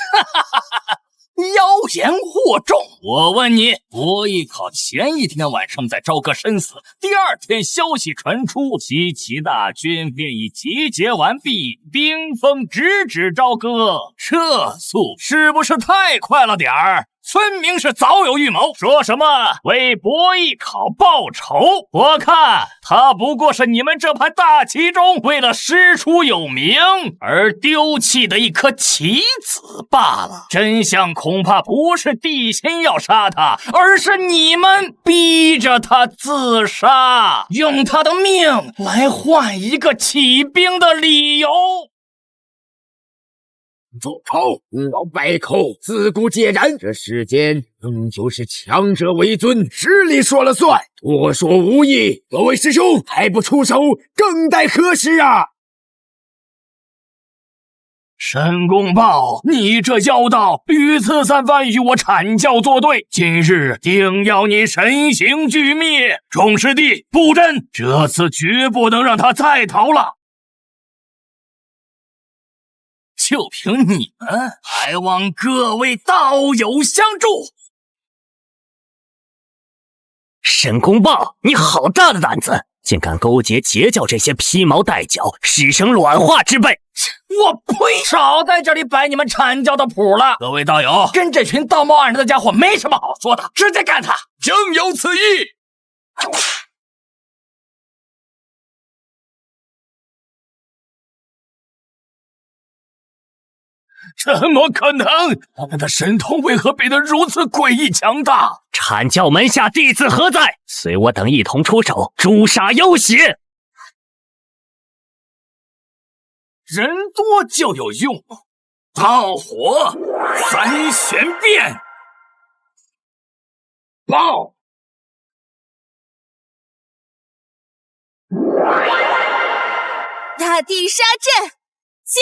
妖言惑众！我问你，博弈考前一天晚上在朝歌身死，第二天消息传出，西岐大军便已集结完毕，兵锋直指朝歌，这速是不是太快了点儿？分明是早有预谋，说什么为博弈考报仇。我看他不过是你们这盘大棋中为了师出有名而丢弃的一颗棋子罢了。真相恐怕不是地心要杀他，而是你们逼着他自杀，用他的命来换一个起兵的理由。走口，老百口，自古皆然。这世间终究是强者为尊，实力说了算，多说无益。各位师兄还不出手，更待何时啊？申公豹，你这妖道屡次三番与我阐教作对，今日定要你身形俱灭。众师弟，布阵，这次绝不能让他再逃了。就凭你们，还望各位道友相助。申公豹，你好大的胆子，竟敢勾结截教这些披毛戴角、师生卵化之辈！我呸！少在这里摆你们阐教的谱了。各位道友，跟这群道貌岸然的家伙没什么好说的，直接干他！正有此意。怎么可能？他们的神通为何变得如此诡异强大？阐教门下弟子何在？随我等一同出手，诛杀妖邪！人多就有用，炮火三玄变，爆！大地杀阵，起！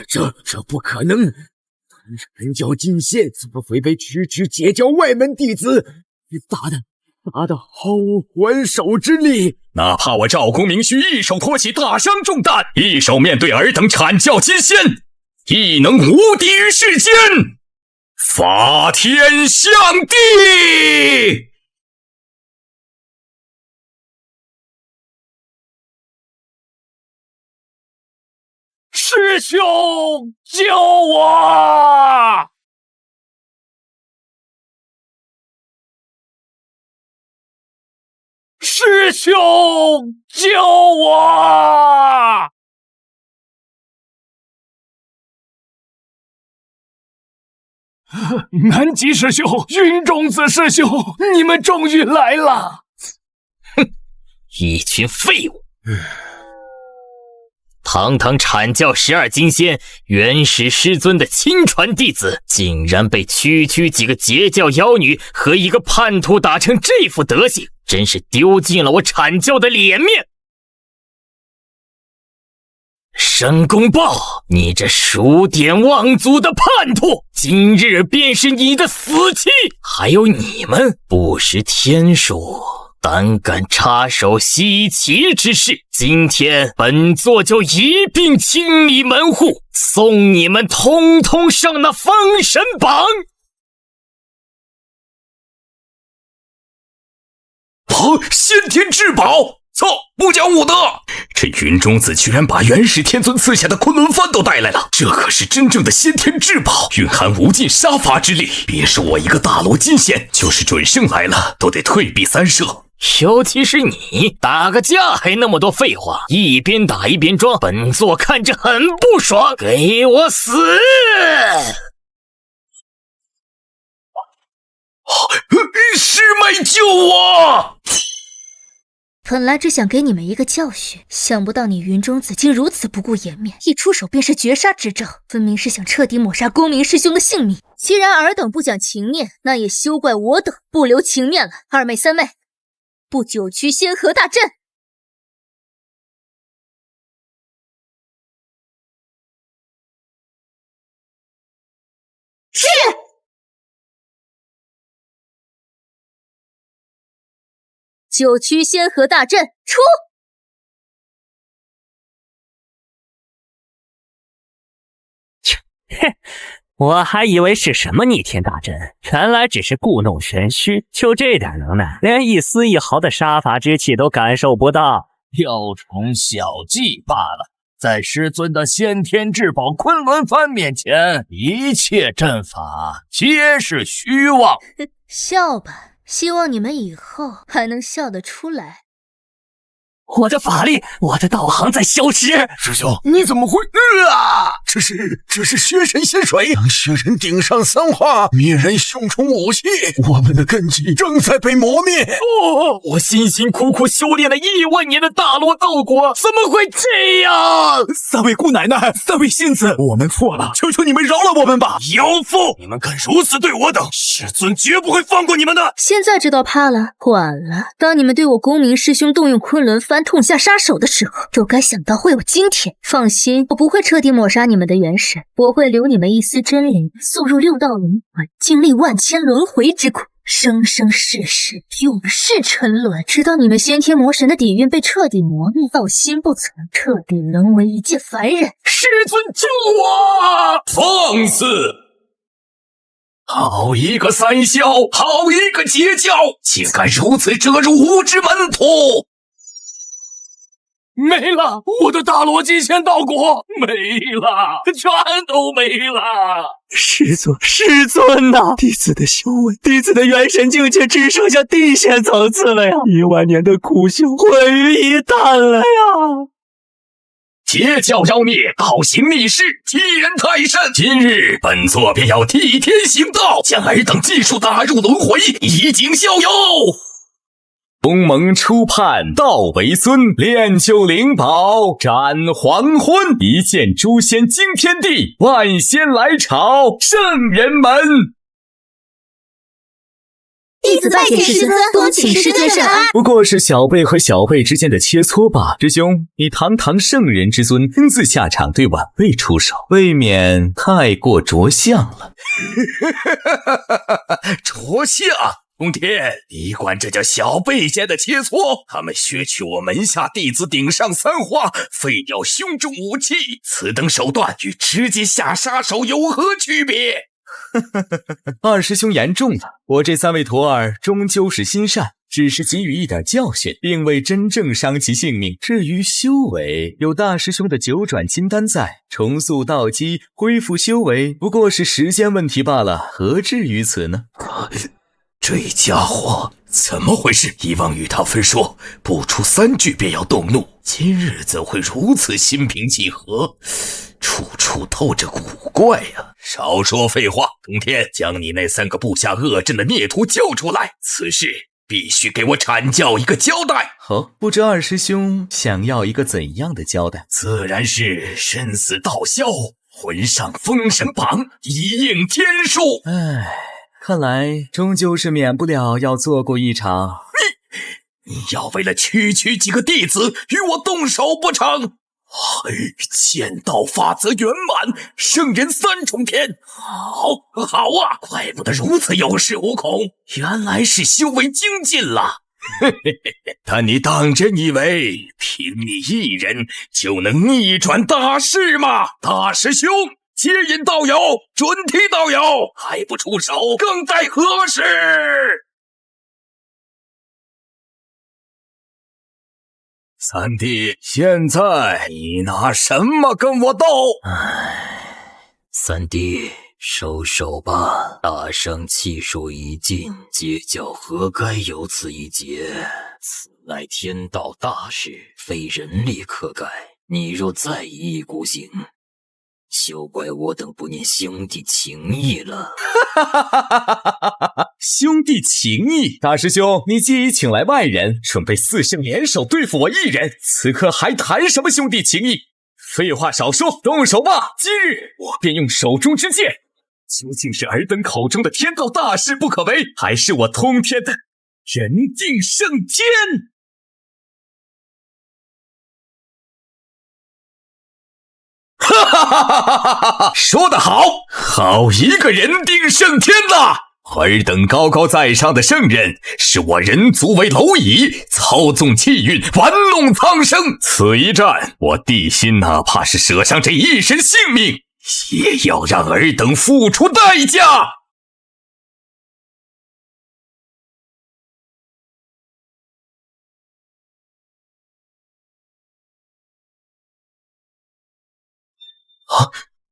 这不可能！阐教金仙怎么会被区截教外门弟子打得毫无还手之力？哪怕我赵公明须一手托起大商重担，一手面对尔等阐教金仙，亦能无敌于世间，法天象地！师兄，救我！师兄，救我！南极师兄，云中子师兄，你们终于来了！哼，一群废物！堂堂阐教12金仙，元始师尊的亲传弟子，竟然被区几个截教妖女和一个叛徒打成这副德行，真是丢尽了我阐教的脸面！申公豹，你这数典忘祖的叛徒，今日便是你的死期！还有你们不识天数，胆敢插手西岐之事，今天本座就一并清理门户，送你们通通上那封神榜！先天至宝！操，不讲武德！这云中子居然把元始天尊赐下的昆仑幡都带来了，这可是真正的先天至宝，蕴含无尽杀伐之力。别说我一个大罗金仙，就是准圣来了，都得退避三舍。尤其是你，打个架还那么多废话，一边打一边装，本座看着很不爽。给我死！师妹救我！本来只想给你们一个教训，想不到你云中子竟如此不顾颜面，一出手便是绝杀之招，分明是想彻底抹杀公明师兄的性命。既然尔等不讲情面，那也休怪我等不留情面了。二妹三妹，布9区仙河大阵！是。9区仙河大阵出！切，我还以为是什么逆天大阵，原来只是故弄玄虚。就这点能耐，连一丝一毫的杀伐之气都感受不到，雕虫小技罢了。在师尊的先天至宝昆仑幡面前，一切阵法皆是虚妄。笑吧，希望你们以后还能笑得出来。我的法力，我的道行在消失。师兄，你怎么会？这是血神仙水，让血人顶上三化，灭人胸中武器。我们的根基正在被磨灭。我辛辛苦苦修炼了1万年的大罗道果，怎么会这样？三位姑奶奶，三位仙子，我们错了，求求你们饶了我们吧！妖妇，你们敢如此对我等，师尊绝不会放过你们的。现在知道怕了，晚了。当你们对我公明师兄动用昆仑幡痛下杀手的时候，就该想到会有今天。放心，我不会彻底抹杀你们的元神，我会留你们一丝真灵，速入6道轮回，经历万千轮回之苦，生生世世永世沉沦，直到你们先天魔神的底蕴被彻底磨灭，到心不存，彻底沦为一介凡人。师尊救我！放肆！好一个三霄，好一个截教，竟敢如此折辱无知门徒！没了，我的大罗金仙道果没了，全都没了。师尊呐！弟子的修为，弟子的元神境界只剩下地仙层次了呀！1万年的苦修毁于一旦了呀！截教妖孽，道行逆施，欺人太甚。今日本座便要替天行道，将尔等尽数打入轮回，以儆效尤。东盟初判，道为尊，炼就灵宝，斩黄昏，一见诛仙惊天地，万仙来朝，圣人们。弟子拜见师尊，多请师尊圣安。不过是小辈和小辈之间的切磋吧。师兄，你堂堂圣人之尊，亲自下场对晚辈出手，未免太过着相了。着相？通天，你管这叫小辈间的切磋？他们削去我门下弟子顶上三花，废掉胸中武器，此等手段与直接下杀手有何区别？二师兄言重了，我这3位徒儿终究是心善，只是给予一点教训，并未真正伤其性命。至于修为，有大师兄的9转金丹在，重塑道基，恢复修为，不过是时间问题罢了，何至于此呢？这家伙怎么回事？以往与他分说，不出3句便要动怒，今日怎会如此心平气和？处处透着古怪呀！少说废话，通天，将你那3个布下恶阵的孽徒交出来，此事必须给我阐教一个交代。好，不知二师兄想要一个怎样的交代？自然是身死道消，魂上封神榜，一应天数。看来终究是免不了要做过一场。你要为了区几个弟子与我动手不成？剑道法则圆满，圣人3重天。好啊，怪不得如此有恃无恐，原来是修为精进了。但你当真以为凭你一人就能逆转大势吗？大师兄，接引道友，准提道友，还不出手，更待何时？三弟，现在你拿什么跟我斗？三弟，收手吧，大圣气数已尽，截教何该有此一劫？此乃天道大事，非人力可改。你若再一意孤行，休怪我等不念兄弟情义了。兄弟情义，大师兄，你既已请来外人，准备4圣联手对付我一人，此刻还谈什么兄弟情义？废话少说，动手吧！今日我便用手中之剑，究竟是尔等口中的天道大事不可为，还是我通天的人定胜天？哈哈哈哈哈哈！说得好，好一个人定胜天呐！尔等高高在上的圣人，视我人族为蝼蚁，操纵气运，玩弄苍生。此一战，我地心哪怕是舍上这一身性命，也要让尔等付出代价。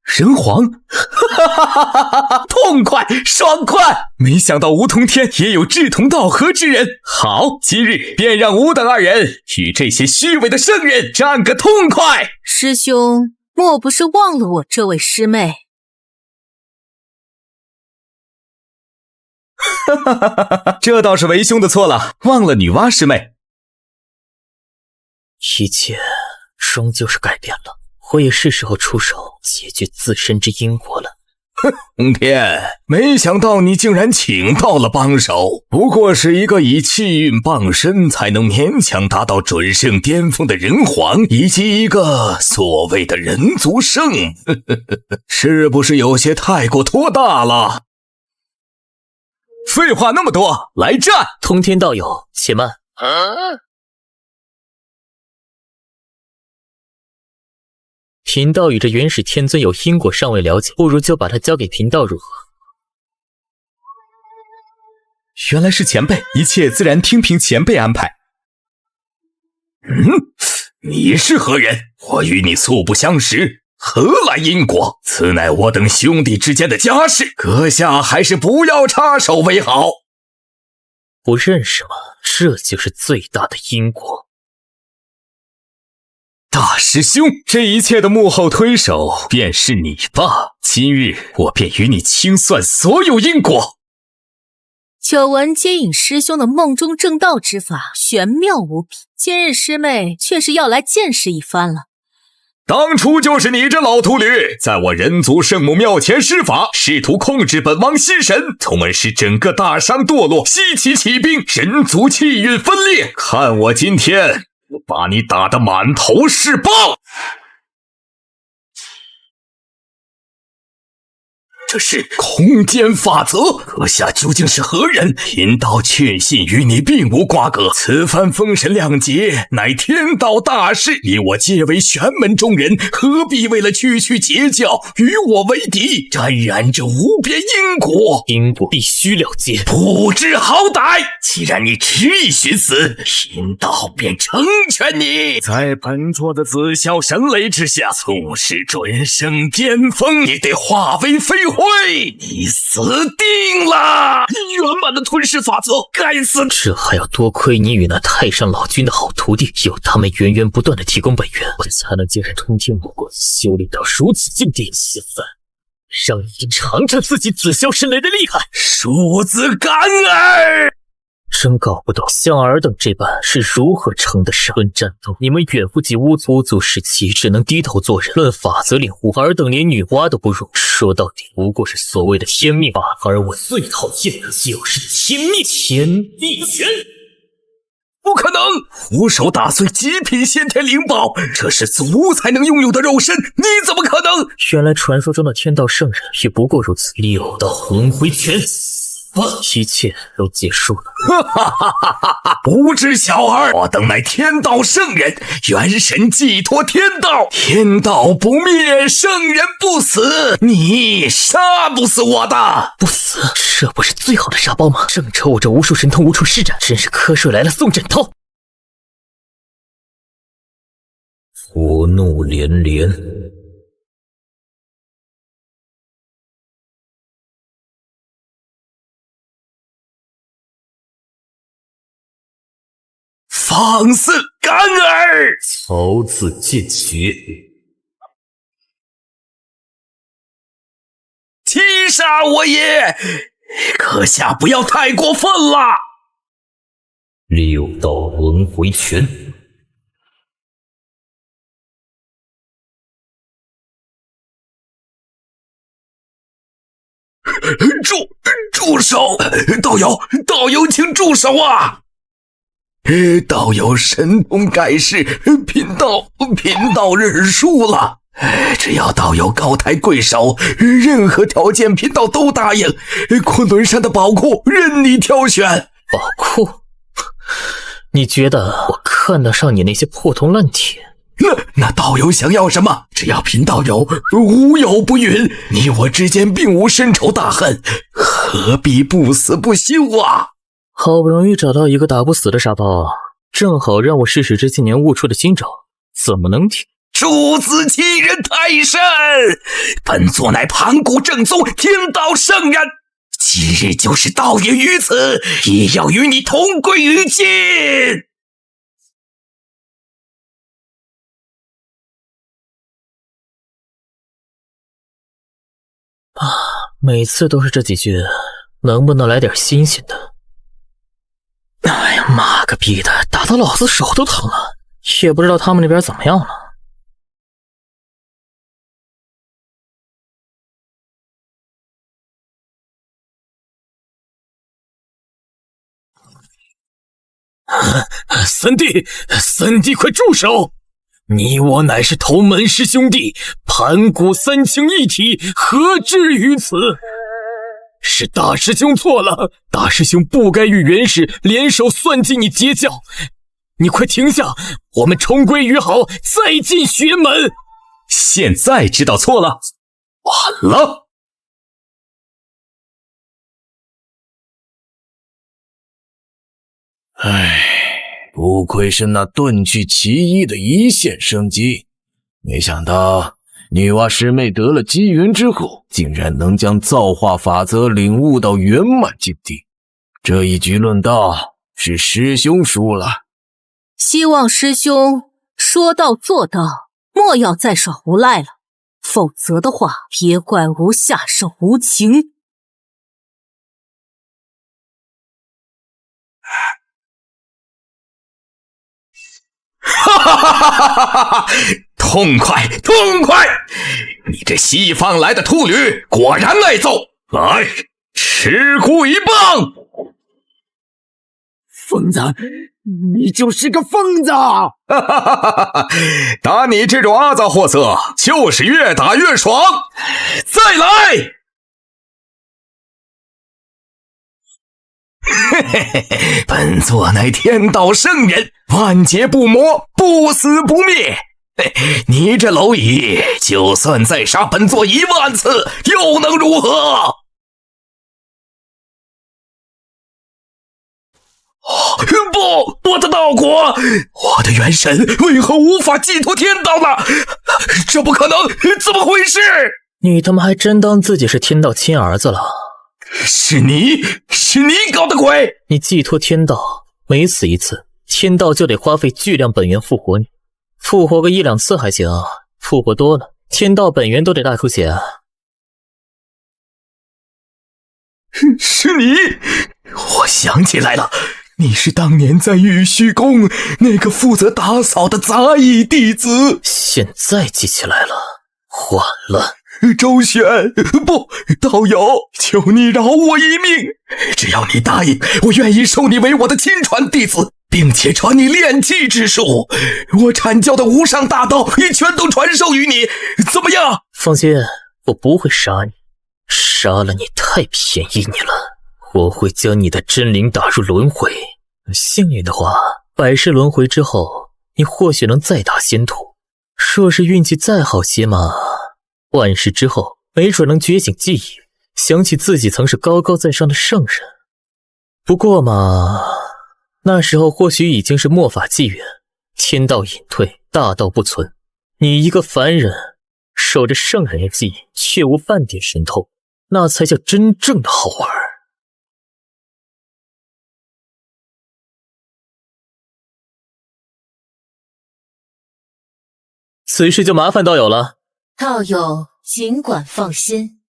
人皇，痛快爽快！没想到梧桐天也有志同道合之人。好，今日便让吾等二人与这些虚伪的圣人战个痛快。师兄，莫不是忘了我这位师妹？这倒是为兄的错了，忘了女娲师妹。一切终究是改变了。我也是时候出手解决自身之因果了。洪天，没想到你竟然请到了帮手，不过是一个以气运傍身才能勉强达到准圣巅峰的人皇，以及一个所谓的人族圣，是不是有些太过托大了？废话那么多，来战！通天道友，且慢。贫道与这元始天尊有因果尚未了解，不如就把他交给贫道如何？原来是前辈，一切自然听凭前辈安排。你是何人？我与你素不相识，何来因果？此乃我等兄弟之间的家事，阁下还是不要插手为好。不认识吗？这就是最大的因果。大师兄，这一切的幕后推手便是你吧？今日我便与你清算所有因果。久闻接引师兄的梦中正道之法，玄妙无比。今日师妹却是要来见识一番了。当初就是你这老秃驴，在我人族圣母庙前施法，试图控制本王心神，从而使整个大商堕落，西岐起兵，人族气运分裂。看我今天！我把你打得满头是包！这是空间法则，阁下究竟是何人？贫道确信与你并无瓜葛。此番封神两劫，乃天道大事，你我皆为玄门中人，何必为了区区截教与我为敌，沾染这无边因果？因果必须了结，不知好歹！既然你执意寻死，贫道便成全你。在本座的紫霄神雷之下，纵使准圣巅峰，也得化为飞灰。你死定了！圆满的吞噬法则，该死！这还要多亏你与那太上老君的好徒弟，有他们源源不断的提供本源，我才能接着通天魔棍修炼到如此境地。现在让你尝尝自己紫霄神雷的厉害！庶子干儿！真搞不懂像尔等这般是如何称得上。论战斗，你们远不及巫族时期，只能低头做人；论法则领悟，尔等连女娲都不如。说到底，不过是所谓的天命吧。而我最讨厌的就是天命，天地拳。不可能！徒手打碎极品先天灵宝，这是族才能拥有的肉身，你怎么可能？原来传说中的天道圣人也不过如此。六道轮回拳。一切都结束了。不知小儿，我等乃天道圣人，元神寄托天道，天道不灭，圣人不死，你杀不死我的！不死，这不是最好的沙包吗？正愁我这无数神通无处施展，真是瞌睡来了送枕头。佛怒连连。放肆干儿！曹字见血，击杀我也！阁下不要太过分了。六道轮回拳。住手！道友，请住手啊！道友神通盖世，贫道认输了。只要道友高抬贵手，任何条件贫道都答应。昆仑山的宝库任你挑选。宝库？你觉得我看得上你那些破铜烂铁？那道友想要什么？只要贫道友无有不允。你我之间并无深仇大恨，何必不死不休啊？好不容易找到一个打不死的沙包，正好让我试试这些年悟出的新招，怎么能停？诸子欺人太甚！本座乃盘古正宗天道圣人，今日就是道也于此，也要与你同归于尽！每次都是这几句，能不能来点新鲜的？哎呀，妈个逼的，打到老子手都疼了，也不知道他们那边怎么样了。三弟，快住手！你我乃是同门师兄弟，盘古三清一体，何至于此？是大师兄错了，大师兄不该与元始联手算计你截教。你快停下，我们重归于好，再进学门。现在知道错了，晚了。不愧是那遁去奇异的一线生机，没想到女娲师妹得了机缘之后，竟然能将造化法则领悟到圆满境地。这一局论道是师兄输了，希望师兄说到做到，莫要再耍无赖了，否则的话，别怪吾下手无情。哈！痛快！你这西方来的秃驴果然爱揍，来，吃苦一棒！疯子，你就是个疯子！打你这种阿杂货色，就是越打越爽。再来！本座乃天道圣人，万劫不磨，不死不灭。你这蝼蚁，就算再杀本座10000次，又能如何？不，我的道果，我的元神为何无法寄托天道呢？这不可能，怎么回事？你他妈还真当自己是天道亲儿子了？是你搞的鬼！你寄托天道，每死一次，天道就得花费巨量本源复活你。复活个1、2次还行，复活多了，天道本源都得大出血啊！是你！我想起来了，你是当年在玉虚宫那个负责打扫的杂役弟子。现在记起来了，晚了。周旋，不，道友，求你饶我一命！只要你答应，我愿意收你为我的亲传弟子，并且传你炼气之术。我阐教的无上大道也全都传授于你，怎么样？放心，我不会杀你，杀了你太便宜你了。我会将你的真灵打入轮回，幸运的话，100世轮回之后，你或许能再打仙途。若是运气再好些嘛，10000世之后，没准能觉醒记忆，想起自己曾是高高在上的圣人。不过嘛，那时候或许已经是末法纪元，天道隐退，大道不存。你一个凡人，守着圣人的记忆，却无半点神透，那才叫真正的好玩。此事就麻烦道友了。道友尽管放心。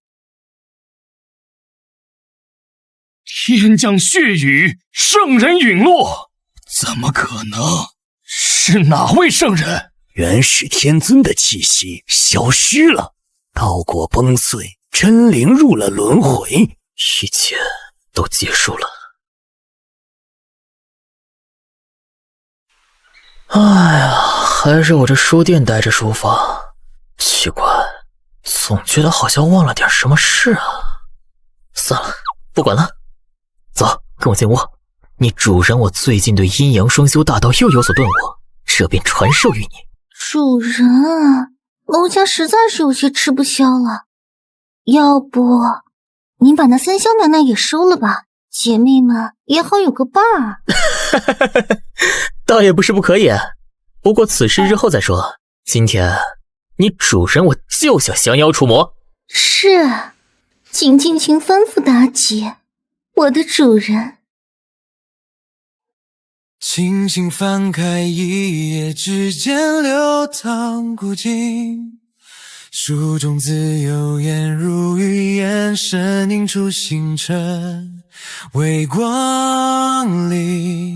天降血雨，圣人陨落，怎么可能？是哪位圣人？元始天尊的气息消失了，道果崩碎，真灵入了轮回，一切都结束了。哎呀，还是我这书店待着舒服。奇怪，总觉得好像忘了点什么事啊。算了，不管了，走，跟我进屋。你主人我最近对阴阳双修大道又有所顿悟，这便传授于你。主人，楼下实在是有些吃不消了，要不您把那三香奶奶也收了吧，姐妹们也好有个伴儿。倒也不是不可以，不过此事日后再说。今天你主人我就想降妖除魔。是啊，请尽情吩咐妲己，我的主人。轻轻翻开一页，指尖流淌古今，书中自有颜如玉，眼神映出星辰。微光里，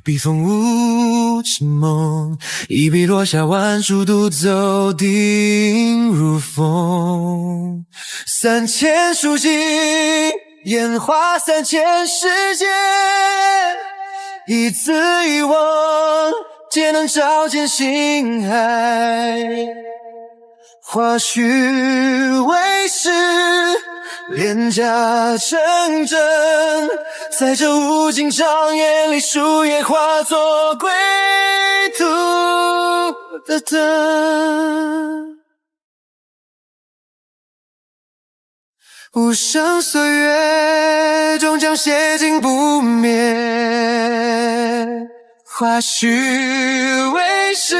笔锋无情梦，一笔落下万树独奏，定如风。3000书经，演化3000世界，一字一望，皆能照见星海。花虚为实，廉价成真，在这无尽长夜里，树叶化作归途的灯。无声岁月，终将写进不灭。花虚为实，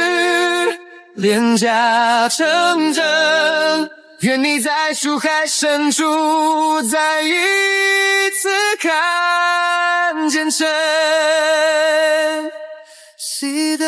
廉价成真，愿你在书海深处，再一次看见晨曦的